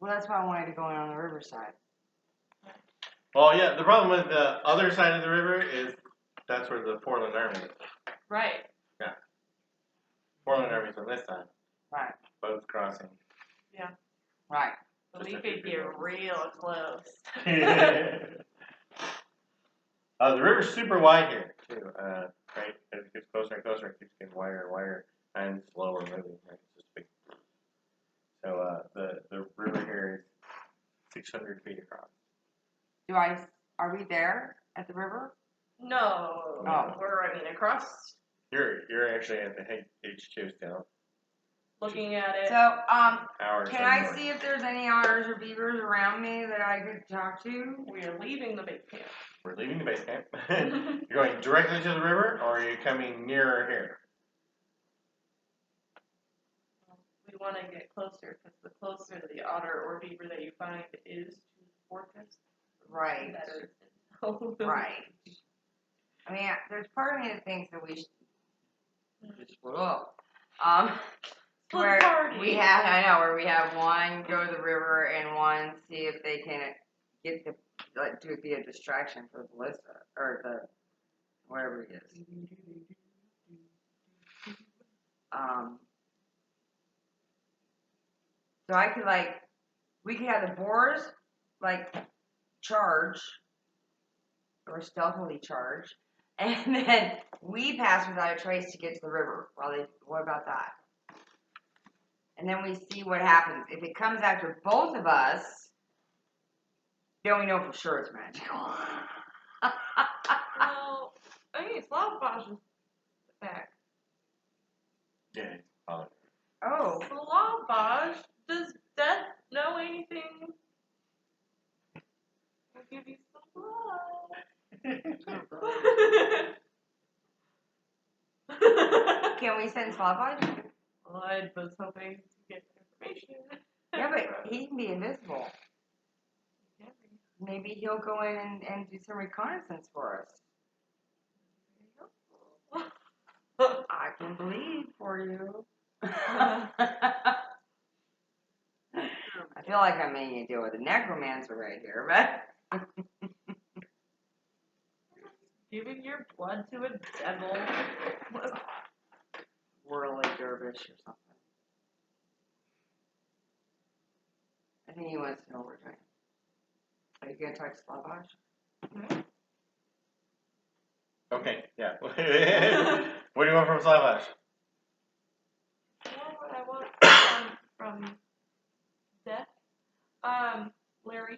Well, that's why I wanted to go in on the riverside. Well, yeah, the problem with the other side of the river is that's where the Portland Army is. Right. Yeah. Portland Army's on this side. Right. Boats crossing. Yeah. Right. So we could get real close. The river's super wide here, too. Right? As it gets closer and closer, it keeps getting wider and wider and slower moving. Right? It's just big. So the river here is 600 feet across. Are we there at the river? No. Oh. We're, across. You're actually at the HQ still. looking at it. So, Hours can from I north. see if there's any otters or beavers around me that I could talk to? We are leaving the base camp. We're leaving the base camp. You're going directly to the river, or are you coming nearer here? We want to get closer because the closer the otter or beaver that you find is to the fortress, Right. the better it's in. Right. I mean, there's part of me that thinks that we should just split up. Split Where party. we have one go to the river and one see if they can get the be a distraction for the ballista or the whatever it is. So I could we could have the boars charge or stealthily charge, and then we pass without a trace to get to the river. What about that? And then we see what happens. If it comes after both of us, then we know for sure it's magical. Well, I mean, Slavbaj is back. Yeah. Oh. Slavbaj, does Death know anything? I'll give you some blood. Can we send Slavoj? Well, I was hoping to get information. Yeah, but he can be invisible. Maybe he'll go in and do some reconnaissance for us. I can believe for you. I feel like I'm making a deal with a necromancer right here, but Giving your blood to a devil. whirly dervish or something. I think he wants to know what we're doing. Are you gonna talk to Slavoj? Okay, yeah. What do you want from Slavoj? What would I want from Death? Larry.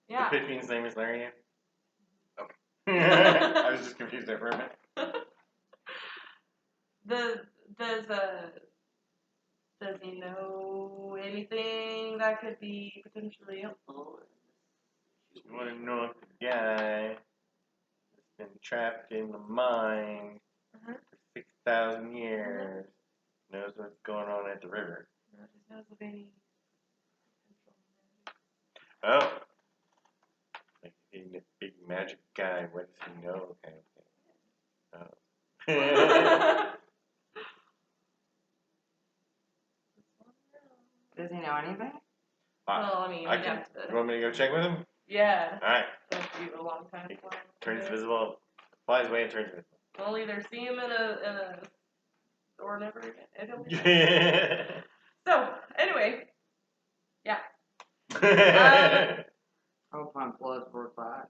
Yeah. The Pidgein's name is Larry? Okay. I was just confused there for a minute. Does he know anything that could be potentially helpful? You want to know if the guy has been trapped in the mine for 6,000 years knows what's going on at the river. No, just knows of any Oh. Like being a big magic guy, what does he know kind of thing. Oh. Does he know anything? Well, I mean, I you'd can, have to. you want me to go check with him? Yeah. Alright. That'd be a long time. He turns visible, flies away and turns visible. We'll either see him in a or never again. It'll be So, anyway. Yeah. Hope my blood's worth that.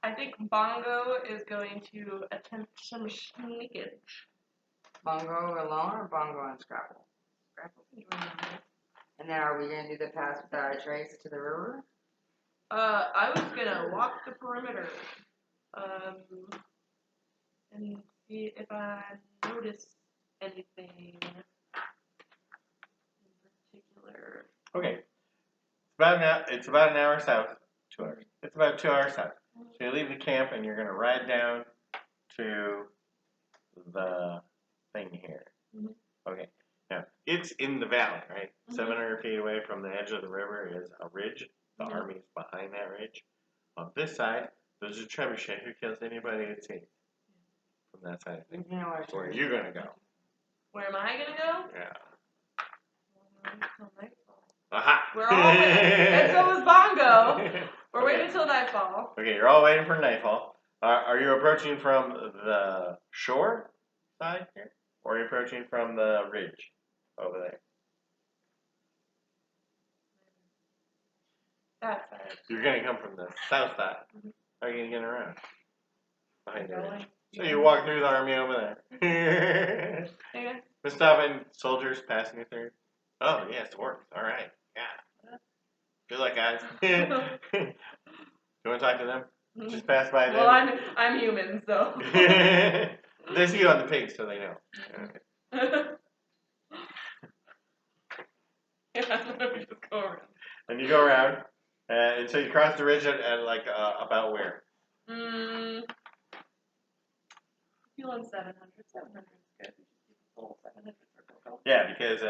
I think Bongo is going to attempt some sneakage. Bongo alone or Bongo and Scrapple? Scrapple. And then are we going to do the pass without a trace to the river? I was gonna walk the perimeter, and see if I notice anything in particular. Okay. It's about an hour south. 2 hours. It's about 2 hours south. So you leave the camp and you're going to ride down to the thing here. Mhm. Okay. Now, it's in the valley, right? 700 feet away from the edge of the river is a ridge. The army is behind that ridge. On this side, there's a trebuchet who kills anybody it sees. From that side of things. You know what? Where are you going to go? Where am I gonna go? Yeah. Until nightfall. Aha! We're all waiting. And so is Bongo. We're waiting until nightfall. Okay, you're all waiting for nightfall. Are you approaching from the shore side here? Or are you approaching from the ridge over there? That side. You're going to come from the south side. How are you going to get around? Behind the ridge. So you walk through the army over there. Okay. We're stopping soldiers passing you through. Oh, yes, it works. All right. Yeah. Good luck, guys. You want to talk to them? Just pass by them. Well, I'm human, so. They see you on the pig, so they know. Okay. Yeah, just go around. And you go around, and so you cross the ridge at like about where? Feeling 700. 700 is good. We should keep a full 700 for total. Yeah, because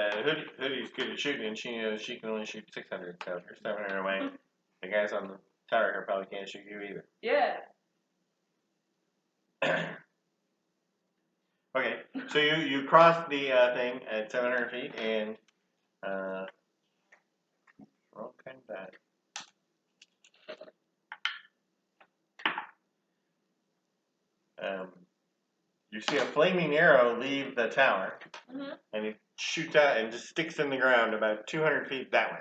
Hoodie's good at shooting, and she knows she can only shoot 600, so if you're 700 away, the guys on the tower here probably can't shoot you either. Yeah. Okay, so you cross the thing at 700 feet, and roll kind of bad. You see a flaming arrow leave the tower, and it shoots out and just sticks in the ground about 200 feet that way.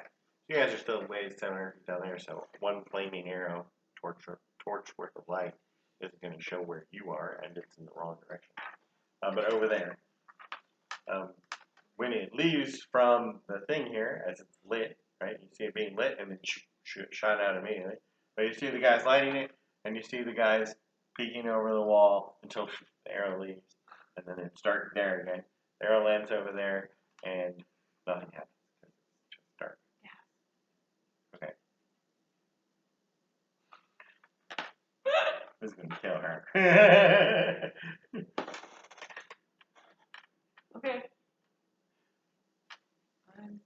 You guys are still way 700 feet down there, so one flaming arrow, torch worth of light, isn't going to show where you are, and it's in the wrong direction. But over there, when it leaves from the thing here, as it's lit, right? You see it being lit, and then shot out immediately. But you see the guys lighting it, and you see the guys peeking over the wall until the arrow leaves, and then it starts there again. The arrow lands over there, and nothing happens because it's just dark. Okay. This is gonna kill her. Okay. I'm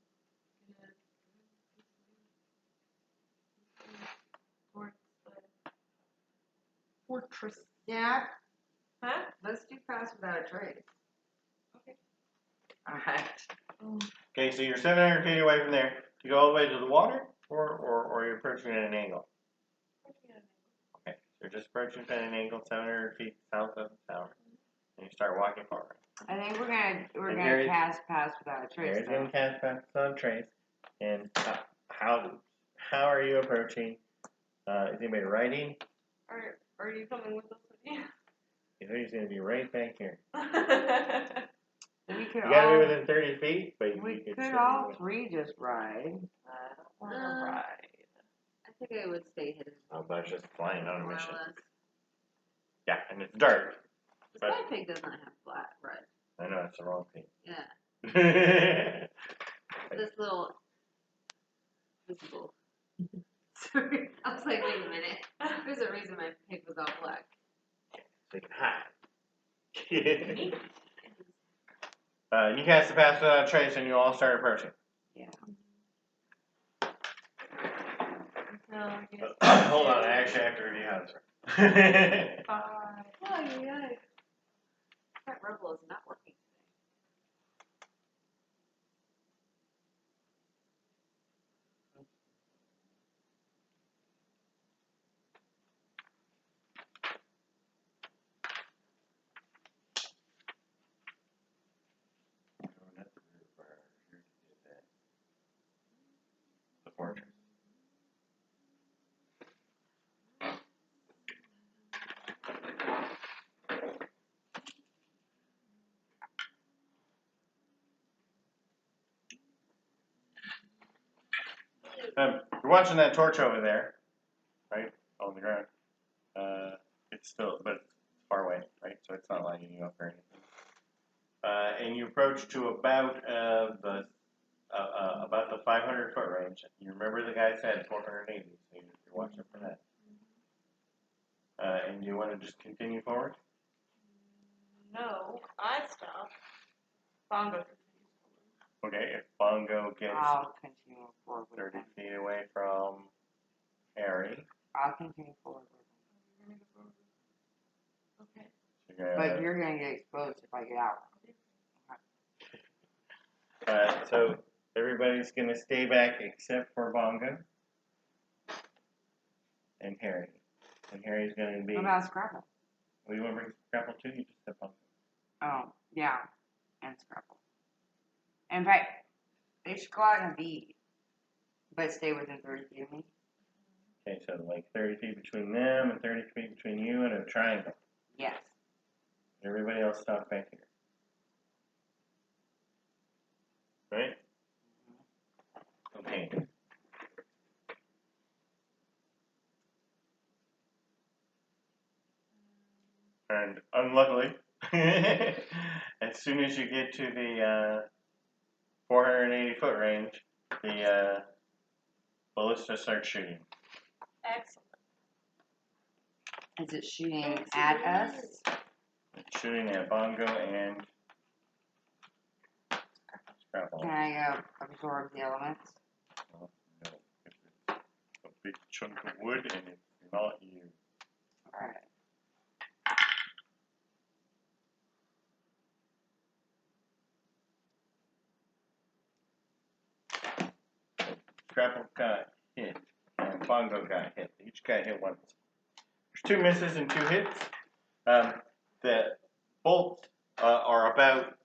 gonna towards the fortress. Yeah. Huh? Let's do pass without a trace. Okay. Alright. Okay, so you're 700 feet away from there. You go all the way to the water, or you're approaching at an angle? Okay, so you're just approaching at an angle 700 feet south of the tower, and you start walking forward. I think we're gonna Harry's- cast pass without a trace. Here's gonna cast pass without trace. And how are you approaching? Is anybody riding? Are you coming with us? He's gonna be right back here. We could You gotta be all, within 30 feet, but we you could could still all be three just ride. I don't want to ride. I think I would stay hidden. a bunch just flying on a More or mission. less. Yeah, and it's dark. This But- guy pig does not have flat red. I know it's the wrong thing. Yeah. This little visible. Sorry. I was like, wait a minute. There's a reason my pig was all black. So you can hide. You cast the pass without trace, and you all start approaching. Yeah. Hold on, I actually have to review how this works. Bye. That rebel is not working today. The fortress. You're watching that torch over there, right, on the ground. It's still, but it's far away, right? So it's not lighting you up or anything. And you approach to about the 500 foot range. You remember the guy said 480, so you're watching for that. And you want to just continue forward? No, I stopped. Bongo. Okay, if Bongo gets I'll continue forward with 30 him. feet away from Harry, I'll continue forward with him. Okay. you're But gonna, you're gonna get exposed if I get out. so everybody's going to stay back except for Bongo and Harry. And Harry's going to be. What about Scrapple? Well, you want to bring Scrapple too? You just said Bongo. Oh, yeah. And Scrapple. In fact, they should go out and be, but stay within 30 feet of me. Okay, so like 30 feet between them and 30 feet between you and a triangle. Yes. Everybody else stops back here. Right? Okay. And unluckily, As soon as you get to the 480 foot range, the ballista starts shooting. Excellent. Is it shooting at us? It's shooting at Bongo and Scrapple. Can I absorb the elements? No, it's a big chunk of wood and it's not you. Alright. Scrapple got hit and Bongo got hit. Each got hit once. There's 2 misses and 2 hits. The bolts are about,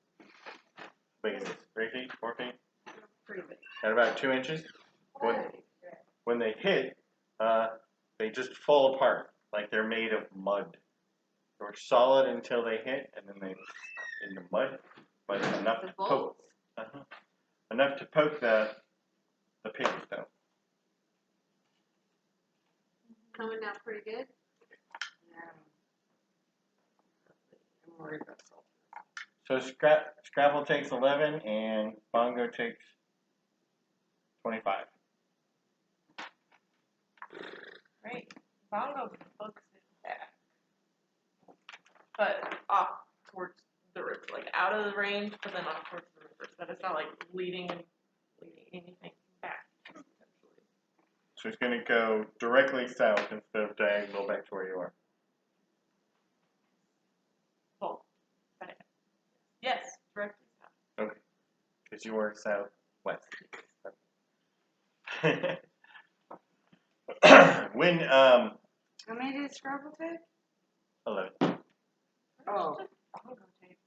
what is this, 3 feet, 4 feet? Pretty big. At about 2 inches. When they hit, they just fall apart like they're made of mud. They're solid until they hit, and then they in the mud, but enough The to poke. bolts? Enough to poke the pigs though. Coming down pretty good. I'm worried about salt. So Scrapple takes 11 and Bongo takes 25. Great. Bongo books it back. But off towards the river, like out of the range, but then off towards the river, so that it's not like leading anything back, essentially. So it's going to go directly south instead of diagonal back to where you are. Well, yes, directly south. Okay. Because you are southwest. When How many did Scrabble take? 11. Oh.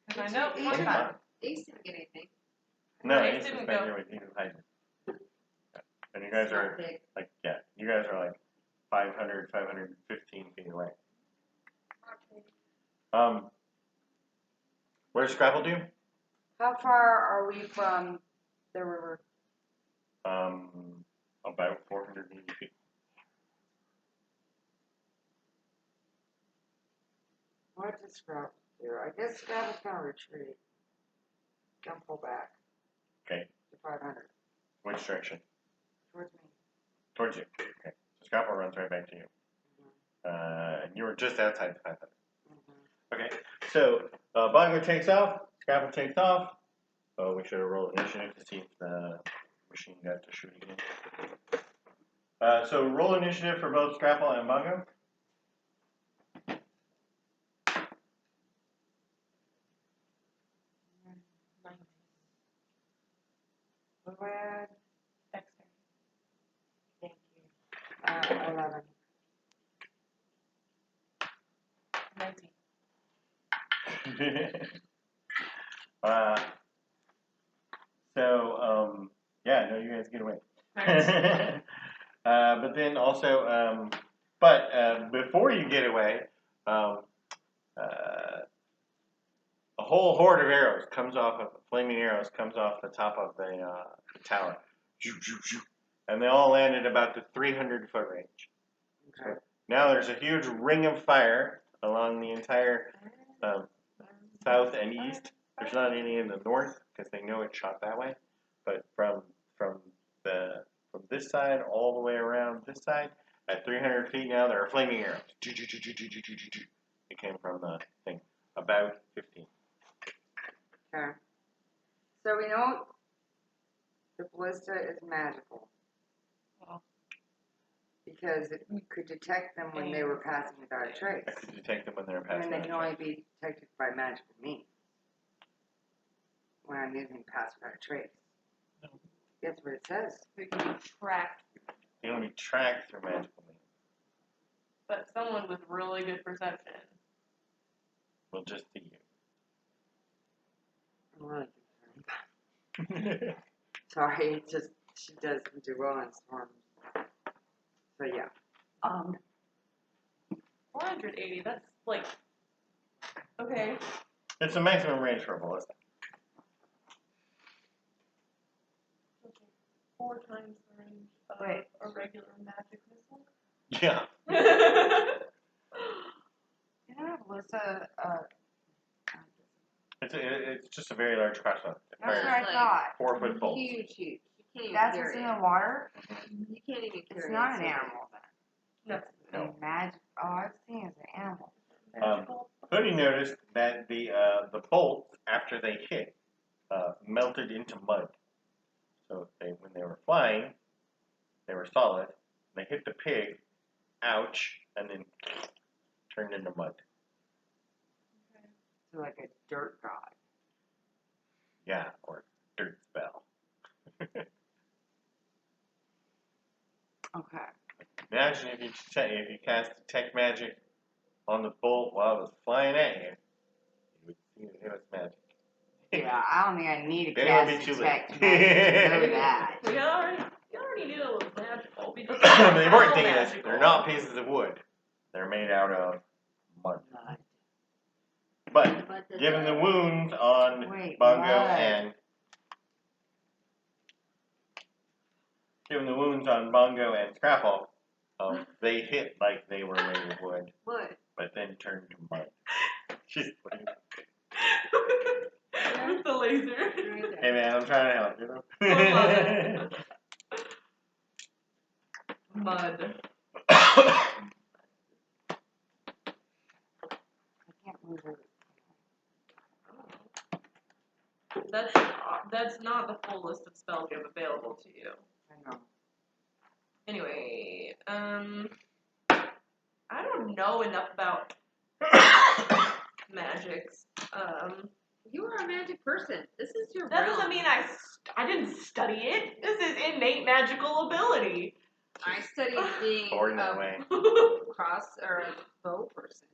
Because I know Ace one time. didn't get anything. No, Ace Ace is didn't back go. here with you hiding. And you guys It's are not big. like, yeah, you guys are like 500, 515 feet away. Where's Scrabble do? How far are we from the river? About 480 feet. What does Scrabble do? I guess Scrabble's gonna retreat. Gonna pull back. Okay. To 500. Which direction? Towards me. Towards you. Okay. So Scrapple runs right back to you. And you were just outside the 500. Okay. So Bongo takes off. Scrapple takes off. Oh, we should have rolled initiative to see if the machine got to shoot again. So roll initiative for both Scrapple and Bongo. What do I add? Thank you. 11. 19. Yeah, no, you guys get away. Nice. But then also, before you get away, a whole horde of arrows comes off of flaming arrows comes off the top of the tower, and they all land at about the 300 foot range. Okay. So now there's a huge ring of fire along the entire south and east. There's not any in the north because they know it's shot that way, but from this side all the way around this side at 300 feet now there are flaming arrows. It came from the thing about 15. Okay. So we know the ballista is magical. Well. Because it could detect them when they were passing without a trace. I could detect them when they're And passing. they can only be detected by magical means. When I'm using pass without a trace. No. That's what it says. We can be tracked, They only track through magical means. but someone with really good perception. Will just see I'm really concerned. you. Sorry, it just, she doesn't do well in storms. So yeah. 480, that's like, okay. It's the maximum range for a ballista. 4 times the range of Wait. a regular magic missile. Yeah. You know, ballista It's just a very large crossbow. That's what I like- thought. 4 foot bolt. Huge. You can't even That's carry what's in it. the water? You can't even carry It's it. not an so- animal then. No. It's magic. Oh, I've seen it as an animal. Hoodie noticed that the bolts, after they hit, melted into mud. So when they were flying, they were solid. They hit the pig, ouch, and then turned into mud. So like a dirt god. Yeah, or dirt spell. Okay. Imagine if you cast detect magic on the bolt while it was flying at you. You would see that it was magic. Yeah, I don't think I need to Then it would cast be too detect late. magic to know that. We already knew it was magical. We just The important thing is, magical. they're not pieces of wood. They're made out of mud. Mud. But But the given the wounds on Wait, Bongo mud. and Scrapple, they hit like they were made of wood, Wood. but then turned to mud. She's like, With the laser. Right there. hey man, I'm trying to help, you know? Mud. I can't move it. That's not the full list of spells you have available to you. I know. Anyway, I don't know enough about magics. You are a magic person. This is your That realm. doesn't mean I didn't study it. This is innate magical ability. I studied being Born that way. a cross or a bow person.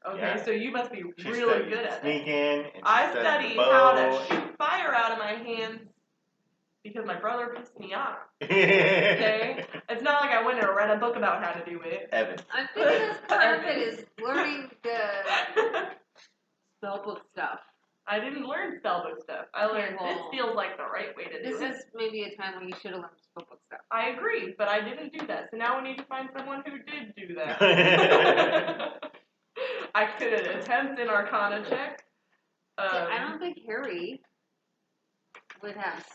Okay, Yeah. so you must be She really studied good at it. sneaking, and she I studied studied the how bow. to shoot fire out of my hands because my brother pissed me off. Okay? It's not like I went and read a book about how to do it. Evan. I'm thinking as part of it is learning the spellbook stuff. I didn't learn spellbook stuff. I learned Okay, this well, feels like the right way to do This it. is maybe a time when you should have learned spellbook stuff. I agree, but I didn't do that. So now we need to find someone who did do that. I could attempt an Arcana check. I don't think Harry would have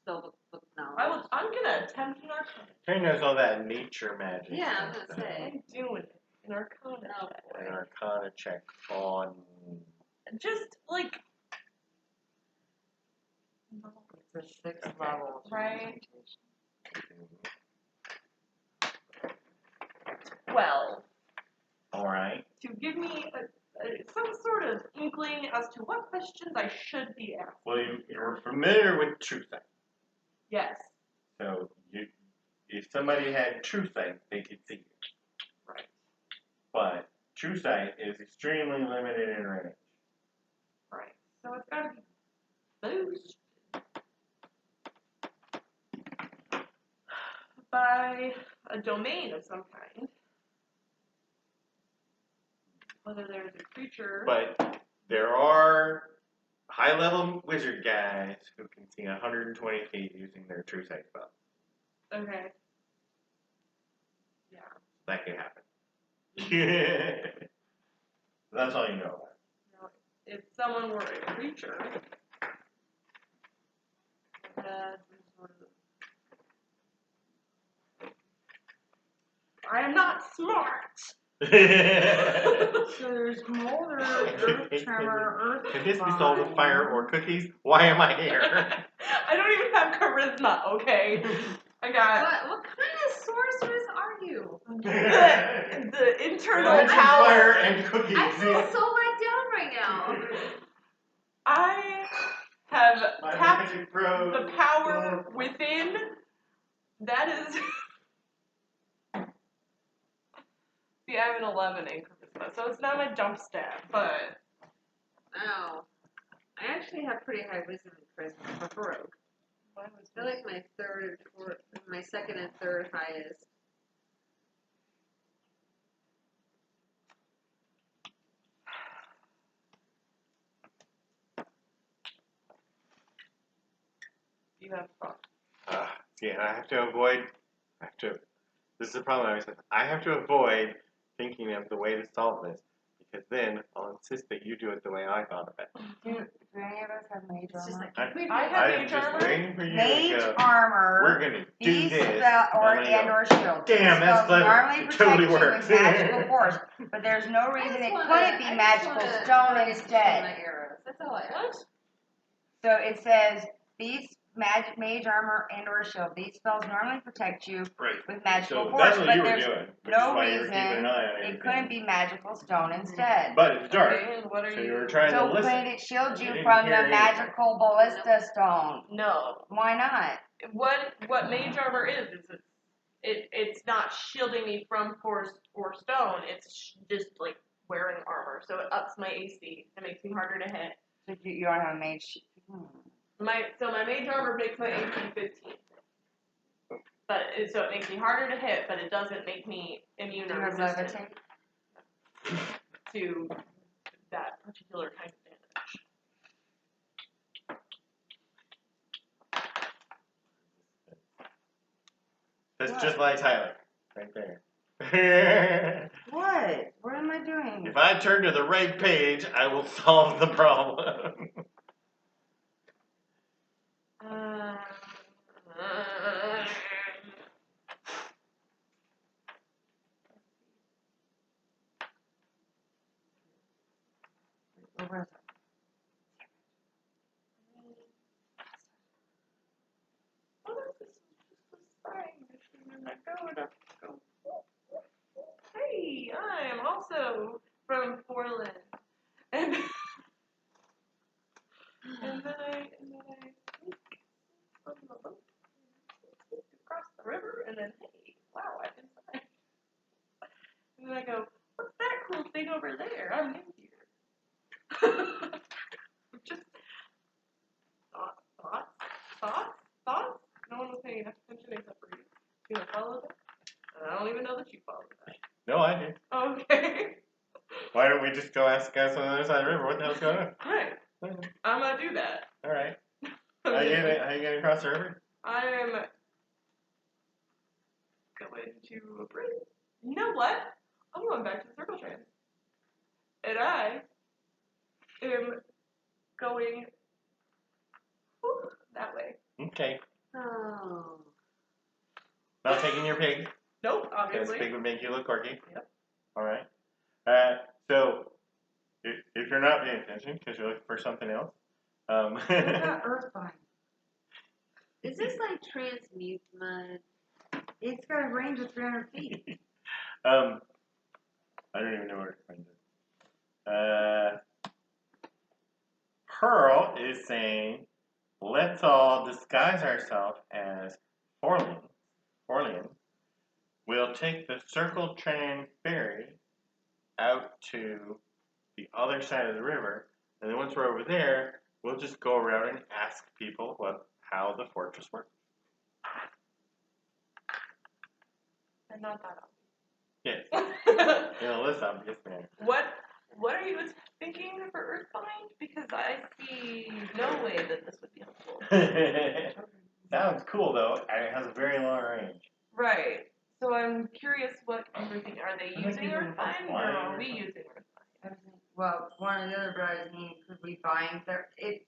spellbook knowledge. I'm gonna attempt an Arcana. He knows all that nature magic. Yeah, I was stuff. gonna say. I'm doing it. An Arcana No. check. An Arcana check on. Just like It's a 6th Okay. level. Right. transmutation. 12 Alright. to give me some sort of inkling as to what questions I should be asking. Well, you're familiar with True Sight. Yes. So, if somebody had True Sight, they could see you. Right. But True Sight is extremely limited in range. Right. So it's gotta be boosted by a domain of some kind. Whether there's a creature. But there are high-level wizard guys who can see 120 feet using their True Sight spell. Okay. Yeah. That could happen. That's all you know about. Now, if someone were a creature, that had some sort of. I am not smart. So there's Molder, Earth Tremor, Earth Can this be solved with fire or cookies? Why am I here? I don't even have charisma, okay? I got What kind of sorceress are you? the internal Fire power. and cookies. I feel so let down right now. I have My tapped magic bros. the power within. That is. See, I have an 11 in charisma, so it's not my jump stat, but. Oh. I actually have pretty high wisdom and charisma for rogue. Mine was I feel like my second and third highest. You have fun. See, and I have to avoid. This is the problem I always have. I have to avoid thinking of the way to solve this because then I'll insist that you do it the way I thought of it. Do any of us have mage It's just armor? like, I have I am mage just armor. waiting for you Mage to go. armor. We're gonna do These this. spell or I'm gonna go, or shield. Damn, These that's spells clever. normally It protect totally you works. with magical force, but there's no reason it couldn't be magical stone instead. My arrows. That's all I ask. So it says these mage armor and or shield. These spells normally protect you Right. with magical So force, that's what but you were there's doing, which no is why you were keeping reason an eye on it everything. couldn't be magical stone instead. But it's dark, Okay, and what are so you? you were trying So to listen. could it shield You you didn't from hear the anything. magical ballista stone? No. Why not? What mage armor is it's not shielding me from force or stone. It's just like wearing armor, so it ups my AC. It makes me harder to hit. So you don't have a mage. My mage armor makes my AC 15. So it makes me harder to hit, but it doesn't make me immune Do or you have resistant levitate? to that particular kind of damage. That's What? just like Tyler, right there. What? What am I doing? If I turn to the right page, I will solve the problem. Where is it? Hey, I am also from Portland, and and then I from the boat across the river, and then hey, wow, I'm inside. And then I go, what's that cool thing over there? I'm new here. Just thoughts. No one was paying enough attention except for you. You know, follow that. And I don't even know that you followed that. No, I did. Okay. Why don't we just go ask the guys on the other side of the river what the hell's going on? Right. I'm gonna do that. All right. How you getting across the river? I am going to a bridge. You know what? I'm going back to the circle train. And I am going that way. Okay. Oh. Not taking your pig. Nope, Because obviously. pig would make you look quirky. Yep. All right. So, if you're not paying attention because you're looking for something else, What about Earthbind? Is this like transmute mud? It's got a range of 300 feet. I don't even know what it's going to do. Pearl is saying, let's all disguise ourselves as Forlians. We'll take the Circle Train ferry out to the other side of the river, and then once we're over there, we'll just go around and ask people how the fortress works. And not that Yes. obvious. Less obvious, man. What are you thinking for Earthbind? Because I see no way that this would be helpful. Sounds cool though, and it has a very long range. Right. So I'm curious what you're thinking. Are they I think using we can Earthbind, or fly are or we something. using Earthbind? Well, one of the other brothers needs, could we find if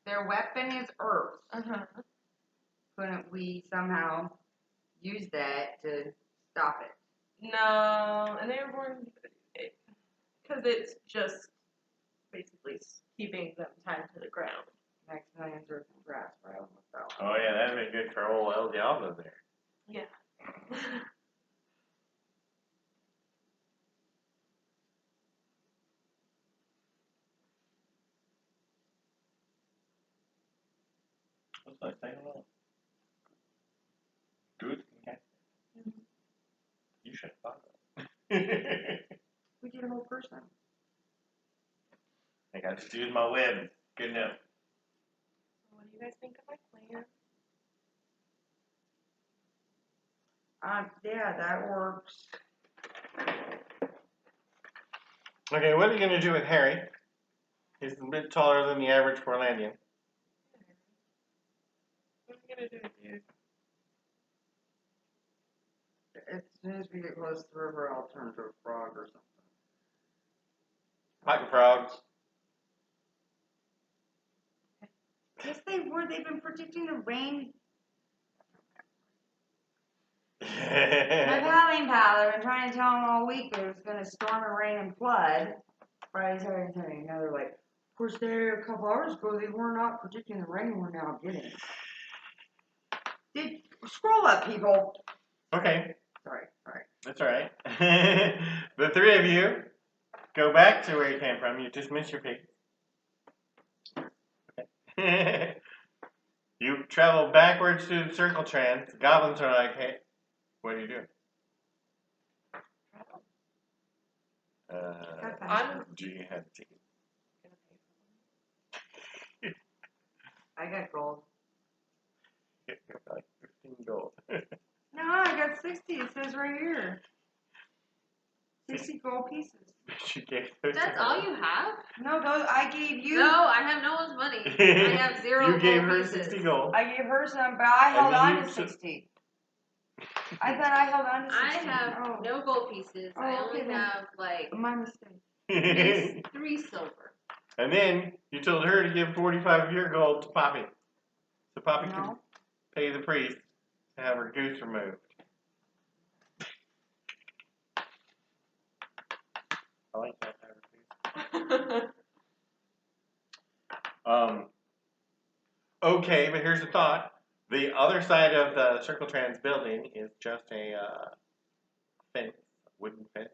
their weapon is earth, couldn't we somehow use that to stop it? No, and they were born because it's just basically keeping them tied to the ground. Maximilian's earth and grass, right? Almost fell. Oh yeah, that'd be good for old El Diablo there. Yeah. What's that thing about? Good? Okay. You should have thought of it. We did a whole person. I got to use my web. Good enough. What do you guys think of my plan? Yeah, that works. Okay, what are you going to do with Harry? He's a bit taller than the average Portlandian. What are you gonna do, dude? As soon as we get close to the river, I'll turn to a frog or something. Pocket frogs. Yes, they were. They've been predicting the rain. My pal have been trying to tell them all week that it was going to storm and rain and flood. Friday, Saturday, Sunday. Now they're like, of course, there a couple hours ago they were not predicting the rain. We're now getting it. Scroll up, people. Okay. Sorry. That's all right. The three of you go back to where you came from. You just missed your peak. Okay. You travel backwards through the circle trance. The goblins are like, hey, what are you doing? Do you have tea? I got gold. Like 15 gold. No, I got 60. It says right here. 60 gold pieces. You gave those That's to all her. you have? No, those I gave you. No, I have no one's money. I have 0 You gave gold her pieces. 60 gold. I gave her some, but I And held then on you to took- 60. I thought I held on to 60. I have no gold pieces. Oh, I okay only then. have like My mistake. 3 silver. And then you told her to give 45 of your gold to Poppy. So Poppy could No. pay the priest to have her goose removed. I like that. Okay, but here's the thought. The other side of the Circle Trans building is just a fence, a wooden fence.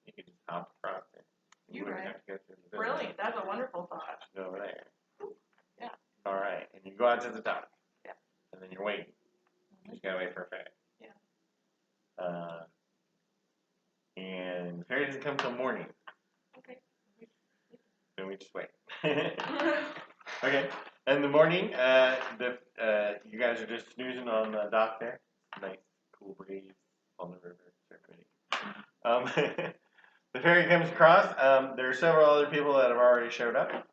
You can just hop across it. You're wouldn't right. have to go through the building. Brilliant. That's a wonderful thought. Just go over there. Yeah. All right, and you go out to the dock. Yeah. And then you're waiting. You just gotta wait for a ferry. Yeah. And the ferry doesn't come till morning. Okay. Then we just wait. Okay. In the morning, you guys are just snoozing on the dock there. Nice, cool breeze on the river. The ferry comes across. There are several other people that have already showed up,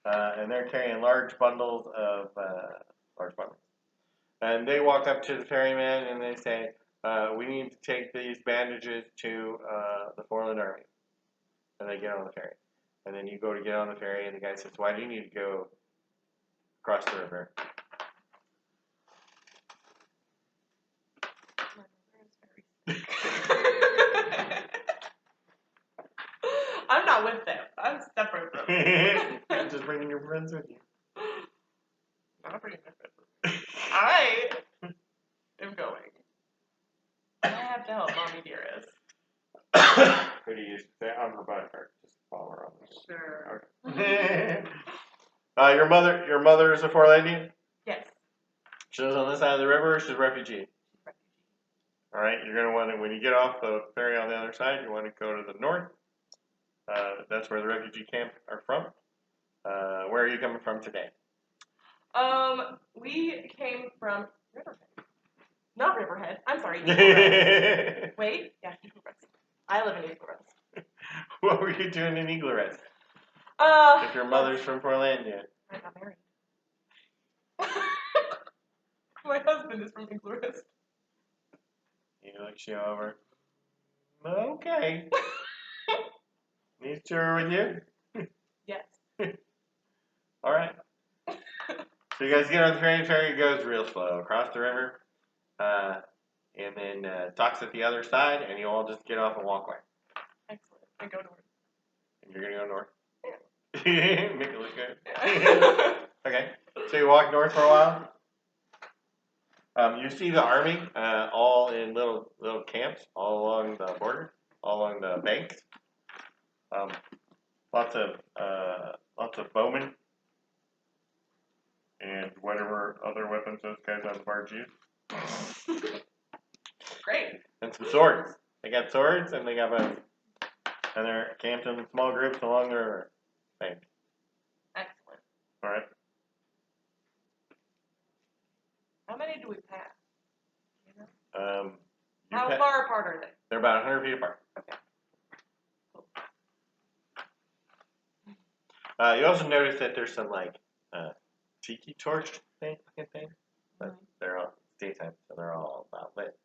and they're carrying large bundles. And they walk up to the ferryman and they say, "We need to take these bandages to the Foreland Army." And they get on the ferry. And then you go to get on the ferry, and the guy says, "Why do you need to go across the river?" I'm not with them. I'm separate from them. You're just bringing your friends with you. Not bringing my friends with me. I am going. I have to help Mommy Dearest. Who do you say? I'm her bodyguard. Just follow her on this. Sure. Okay. Your mother is a Forelandian? Yes. She lives on this side of the river. She's a refugee. All right, you're gonna want to, when you get off the ferry on the other side, you want to go to the north. That's where the refugee camp are from. Where are you coming from today? We came from Riverhead. Not Riverhead. I'm sorry. Eagle Rest. Wait. Yeah, Eagle Rest. I live in Eagle Rest. What were you doing in Eagle Rest? If your mother's from Portlandia. I'm not married. My husband is from Eagle Rest. He looks you over. Okay. He's sure with you? Yes. All right. So you guys get on the ferry. The ferry goes real slow across the river, and then docks at the other side, and you all just get off and walk away. Excellent. And go north. And you're gonna go north. Yeah. Make it look good. Okay. So you walk north for a while. You see the army all in little camps all along the border, all along the banks. Lots of bowmen and whatever other weapons those guys on the barge use. Great. And some swords. They got swords and they got bows. And they're camped in small groups along the river bank. Excellent. All right. How many do we pass? You know? You How far apart are they? They're about 100 feet apart. Okay. You also notice that there's some tiki torch thing, but they're all daytime, so they're all about lit.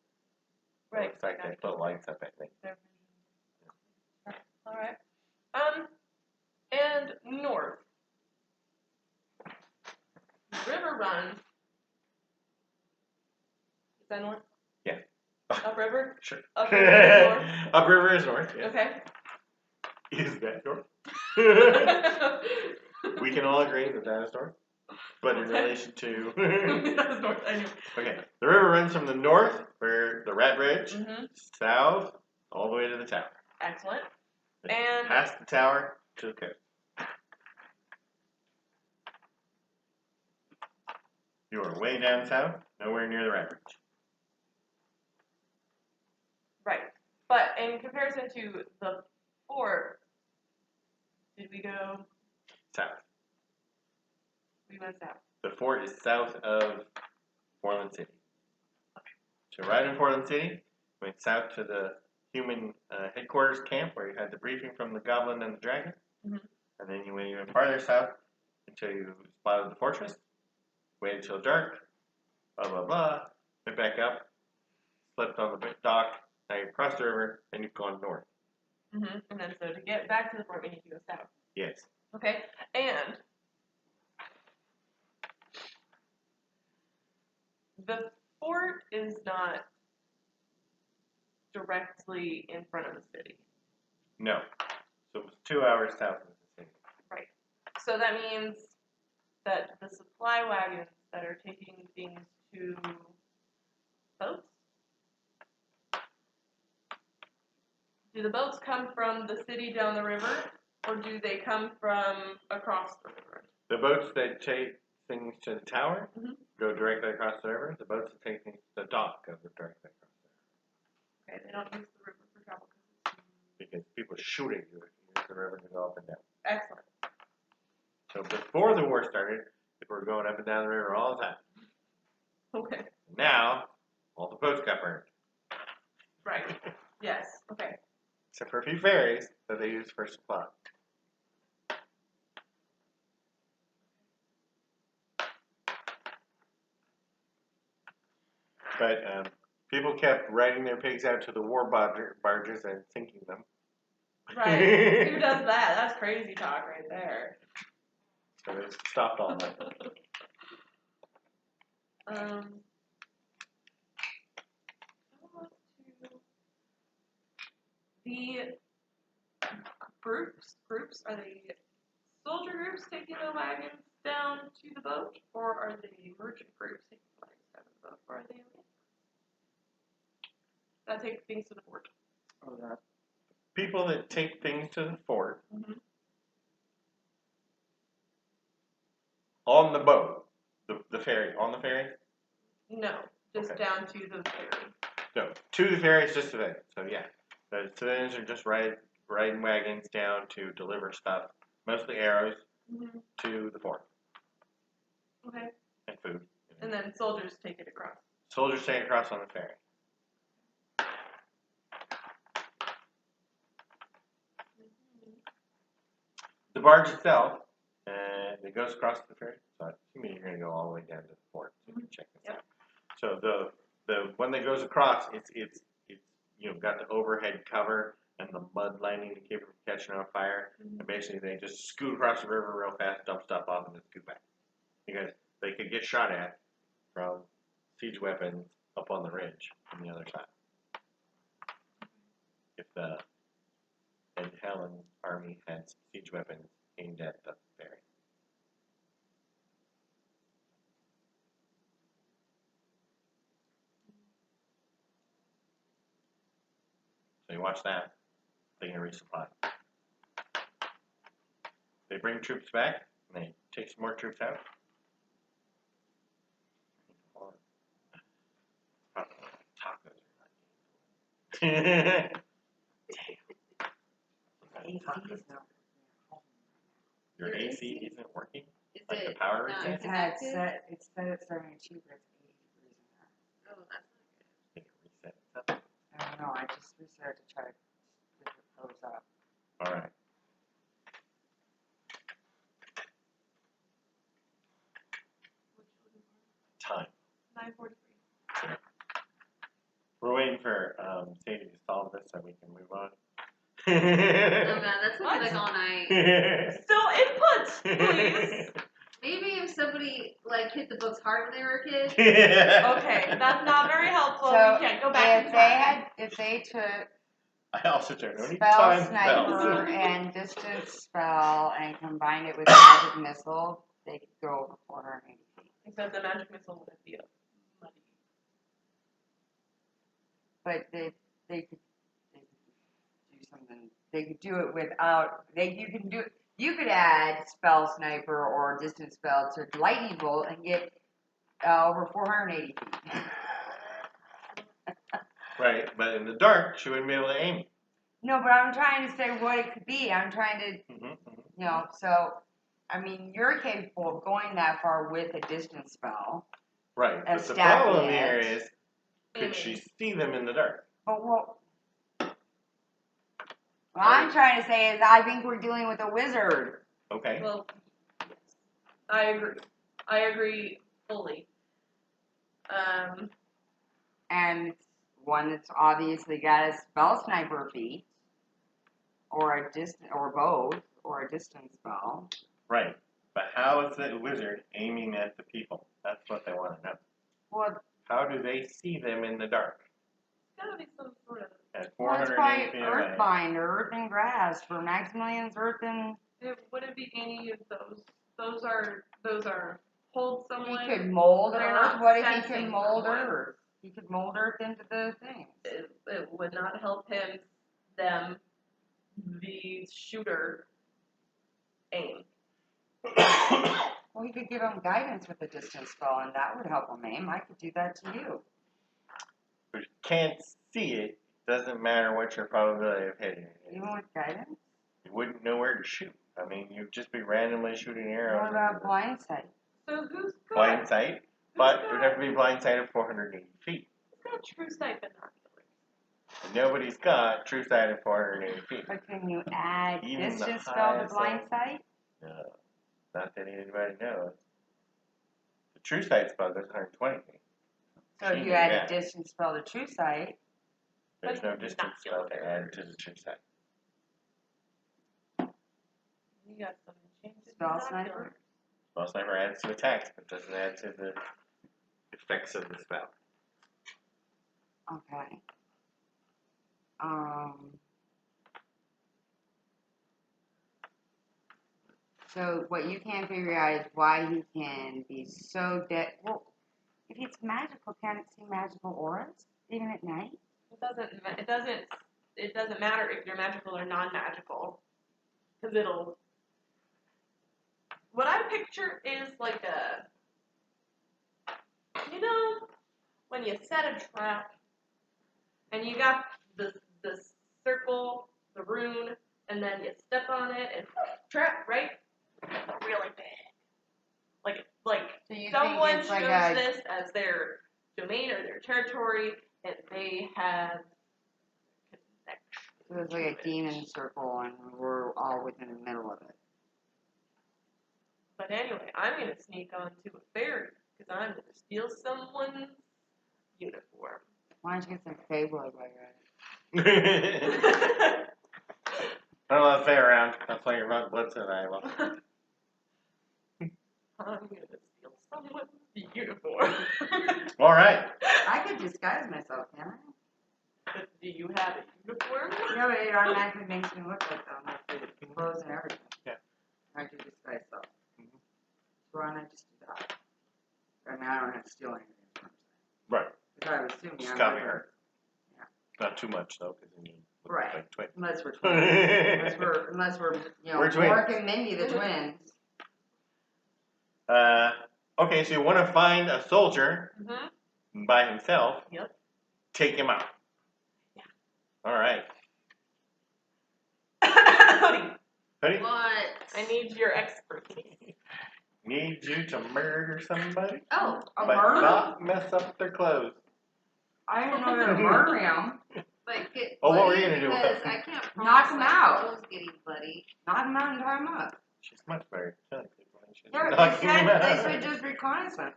So Right. it's like they put lights up at night. All right. Sure. Upriver is north. Upriver is north, yeah. Okay. Is that north? We can all agree that that is north. But in relation to... That's north, I knew. Okay, the river runs from the north, where the Rat Bridge, Mm-hmm. south, all the way to the tower. Excellent. Then And- past the tower to the coast. You are way down south, nowhere near the Rat Bridge. Right. But in comparison to the fort, did we go? South. We went south. The fort is south of Portland City. So right in Portland City, went south to the human headquarters camp where you had the briefing from the goblin and the dragon. Mhm. And then you went even farther south until you spotted the fortress. Waited till dark. Blah, blah, blah. Went back up. Slept on the dock. Now you've crossed the river and you've gone north. Mm-hmm. And then so to get back to the fort, we need to go south. Yes. Okay. And the fort is not directly in front of the city. No. So it was 2 hours south of the city. Right. So that means that the supply wagons that are taking things to boats? Do the boats come from the city down the river, or do they come from across the river? The boats that take things to the tower Mhm. go directly across the river. The boats that take things to the dock go directly across the river. Okay, they don't use the river for travel. Because people shoot at you if you use the river to go up and down. Excellent. So before the war started, people were going up and down the river all the time. Okay. Now, all the boats got burned. Right. Yes. Okay. Except for a few ferries that they use for supply. But people kept riding their pigs out to the war barges and sinking them. Right. Who does that? That's crazy talk right there. So they stopped all that. The groups, are they soldier groups taking the wagons down to the boat, or are they merchant groups taking the wagons down to the boat, or are they that take things to the fort? Oh, that. People that take things to the fort Mm-hmm. on the boat, the ferry, on the ferry? No, just Okay. down to the ferry. No, to the ferry is just the ferry. So yeah, the civilians are just riding wagons down to deliver stuff, mostly arrows, Mm-hmm. to the fort Okay. and food. And then soldiers take it across. Soldiers take across on the ferry. The barge itself, it goes across the ferry. So you mean you're going to go all the way down to the fort so you can check this Yep. out. So the one that goes across, it's got the overhead cover and the mud lining to keep it from catching on fire. Mm-hmm. And basically they just scoot across the river real fast, dump stuff off, and then scoot back. Because they could get shot at from siege weapons up on the ridge on the other side. If the Ed Helen army had siege weapons aimed at the ferry. So you watch that, they can resupply. They bring troops back, and they take some more troops out. Tacos. Your AC isn't working? Is Like the it power not reset? It's had connected? set. It's set at 72, but it's 80 degrees in there. Oh, that's Think it reset. I don't know. I just reset to try to get the pose up. All right. Time. 9:43. We're waiting for Sadie to solve this so we can move on. good. Oh god, that's gonna be What? like all night. Still inputs, please. Maybe if somebody somebody like hit the books hard when they were a kid? Okay, that's not very helpful. So We can't go back in time. if they took I also don't know any spell time sniper spells. and distance spell and combined it with magic missile, they could go over 480 feet. Except the magic missile would be a muddy. But they could do something. They could do it without. You could add spell sniper or distance spell to lightning bolt and get over 480 feet. Right, but in the dark, she wouldn't be able to aim. No, but I'm trying to say what it could be. I'm trying to, you know, so, I mean, you're capable of going that far with a distance spell. Right, A but the staff problem unit. here is, could she see them in the dark? But what I'm trying to say is I think we're dealing with a wizard. Okay. Well, yes. I agree fully. And one that's obviously got a spell sniper feat, or a distance, or both, or a distance spell. Right, but how is the wizard aiming at the people? That's what they want to know. Well, How do they see them in the dark? It's gotta be some sort of. At it's probably 480 feet away. Earthbind, or Earth and Grass for Maximilian's Earth and. Would it be any of those? Those are hold someone. He could mold They're Earth. not What if he sensing could mold someone. Earth? He could mold Earth into the thing. It would not help them, the shooter, aim. Well, he could give him guidance with a distance spell, and that would help him aim. I could do that to you. But if you can't see it, doesn't matter what your probability of hitting it is. Even with guidance? You wouldn't know where to shoot. I mean, you'd just be randomly shooting arrows. What about blind sight? So who's got blind sight? But it would have to be blind sight of 480 feet. Who's got true sight binoculars? And nobody's got true sight of 480 feet. But can you add Even the distance spell to highest blind end. sight? No, not that anybody knows. The true sight spell goes 120 feet. So if She you knew add that. a distance spell to true sight, There's no But distance spell to add to the true sight. You got some enchanted spell binoculars. sniper. Spell sniper adds to attacks, but doesn't add to the effects of the spell. Okay. So what you can't figure out is why he can be so dead. Well, if it's magical, can it see magical auras even at night? It doesn't matter if you're magical or non-magical, because it'll. What I picture is like when you set a trap, and you got the circle, the rune, and then you step on it and trap, right? Really big. Like So you someone think it's like chose this as their domain or their territory, and they have connection. So it's like a demon circle, and we're all within the middle of it. But anyway, I'm gonna sneak onto a ferry because I'm gonna steal someone's uniform. Why don't you get some Feyblade while you're at it? Don't let it stay around. That's why you're not blood survival. I'm gonna steal someone's uniform. Alright. I could disguise myself, can I? But do you have a uniform? No, but it automatically makes me look like them, like the clothes and everything. Yeah. I could disguise myself. Mhm. So why not just do that? I mean, I don't have to steal anything from her. Right. Because I was assuming Just I'm copy not her. Not too much, though, because then you look Right. like twins. Unless we're twins. unless we're We're twins. Mark and Mindy the twins. Okay, so you want to find a soldier Mm-hmm. by himself. Yep. Take him out. Yeah. Alright. Howdy. Ready? What? I need your expertise. Need you to murder somebody, Oh, A but murder? not mess up their clothes. I didn't know they were murdering him. like get Oh, what were bloody you gonna do with because them? I can't Knock promise 'em my out. clothes getting bloody. Knock him out and tie him up. She's much better at killing people than she is Yeah, at they knocking them said, out. they said just reconnaissance.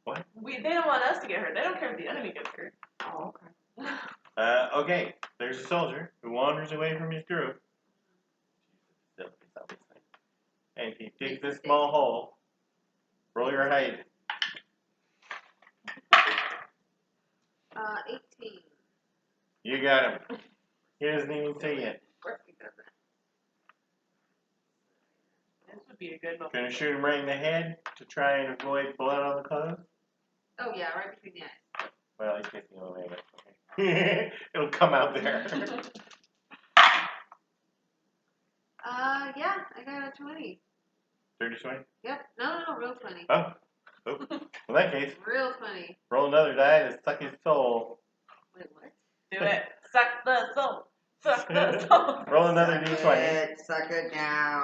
They don't want us to get hurt. They don't care if the enemy gets hurt. Oh, okay. Okay, there's a soldier who wanders away from his group. And he digs a small hole Roll your height. 18. You got him. He doesn't even see you. Of course he doesn't. This would be a good moment. Gonna shoot him right in the head to try and avoid blood on the clothes. Oh yeah, right between the eyes. Well, he's kissing on the leg. Okay. It'll come out there. Yeah, I got a 20. 30 swing? Yep. No, real 20. Oh. Oh. Well, in that case, Real 20. roll another die to suck his soul. Wait, what? Do it. Suck the soul. Suck the soul. Roll another Suck d20. it, suck it down.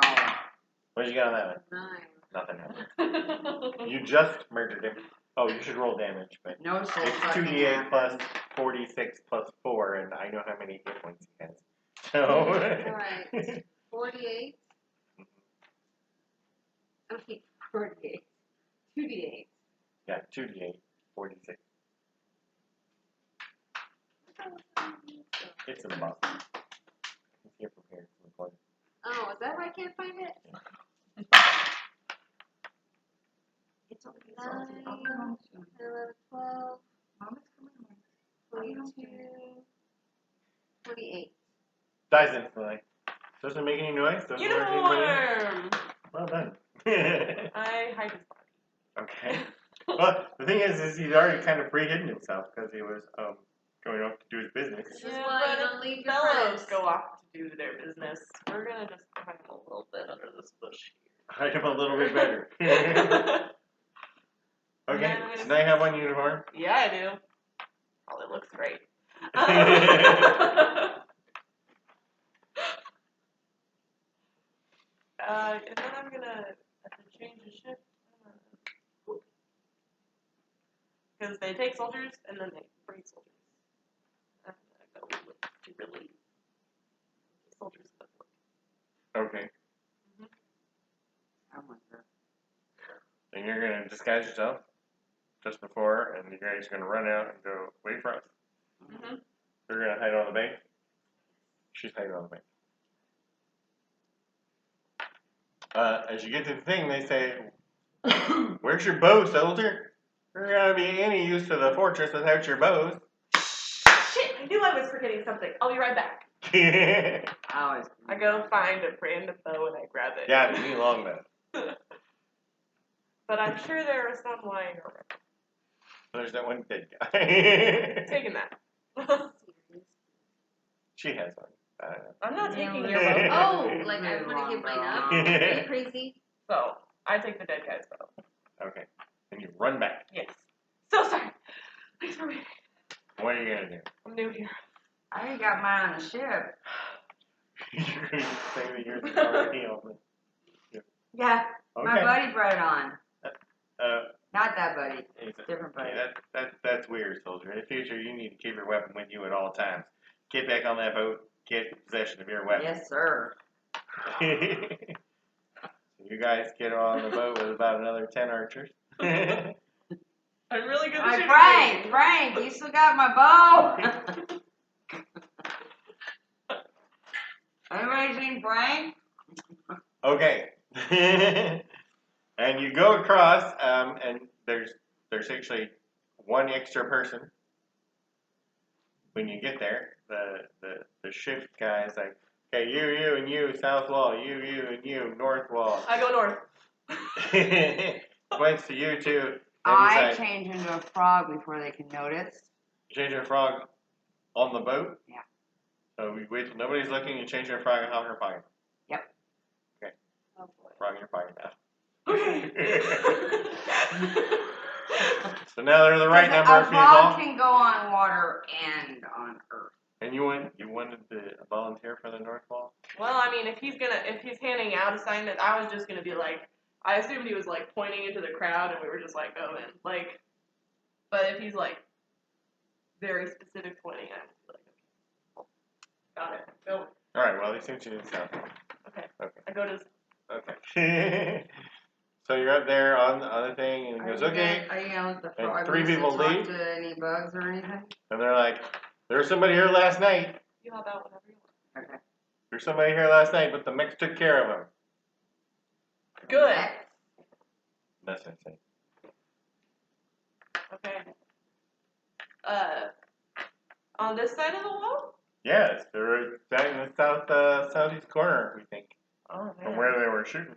What you got on that one? 9. Nothing happened. You just murdered him. Oh, you should roll damage, but No soul it's sucking 2d8 plus happened. 46 plus 4, and I know how many hit points he has. So. Alright. 48. I mean, 48. 2d8. Yeah, 2d8, 46. It's in the box. It's here from here. From the corner. Oh, is that why I can't find it? It's okay. 9, 11, 12, 22, 28. Dies instantly. Doesn't make any noise. Doesn't hurt anybody. Uniform. Well done. I hide his body. Okay. Well, the thing is he's already kind of pre-hidden himself because he was going off to do his business. This is why you don't but leave if your fellows friends. go off to do their business. We're gonna just hide him a little bit under this bush Hide him a little bit better. here. Okay, so now you have one uniform. Yeah, I do. Probably looks great. And then I'm gonna have to change the shift. Because they take soldiers and then they free soldiers. I'm gonna go with to relieve soldiers of work. Okay. Oh my God. And you're gonna disguise yourself just before, and you guys are gonna run out and go, wait for us. Mm-hmm. You're gonna hide on the bank. She's hiding on the bank. As you get to the thing, they say, where's your bow, soldier? You're gonna be any use to the fortress without your bows. Shit! I knew I was forgetting something. I'll be right back. I always. I go find a random bow and I grab it. Yeah, you need long bow. But I'm sure there are some lying around. There's that one dead guy. Taking that. She has one. I don't know. I'm not Yeah, taking we- your bow. Oh, like I want to give mine up? Are you crazy? So, I take the dead guy's bow. Okay. And you run back. Yes. So sorry. Thanks for waiting. What are you gonna do? I'm new here. I already got mine on the ship. You're gonna say that yours is already on Yeah, the. my buddy brought it on. Not that buddy. It's Different buddy. that's weird, soldier. In the future, you need to keep your weapon with you at all times. Get back on that boat. Get possession of your weapon. Yes, sir. You guys get on the boat with about another 10 archers. I'm really good at Hey, shooting. Frank, you still got my bow? Anybody seen Frank? Okay. And you go across, and there's actually one extra person. When you get there, the shift guy is like, okay, you, and you, south wall, you, and you, north wall. I go north. Points to you two. I Like, change into a frog before they can notice. you change your frog on the boat? Yeah. So we wait till nobody's looking, you change your frog and hop in your pocket. Yep. Okay. Oh boy. Frog in your pocket now. Okay. So now there's the right number A of frog people. can go on water and on earth. And you wanted to volunteer for the North Wall? Well, I mean, if he's handing out assignments, I was just gonna be like, I assumed he was like pointing into the crowd, and we were just like, go in, like. But if he's like very specific pointing, I would be like, okay, got it, go. All right. Well, he sent you to the South Wall. Okay. Okay. I go to. Okay. So you're up there on the thing, and he goes, okay. Are you gonna let the And frog? three people talk leave? to any bugs or anything? And they're like, there was somebody here last night. You hop out whenever you want. Okay. There's somebody here last night, but the mechs took care of him. Good. That's insane. Okay. On this side of the wall? Yes, they're right in the southeast corner, we think, Oh, from man. where they were shooting.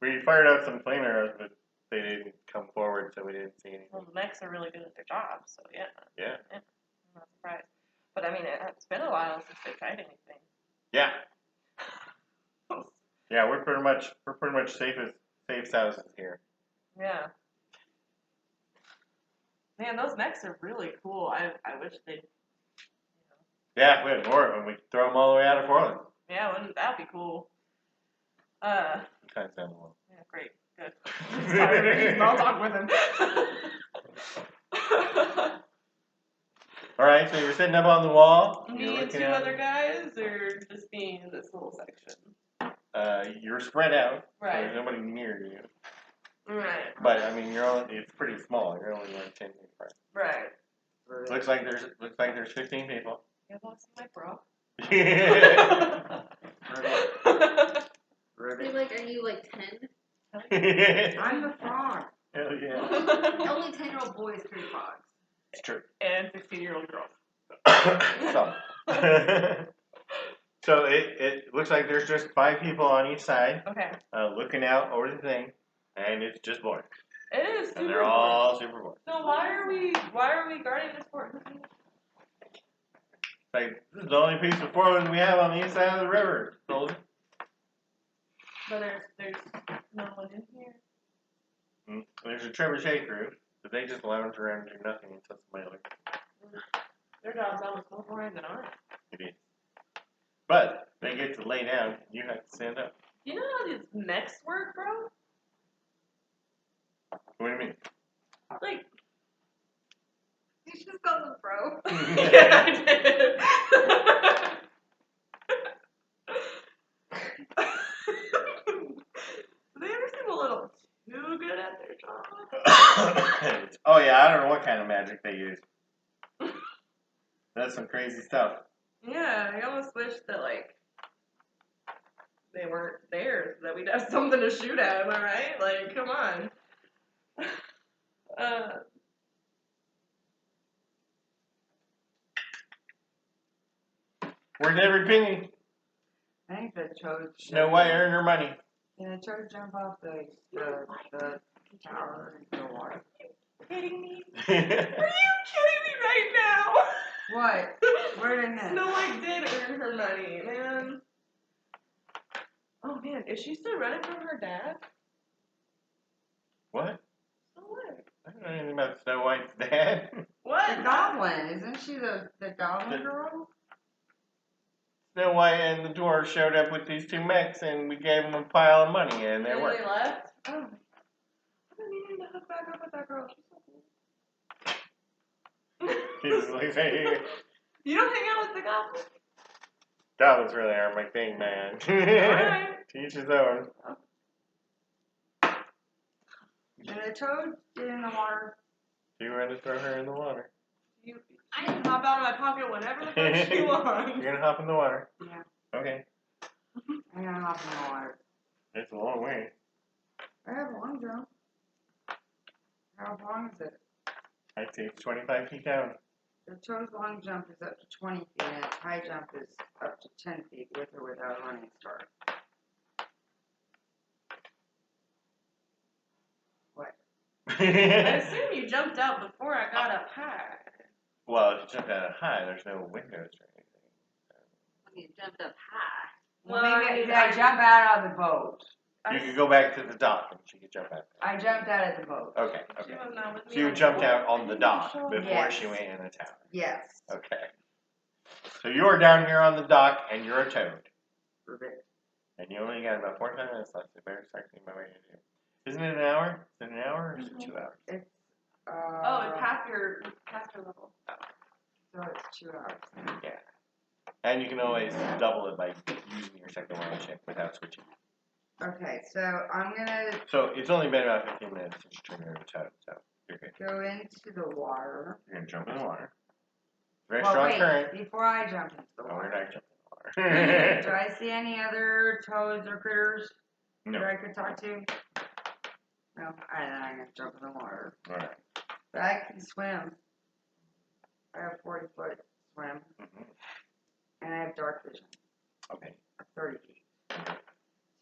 We fired out some flame arrows, but they didn't come forward, so we didn't see anything. Well, the mechs are really good at their job, so yeah. Yeah. I'm not surprised. But I mean, it's been a while since they tried anything. Yeah. Yeah, we're pretty much safe houses here. Yeah. Man, those mechs are really cool. I wish they'd. Yeah, we had more of them. We could throw them all the way out of Portland. Yeah, wouldn't that be cool? Kind of sound well. Yeah, great, good. Sorry, I'll talk with him. All right, so you were sitting up on the wall. Me and two other guys, or just me in this little section? You're spread out. Right. So there's nobody near you. Right. But I mean, it's pretty small. You're only like 10 feet apart. Right. Looks like there's 15 people. You lost my bra. See, like, are you like 10? I'm the frog. Hell yeah. Only 10-year-old boys carry frogs. It's true. And 16-year-old girls. So it looks like there's just 5 people on each side, Okay. looking out over the thing, and it's just boys. It is super And they're boring. all super boys. So why are we guarding this fort? Like, this is the only piece of Portland we have on the east side of the river, soldier. But there's no one in here. There's a trebuchet crew, but they just lounge around and do nothing until somebody looks. Their job's almost more boring than ours. It is. But they get to lay down. You have to stand up. You know how these mechs work, bro? What do you mean? Like, You should just call them bro. yeah, I did. They ever seem a little too good at their job? Oh yeah, I don't know what kind of magic they use. That's some crazy stuff. Yeah, I almost wish that, like, they weren't there so that we'd have something to shoot at, am I right? Like, come on. Where'd every penny? I think the toad. Snow White earned her money. Can the toad jump off the tower into the water? Kidding me? Are you kidding me right now? What? Where did it? Snow White did earn her money, man. Oh man, is she still running from her dad? What? Snow White. I don't know anything about Snow White's dad. What? The goblin. Isn't she the goblin girl? Snow White and the dwarf showed up with these 2 mechs, and we gave them a pile of money, and they And worked. they left? Oh. I've been meaning to hook back up with that girl. She's so cool. He's like, hey, You don't hang out with the goblin? goblins really are my thing, man. Alright. To each his own. And the toad get in the water. You were going to throw her in the water. I can hop out of my pocket whenever the fuck she wants. You're going to hop in the water? Yeah. Okay. I'm gonna hop in the water. It's a long way. I have a long jump. How long is it? I'd say it's 25 feet down. The toad's long jump is up to 20 feet, and its high jump is up to 10 feet with or without a running start. What? I assume you jumped out before I got up high. Well, if you jump out high, there's no windows or anything. When you jumped up high. Well, maybe I jump out of the boat. You could go back to the dock and she could jump out. I jumped out of the boat. Okay, She okay. was not with me So you on the jumped boat. out on the dock Sure. before Yes. she went in the tower. Yes. Okay. So you're down here on the dock and you're a toad. Perfect. And you only got about 45 minutes left, so better start thinking about what you're going to do. Isn't it an hour? Is it an hour or is it 2 hours? It's Oh, it's half your level. So it's 2 hours. Yeah. And you can always double it by using your second level check without switching. Okay, so I'm gonna So it's only been about 15 minutes since you turned into a toad, so you're good. go into the water. You're going to jump in the water. Very Well, strong wait, current. before I jump into the Oh, we're water. not jumping Do in the water. I see any other toads or critters that No. I could talk to? No, I'm not gonna jump in the water. Alright. But I can swim. I have 40-foot swim, Mm-hmm. and I have dark vision. Okay. 30 feet.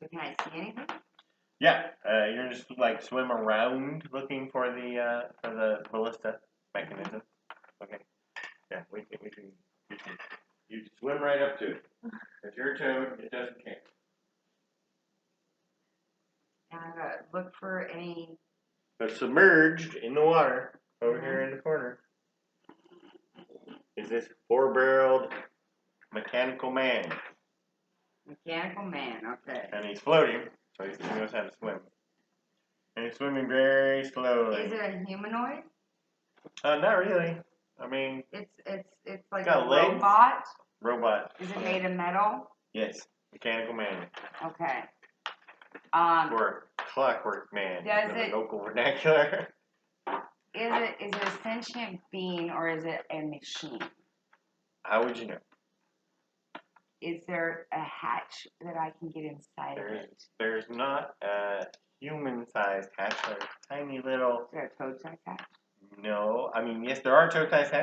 So can I see anything? Yeah, you're just like swim around looking for the ballista mechanism. Okay. Yeah, we can you swim right up to it. If you're a toad, it doesn't care. And I gotta look for any. They're submerged in the water over here in the corner. Is this 4-barreled mechanical man? Mechanical man, okay. And he's floating, so he knows how to swim. And he's swimming very slowly. Is it a humanoid? Not really. I mean, It's like got a legs. robot. robot. Is it made of metal? Yes, mechanical man. Okay. Or clockwork man. Does in the it- local vernacular. Is it a sentient being or is it a machine? How would you know? Is there a hatch that I can get inside of it? There's not a human-sized hatch. There's tiny little. Is there a toad-sized hatch? No, I mean yes, there are toad-sized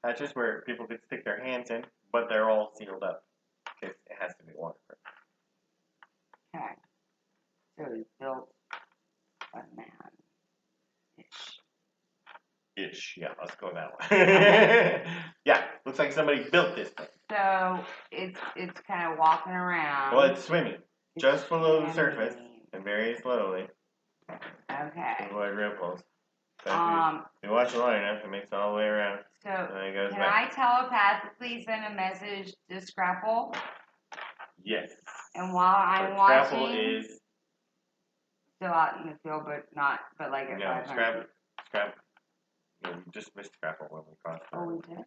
hatches where people could stick their hands in, but they're all sealed up because it has to be waterproof. Okay. So he built a man-ish. Ish, yeah, let's go that way. Yeah, looks like somebody built this thing. So it's kind of walking around. Well, it's swimming It's just below the surface swimming. and very slowly. Okay. To avoid ripples. So if you watch it long enough, it makes it all the way around. So And then it goes can back. I telepathically send a message to Scrapple? Yes. And while I'm But Scrapple watching, is still out in the field, but like at no 500. Scrapple. No, we just missed Scrapple when we crossed. Oh, we did?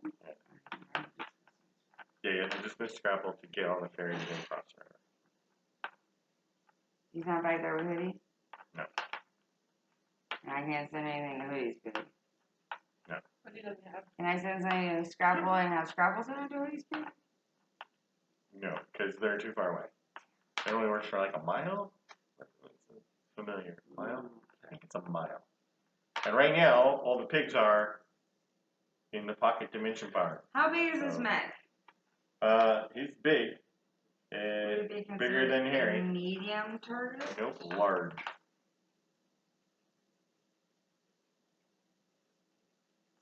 Yeah, you have to just miss Scrapple to get on the ferry to go across the river. He's not back there with Hoodie? No. And I can't send anything to Hoodie's Food. But he doesn't have. Can I send something to Scrapple and have Scrapple send it to Hoodie's Food? No, because they're too far away. It only works for like a mile. It's familiar. Mile? I think it's a mile. And right now, all the pigs are in the pocket dimension bar. How big is this So- mech? He's big. Would it be Bigger considered than Harry. a medium target? Nope, large.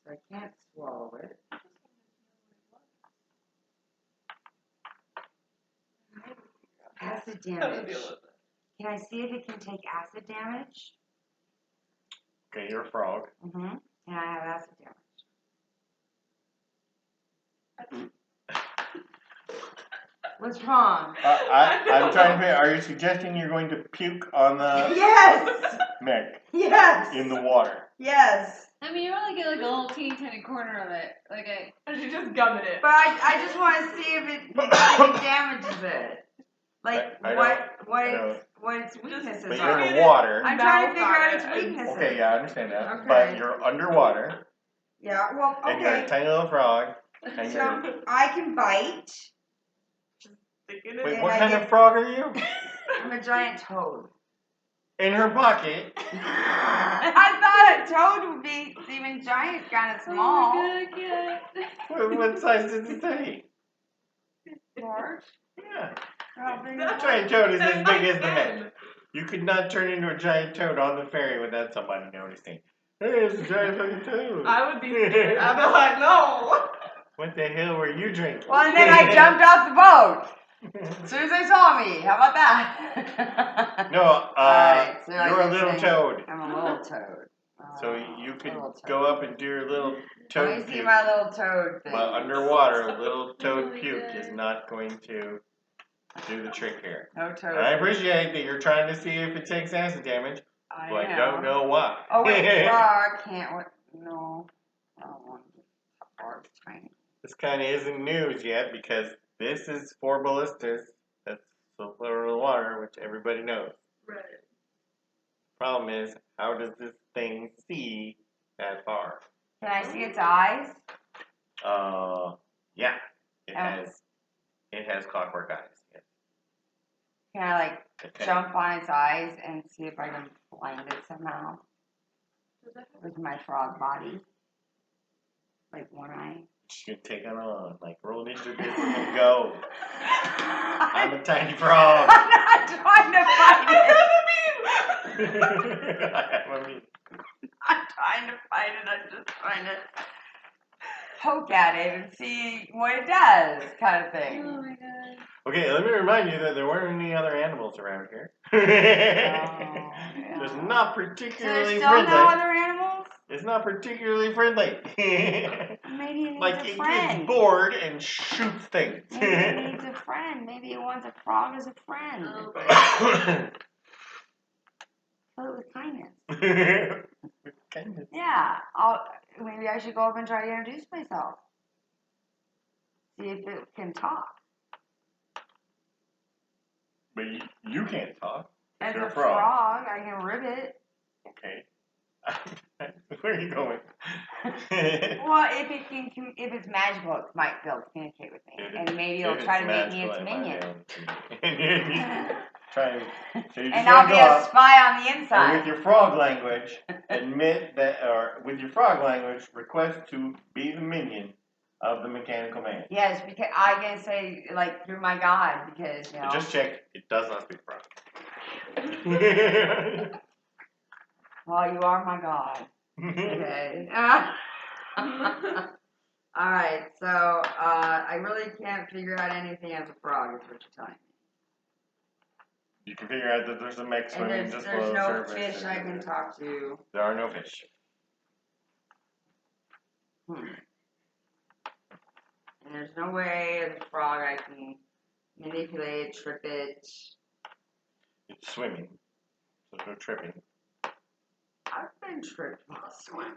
So I can't swallow it. Acid damage. Can I see if it can take acid damage? Okay, you're a frog. Mm-hmm. Can I have acid damage? What's wrong? I'm trying to figure, are you suggesting you're going to puke on the Yes! mech Yes! in the water? Yes! I mean, you only get like a little teeny tiny corner of it. Like a. And she just gummed it. But I just want to see if it damages it. Like, I what its weaknesses But are. you're in the water. I'm trying to figure Mouth out on its it. weaknesses. Okay, yeah, I understand that. Okay. But you're underwater, Yeah, well, and you're a okay. tiny little frog, and So you're... I can bite. Sticking it. Wait, and what I kind get- of frog are you? I'm a giant toad. In her pocket. I thought a toad would be even giant, kind of small. Oh my god, yeah. What size does it say? Large. Yeah. How big That is giant toad is That's as my big as the skin. mech. You could not turn into a giant toad on the ferry without somebody noticing. Hey, it's a giant fucking toad. I would be scared. I'd be like, no. What the hell were you drinking? Well, and then I jumped off the boat as soon as they saw me. How about that? No, Alright, so you're a little saying toad. I'm a little toad. So you could little toad. go up and do your little toad Let me see puke. my little toad thing. But underwater, a little Oh toad my puke God. is not going to do the trick here. No toad. And I appreciate that you're trying to see if it takes acid damage, I but am. don't know why. Oh wait, frog can't. What? No. I don't want frog's tiny. This kind of isn't news yet because this is 4 ballistas. That's so far in the water, which everybody knows. Right. Problem is, how does this thing see that far? Can I see its eyes? Yeah, it Oh. has clockwork eyes. Yes. Can I like Okay. jump on its eyes and see if I can blind it somehow with my frog body? Like one eye. Just gonna take it on, like roll ninja distance and go. I'm a tiny frog. I'm not trying to fight it. I mean, I'm trying to fight it. I'm just trying to poke at it and see what it does, kind of thing. Oh my god. okay, let me remind you that there weren't any other animals around here. Yeah. It's not So there's particularly still friendly. no other animals? It's not particularly friendly. Maybe it needs like a it friend. gets bored and shoots things. Maybe it needs a friend. Maybe it wants a frog as a friend. Oh my god. Fill it with kindness. Kindness. Yeah. Maybe I should go up and try to introduce myself. See if it can talk. But you can't talk. As You're a a frog. frog, I can ribbit. Okay. Where are you going? Well, if it's magical, it might be able to communicate with me, and maybe it'll try to make me its minion. So you just And I'll wanna be go a up spy on the and inside. with your frog language, admit that, or with your frog language, request to be the minion of the mechanical man. Yes, because I can say like you're my god because you know. Just check. It does not speak frog. Well, you are my god. Okay. All right. So I really can't figure out anything as a frog. Is what you're telling me. You can figure out that there's a mech And swimming just there's below the no surface. fish I can talk to. There are no fish. And there's no way as a frog I can manipulate, trip it. It's swimming. So there's no tripping. I've been tripped while swimming.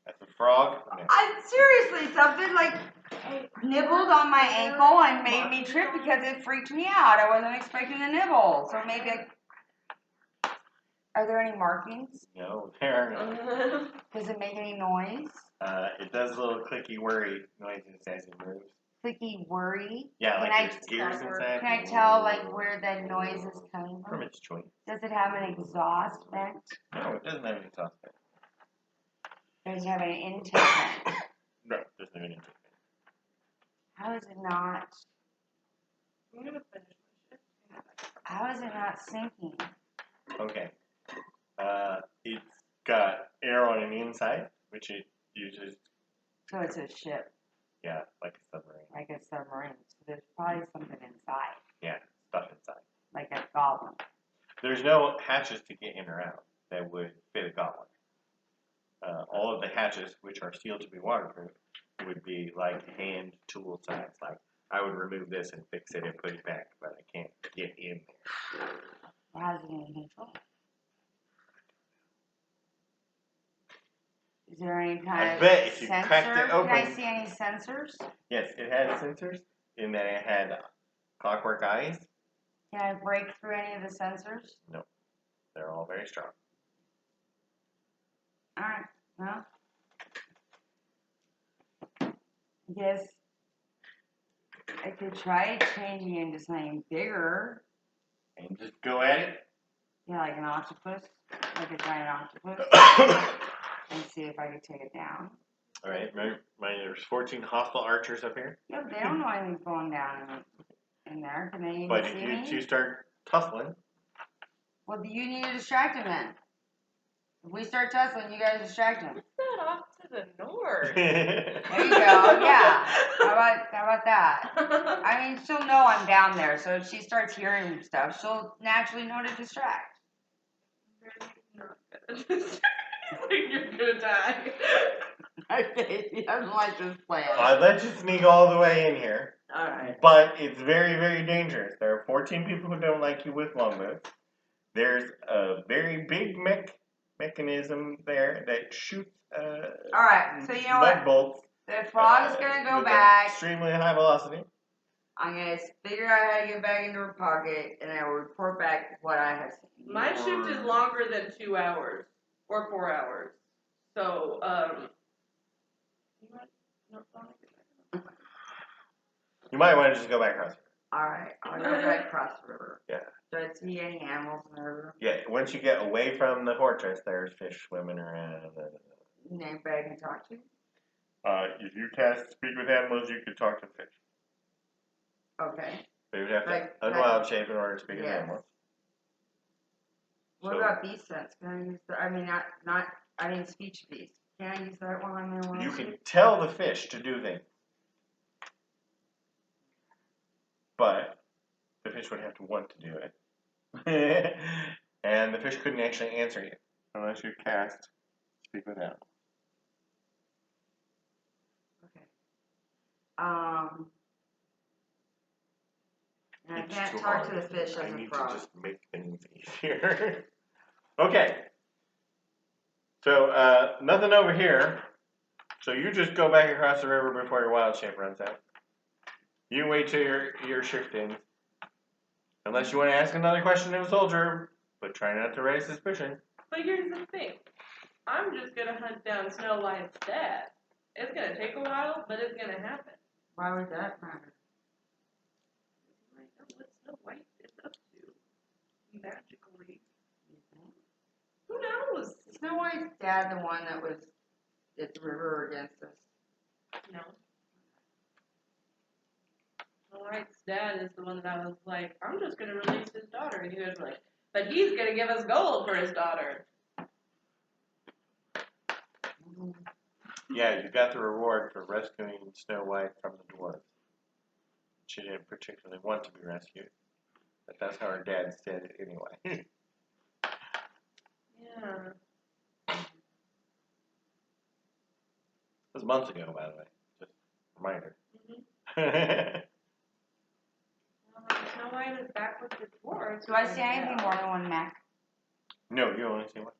That's a frog. No. Seriously, something like nibbled on my ankle and made me trip because it freaked me out. I wasn't expecting the nibble. So maybe Are there any markings? No, there are no. Does it make any noise? It does a little clicky worry noises as it moves. Clicky worry? Yeah, Can like there's gears inside. Can I tell like where that noise is coming From from? its joint. Does it have an exhaust vent? No, it doesn't have any exhaust vent. Does it have an intake vent? No, it doesn't have any intake vent. How is it not? I'm gonna finish my shit. How is it not sinking? Okay. It's got air on the inside, which it uses, So it's a ship, yeah, like a submarine. like a submarine. So there's probably something inside, Yeah, stuff inside. like a goblin. There's no hatches to get in or out that would fit a goblin. All of the hatches, which are sealed to be waterproof, would be like hand tool size. Like I would remove this and fix it and put it back, but I can't get in there. How's it in control? Is there any kind I of bet if you sensor? cracked it Can I open- see any sensors? Yes, it had sensors in that it had clockwork eyes. Can I break through any of the sensors? They're all very strong. Alright, well. I guess I could try changing into something bigger. And just go at it. Yeah, like an octopus. Like a giant octopus. And see if I could take it down. All right, there's 14 hostile archers up here. Yeah, but they don't know anything's going down in there. Can they even But see if you me? two start tussling, Well, you need to distract him then. If we start tussling, you guys distract him. What's that off to the north? There you go. Yeah. How about that? I mean, she'll know I'm down there, so if she starts hearing stuff, she'll naturally know to distract. Not gonna You're gonna die. Okay, she doesn't like this plan. I let you sneak all the way in here, Alright. but it's very, very dangerous. There are 14 people who don't like you with longbows. There's a very big mechanism there that shoots Alright, so you know lead what? bolts. The frog's gonna go with back. Extremely high velocity. I'm gonna figure out how to get back into her pocket, and I will report back what I have seen. My shift is longer than 2 hours or 4 hours. So, You might want to just go back across here. Alright, I'll go back across the river. Yeah. Do I see any animals in the river? Yeah, once you get away from the fortress, there's fish swimming around. Anybody I can talk to? If you cast Speak with Animals, you could talk to fish. Okay. But you would have to Like- unwild shape in order to speak with Yes. animals. What So- about beast sense? Can I use the, I mean speech beast. Can I use that while I'm in one? You can tell the fish to do things. But the fish would have to want to do it. And the fish couldn't actually answer you unless you cast Speak with Animals. Okay. And I It's can't too talk hard. to the fish I as a need frog. to just make things easier. Okay. So, nothing over here. So you just go back across the river before your wild shape runs out. You wait till your shift ends. Unless you want to ask another question to a soldier, but try not to raise suspicion. But here's the thing. I'm just gonna hunt down Snow White's dad. It's gonna take a while, but it's gonna happen. Why would that matter? I know what Snow White is up to. Magically. Who knows? Is Snow White's dad the one that was at the river against us? No. Snow White's dad is the one that I was like, I'm just gonna release his daughter. And you guys were like, but he's gonna give us gold for his daughter. Yeah, you got the reward for rescuing Snow White from the dwarves. She didn't particularly want to be rescued, but that's how her dad said it anyway. Yeah. It was months ago, by the way. Just a reminder. Mm-hmm. Snow White is back with the dwarves. Do I see anything more than one mech? No, you only see one.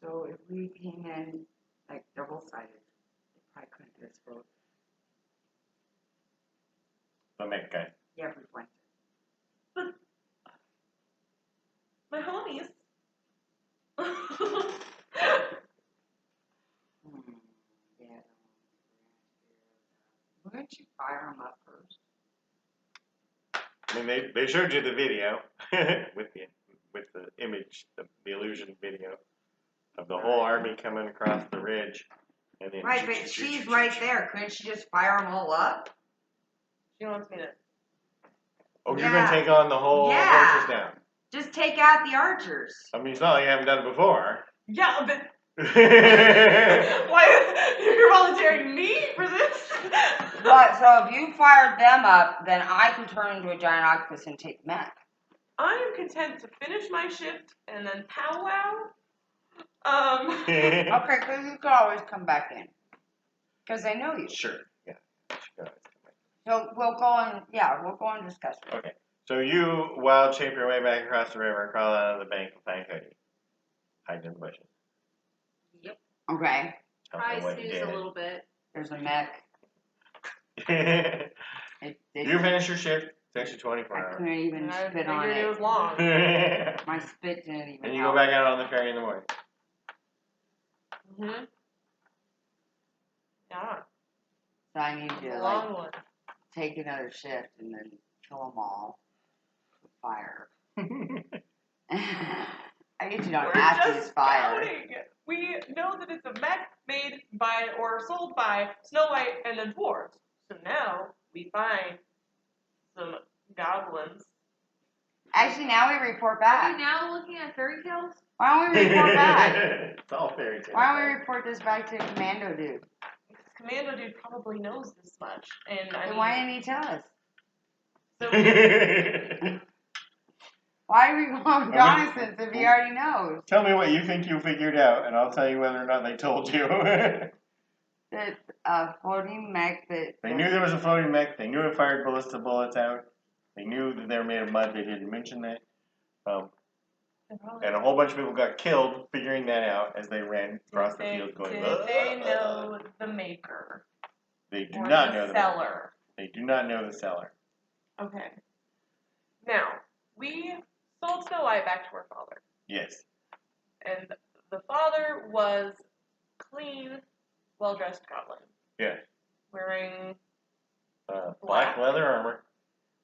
So if we came in like double-sided, it probably couldn't get us both. The mech guy. Yeah, we went. My homies. Yeah. Wouldn't you fire them up first? I mean, they showed you the video with the image, the illusion video of the whole army coming across the ridge, and then Right, but she's right there. Couldn't she just fire them all up? She wants me to. Oh, you're Yeah. gonna take on the whole Yeah. fortress now. Just take out the archers. I mean, it's not like you haven't done it before. Yeah, but why you're volunteering me for this? But so if you fired them up, then I can turn into a giant octopus and take the mech. I am content to finish my shift and then powwow. Okay, because you could always come back in. Because I know you. Sure. Yeah. So we'll go and discuss it. Okay. So you wild shape your way back across the river, crawl out of the bank, and find Cody hiding in the bushes. Yep. Okay, Tell me I what you snooze a little bit. there's a mech. did. It, You finish your shift. It's actually 24 I hours. couldn't even And I spit on figured it it. was long. And My spit didn't even you help. go back out on the ferry in the morning. Mhm. Yeah. So I need It's to a like long one. take another shift and then kill them all with fire. I guess you don't We're have to just use fire. scouting. We know that it's a mech made by or sold by Snow White and the dwarves. So now we find some goblins. Actually, now we report Are back. we now looking at fairy tales? Why don't we report back? It's all fairy tale. Why don't we report this back to Commando Dude? Because Commando Dude probably knows this much. And I Then mean, why didn't he tell us? so Why are we going reconnaissance if he already knows? Tell me what you think you figured out, and I'll tell you whether or not they told you. That floating mech that. They knew there was a floating mech. They knew it fired ballista bullets out. They knew that they were made of mud. They didn't mention that. And a whole bunch of people got killed figuring that out as they ran across the field going, did they know the maker? They do Or not the know the seller? They do not know the seller. Okay. Now, we sold Snow White back to her father. Yes. And the father was clean, well-dressed goblin. Yeah. Wearing Black leather armor.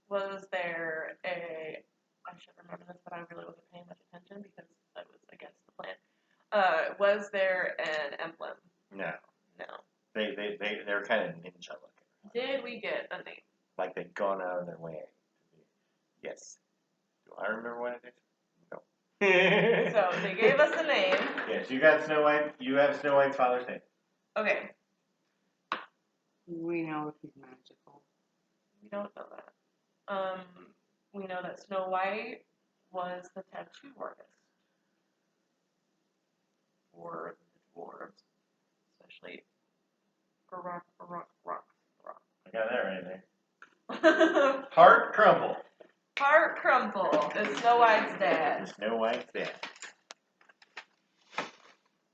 Was there a? I should remember this, but I really wasn't paying much attention because I was against the plan. Was there an emblem? No. No. They're kind of ninja looking. Did we get a name? Like they've gone out of their way. Yes. Do I remember what it is? No. So they gave us a name. Yes, you got Snow White. You have Snow White's father's name. Okay. We know if he's magical. We don't know that. We know that Snow White was the tattoo artist for the dwarves, especially rock. I got that right there. Heart Crumble. Heart Crumple is Snow White's dad. Snow White's dad.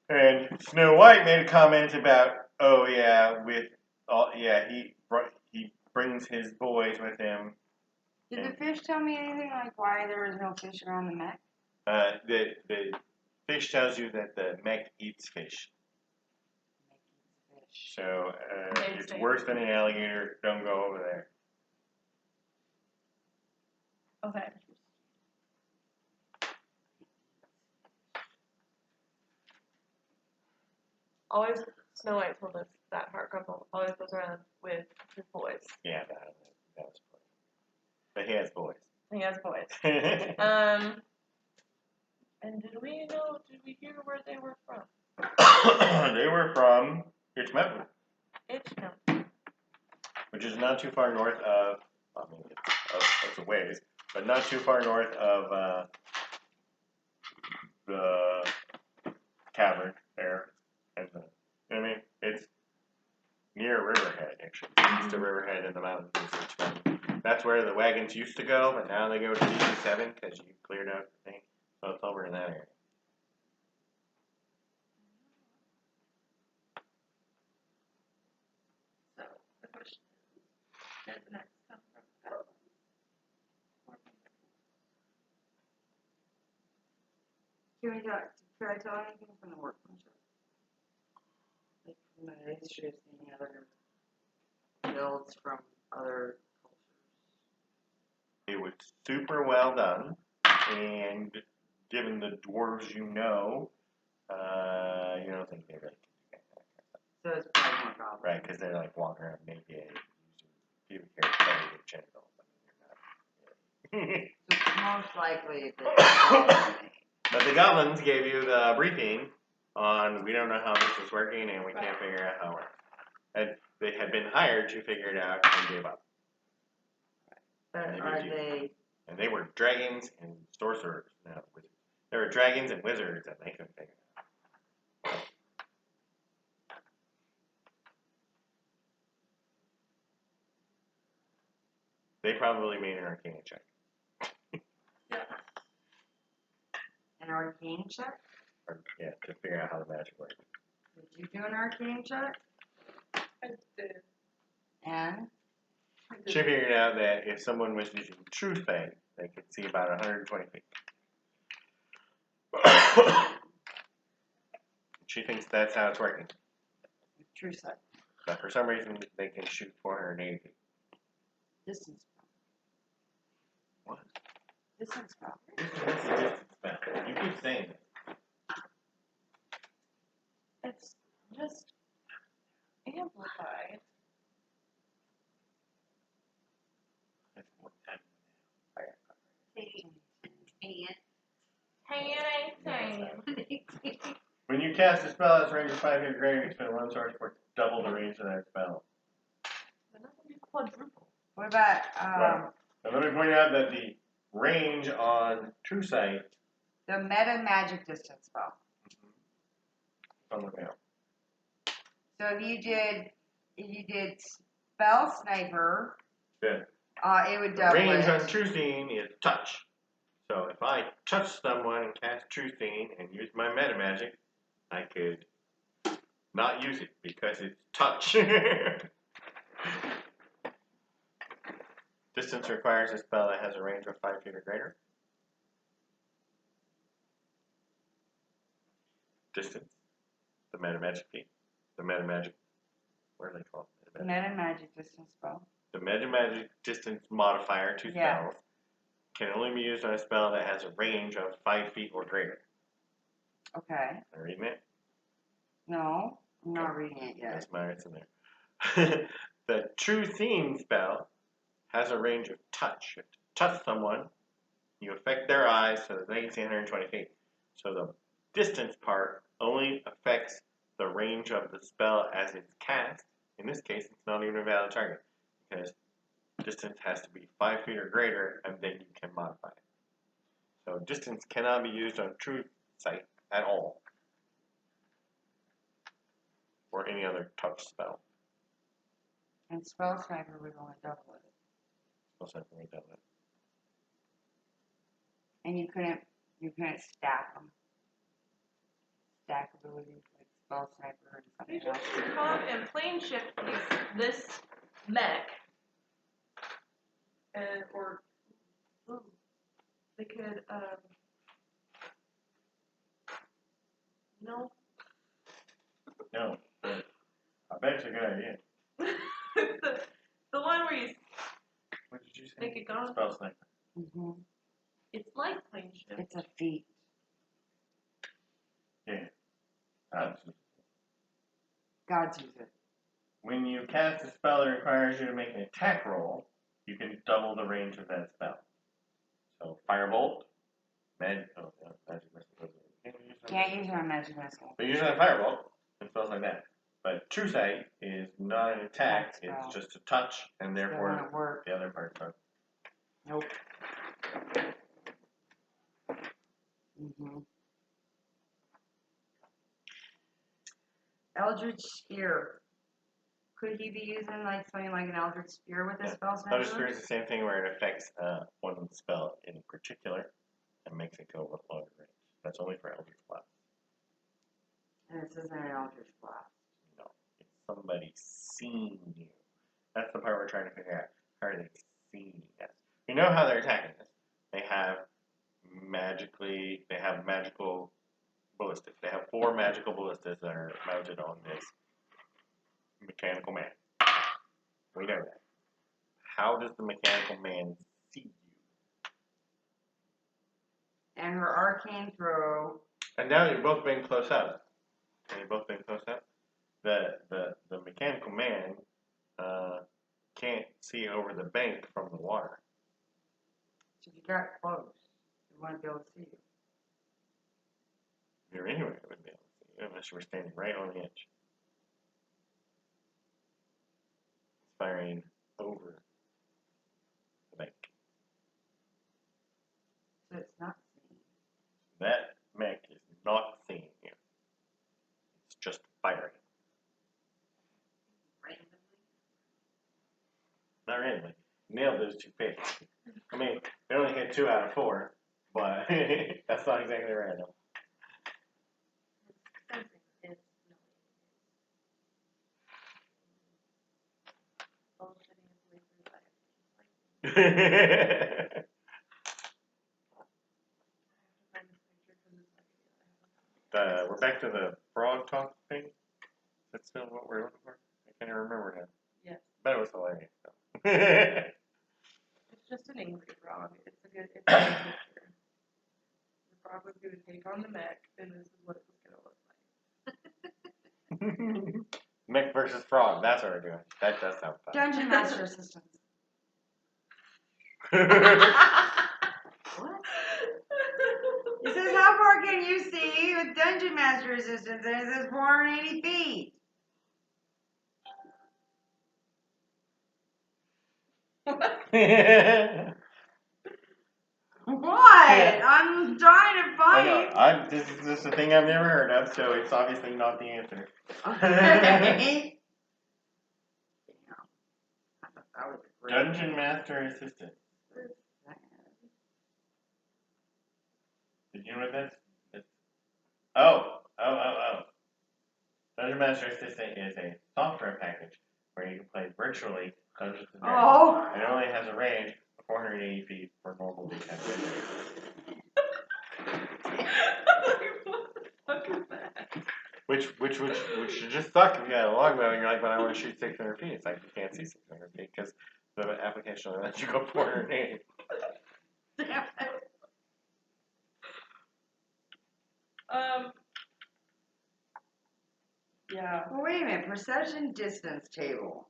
And Snow White made a comment about, oh yeah, he brings his boys with him. Did the fish tell me anything like why there was no fish around the mech? The fish tells you that the mech eats fish. So it's worse than an alligator. Don't go over there. Okay. Always, Snow White told us that Heart Crumple always goes around with his boys. Yeah, that was funny. But he has boys. He has boys. And did we hear where they were from? They were from Itch Mountain, Itchtown. which is not too far north of, I mean, it's a ways, but not too far north of the cavern there. And you know what I mean? It's near Riverhead, actually. East of Riverhead in the mountains is Itch Mountain. That's where the wagons used to go, but now they go to DC7 because you cleared out the thing. So it's over in that area. So the question is, did the next come from Could I tell anything from the workmanship? Like from the history of seeing other builds from other cultures? It was super well done, and given the dwarves you don't think they really can do that. So it's probably more problem. Right, because they're like walking around naked, using pubic hair to their genitals. I mean, they're not. So most likely it's But the goblins gave you the briefing on we don't know how this is working and we can't figure out how it works. And they had been hired to figure it out and gave up. But are they? And they were dragons and sorcerers, not wizards. They were dragons and wizards, and they couldn't figure it out. They probably made an arcana check. An arcane check? Yeah, to figure out how the magic works. Did you do an arcane check? I did. And? She figured out that if someone was using true sight, they could see about 120 feet. She thinks that's how it's working. True sight. But for some reason, they can shoot 480 feet. Distance. What? Distance spell. What's the distance spell? You keep saying it. It's just amplified. When you cast a spell that's range of 5 feet or greater, you spend 1 source point to double the range of that spell. But not gonna be quadruple. What about, Right. And let me point out that the range on True Sight the meta magic distance spell? on the map. So if you did spell sniper, Yeah. it would The double range it. on True Seeing is touch. So if I touch someone and cast True Seeing and use my meta magic, I could not use it because it's touch. Distance requires a spell that has a range of 5 feet or greater. Distance. The meta magic feat. The meta magic. What are they called? Meta magic distance spell. the magic distance modifier to Yeah. spells can only be used on a spell that has a range of 5 feet or greater. Okay. Am I reading it? No, I'm not reading it yet. That's my it's in there. The true theme spell has a range of touch. If you touch someone, you affect their eyes so that they can see 120 feet. So the distance part only affects the range of the spell as it's cast. In this case, it's not even a valid target because distance has to be 5 feet or greater, and then you can modify it. So distance cannot be used on true sight at all, or any other touch spell. And spell sniper would only double it. Spell sniper would double it. And you couldn't stack them. Stack abilities like spell sniper and They something just else. come and plane shift this mech, and or they could no. No, but I bet it's a good idea. the one where you What did you say? make it go. Spell sniper. Mm-hmm. It's like plane shift. It's a feat. Yeah. Gods use it. When you cast a spell that requires you to make an attack roll, you can double the range of that spell. So Firebolt, magic missile. Can't use it on magic missile. But usually on Firebolt and spells like that. But True Sight is not an attack; Spell. it's just a touch, and That therefore wouldn't work. the other parts are. Nope. Mm-hmm. Eldritch Spear. Could he be using like something like an Eldritch Spear with his spell Eldritch sniper? Spear is the same thing where it affects one spell in particular and makes it go with longer range. That's only for Eldritch Blast. And this isn't an Eldritch Blast. No, it's somebody seeing you. That's the part we're trying to figure out. How are they seeing us? We know how they're attacking us. They have magical ballistas. They have 4 magical ballistas that are mounted on this mechanical man. We know that. How does the mechanical man see you? And her arcane throw. And now you've both been close up. The mechanical man can't see over the bank from the water. So if you got close, you wouldn't be able to see you. If you're anywhere, it wouldn't be able to see you unless you were standing right on the edge. It's firing over the bank. So it's not seeing. That mech is not seeing you. It's just firing. Not randomly. Nailed those 2 pigs. I mean, they only hit 2 out of 4, but that's not exactly random. We're back to the frog talk thing. That's still what we're looking for? I can't even remember now. Yes. But it was hilarious. So. It's just an angry frog. It's a good picture. The frog was going to take on the mech, and this is what it was going to look like. Mech versus frog. That's what we're doing. That does sound fun. Dungeon Master Assistants. What? It says, how far can you see with Dungeon Master Assistants? And it says 480 feet. What? I'm trying to I find know. This is just a thing I've never heard of, so it's obviously not the answer. Okay. Damn. I thought that was a great Dungeon Master Assistant. Did you know what that's? Oh. Dungeon Master Assistant is a software package where you can play virtually Dungeons and Dragons. Oh. And it only has a range of 480 feet for normal defense. What the fuck is that? Which should just suck if you had a longbow and you're like, but I want to shoot 600 feet. It's like you can't see 600 feet because the application will let you go 480. Damn it. Yeah. Well, wait a minute. Perception distance table.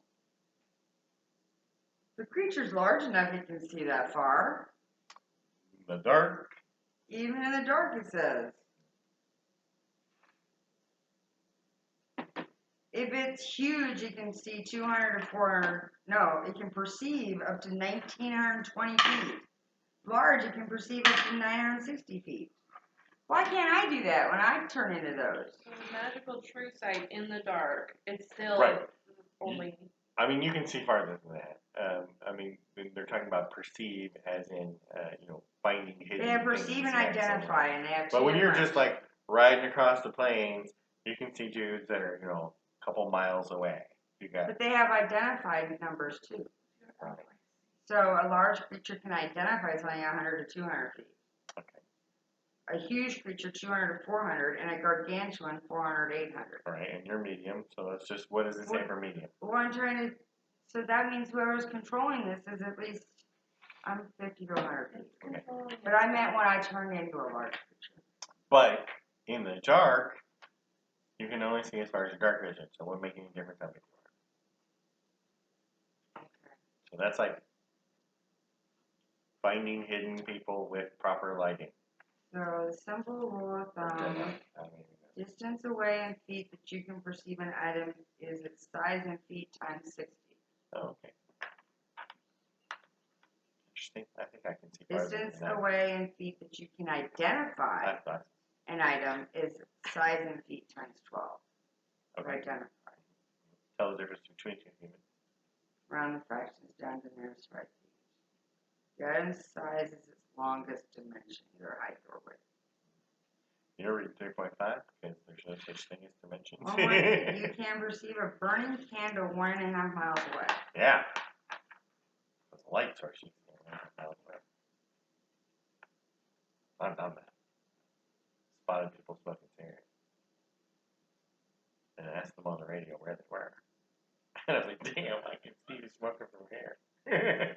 The creature's large enough you can see that far. In the dark. Even in the dark, it says. If it's huge, it can see 200 to 400. No, it can perceive up to 1,920 feet. Large, it can perceive up to 960 feet. Why can't I do that when I turn into those? So the magical true sight in the dark, it's still Right. only. I mean, you can see farther than that. I mean, they're talking about perceive as in, finding hidden They have things perceive and next to identify, them. and they have But two when you're different- just like riding across the plains, you can see dudes that are, a couple miles away. You got But they have identified numbers too. So a large creature can identify something 100 to 200 feet. okay, A huge creature 200 to 400, and a gargantuan 400 800. all right, and you're medium, so let's just what does it say for medium? Well, I'm trying to. So that means whoever's controlling this is at least. I'm 50 to 100 feet. Okay. But I meant when I turned into a large creature. But in the dark, you can only see as far as your dark vision, so it wouldn't make any difference how big you are. Okay. So that's like finding hidden people with proper lighting. So the simple rule of thumb: distance away in feet that you can perceive an item is its size in feet times 60. Oh, okay. Interesting. I think I can see farther Distance than that. away in feet that you can identify I thought, an item is size in feet times 12. okay. Identify. Tell the difference between two humans. Round the fractions down to nearest right feet. The item's size is its longest dimension, either height or width. You know, read 3.5 because there's no such thing as dimensions. One more thing, you can perceive a burning candle 1.5 miles away. Yeah. There's a light source you can see 1.5 miles away. I've done that. Spotted people smoking cigarettes. And I asked them on the radio where they were. And I was like, damn, I can see you smoking from here.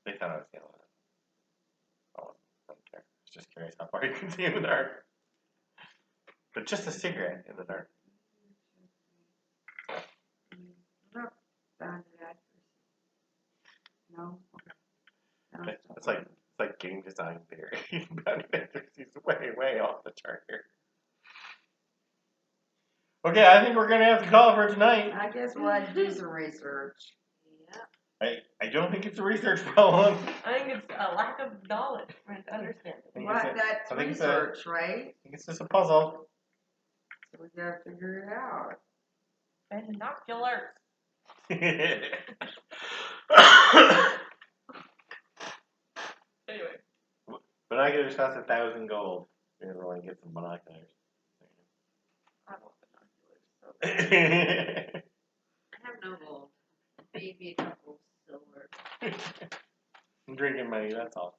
They thought I was yelling at them. I don't care. I was just curious how far you can see in the dark. But just a cigarette in the dark. Look, bounded accuracy. No? Okay. No, It's like game design theory. Bounded accuracy is way off the chart here. Okay, I think we're gonna have to call it for tonight. I guess we'll have to do some research. Yeah. I don't think it's a research problem. I think it's a lack of knowledge and understanding. think What? it's That's I think it's a- research, right? I think it's just a puzzle. So we gotta figure it out. Binoculars. Anyway. Binoculars cost 1,000 gold. You're gonna want to get some binoculars. I want binoculars. So I'm I have no gold. Maybe a couple silver. drinking money, that's all.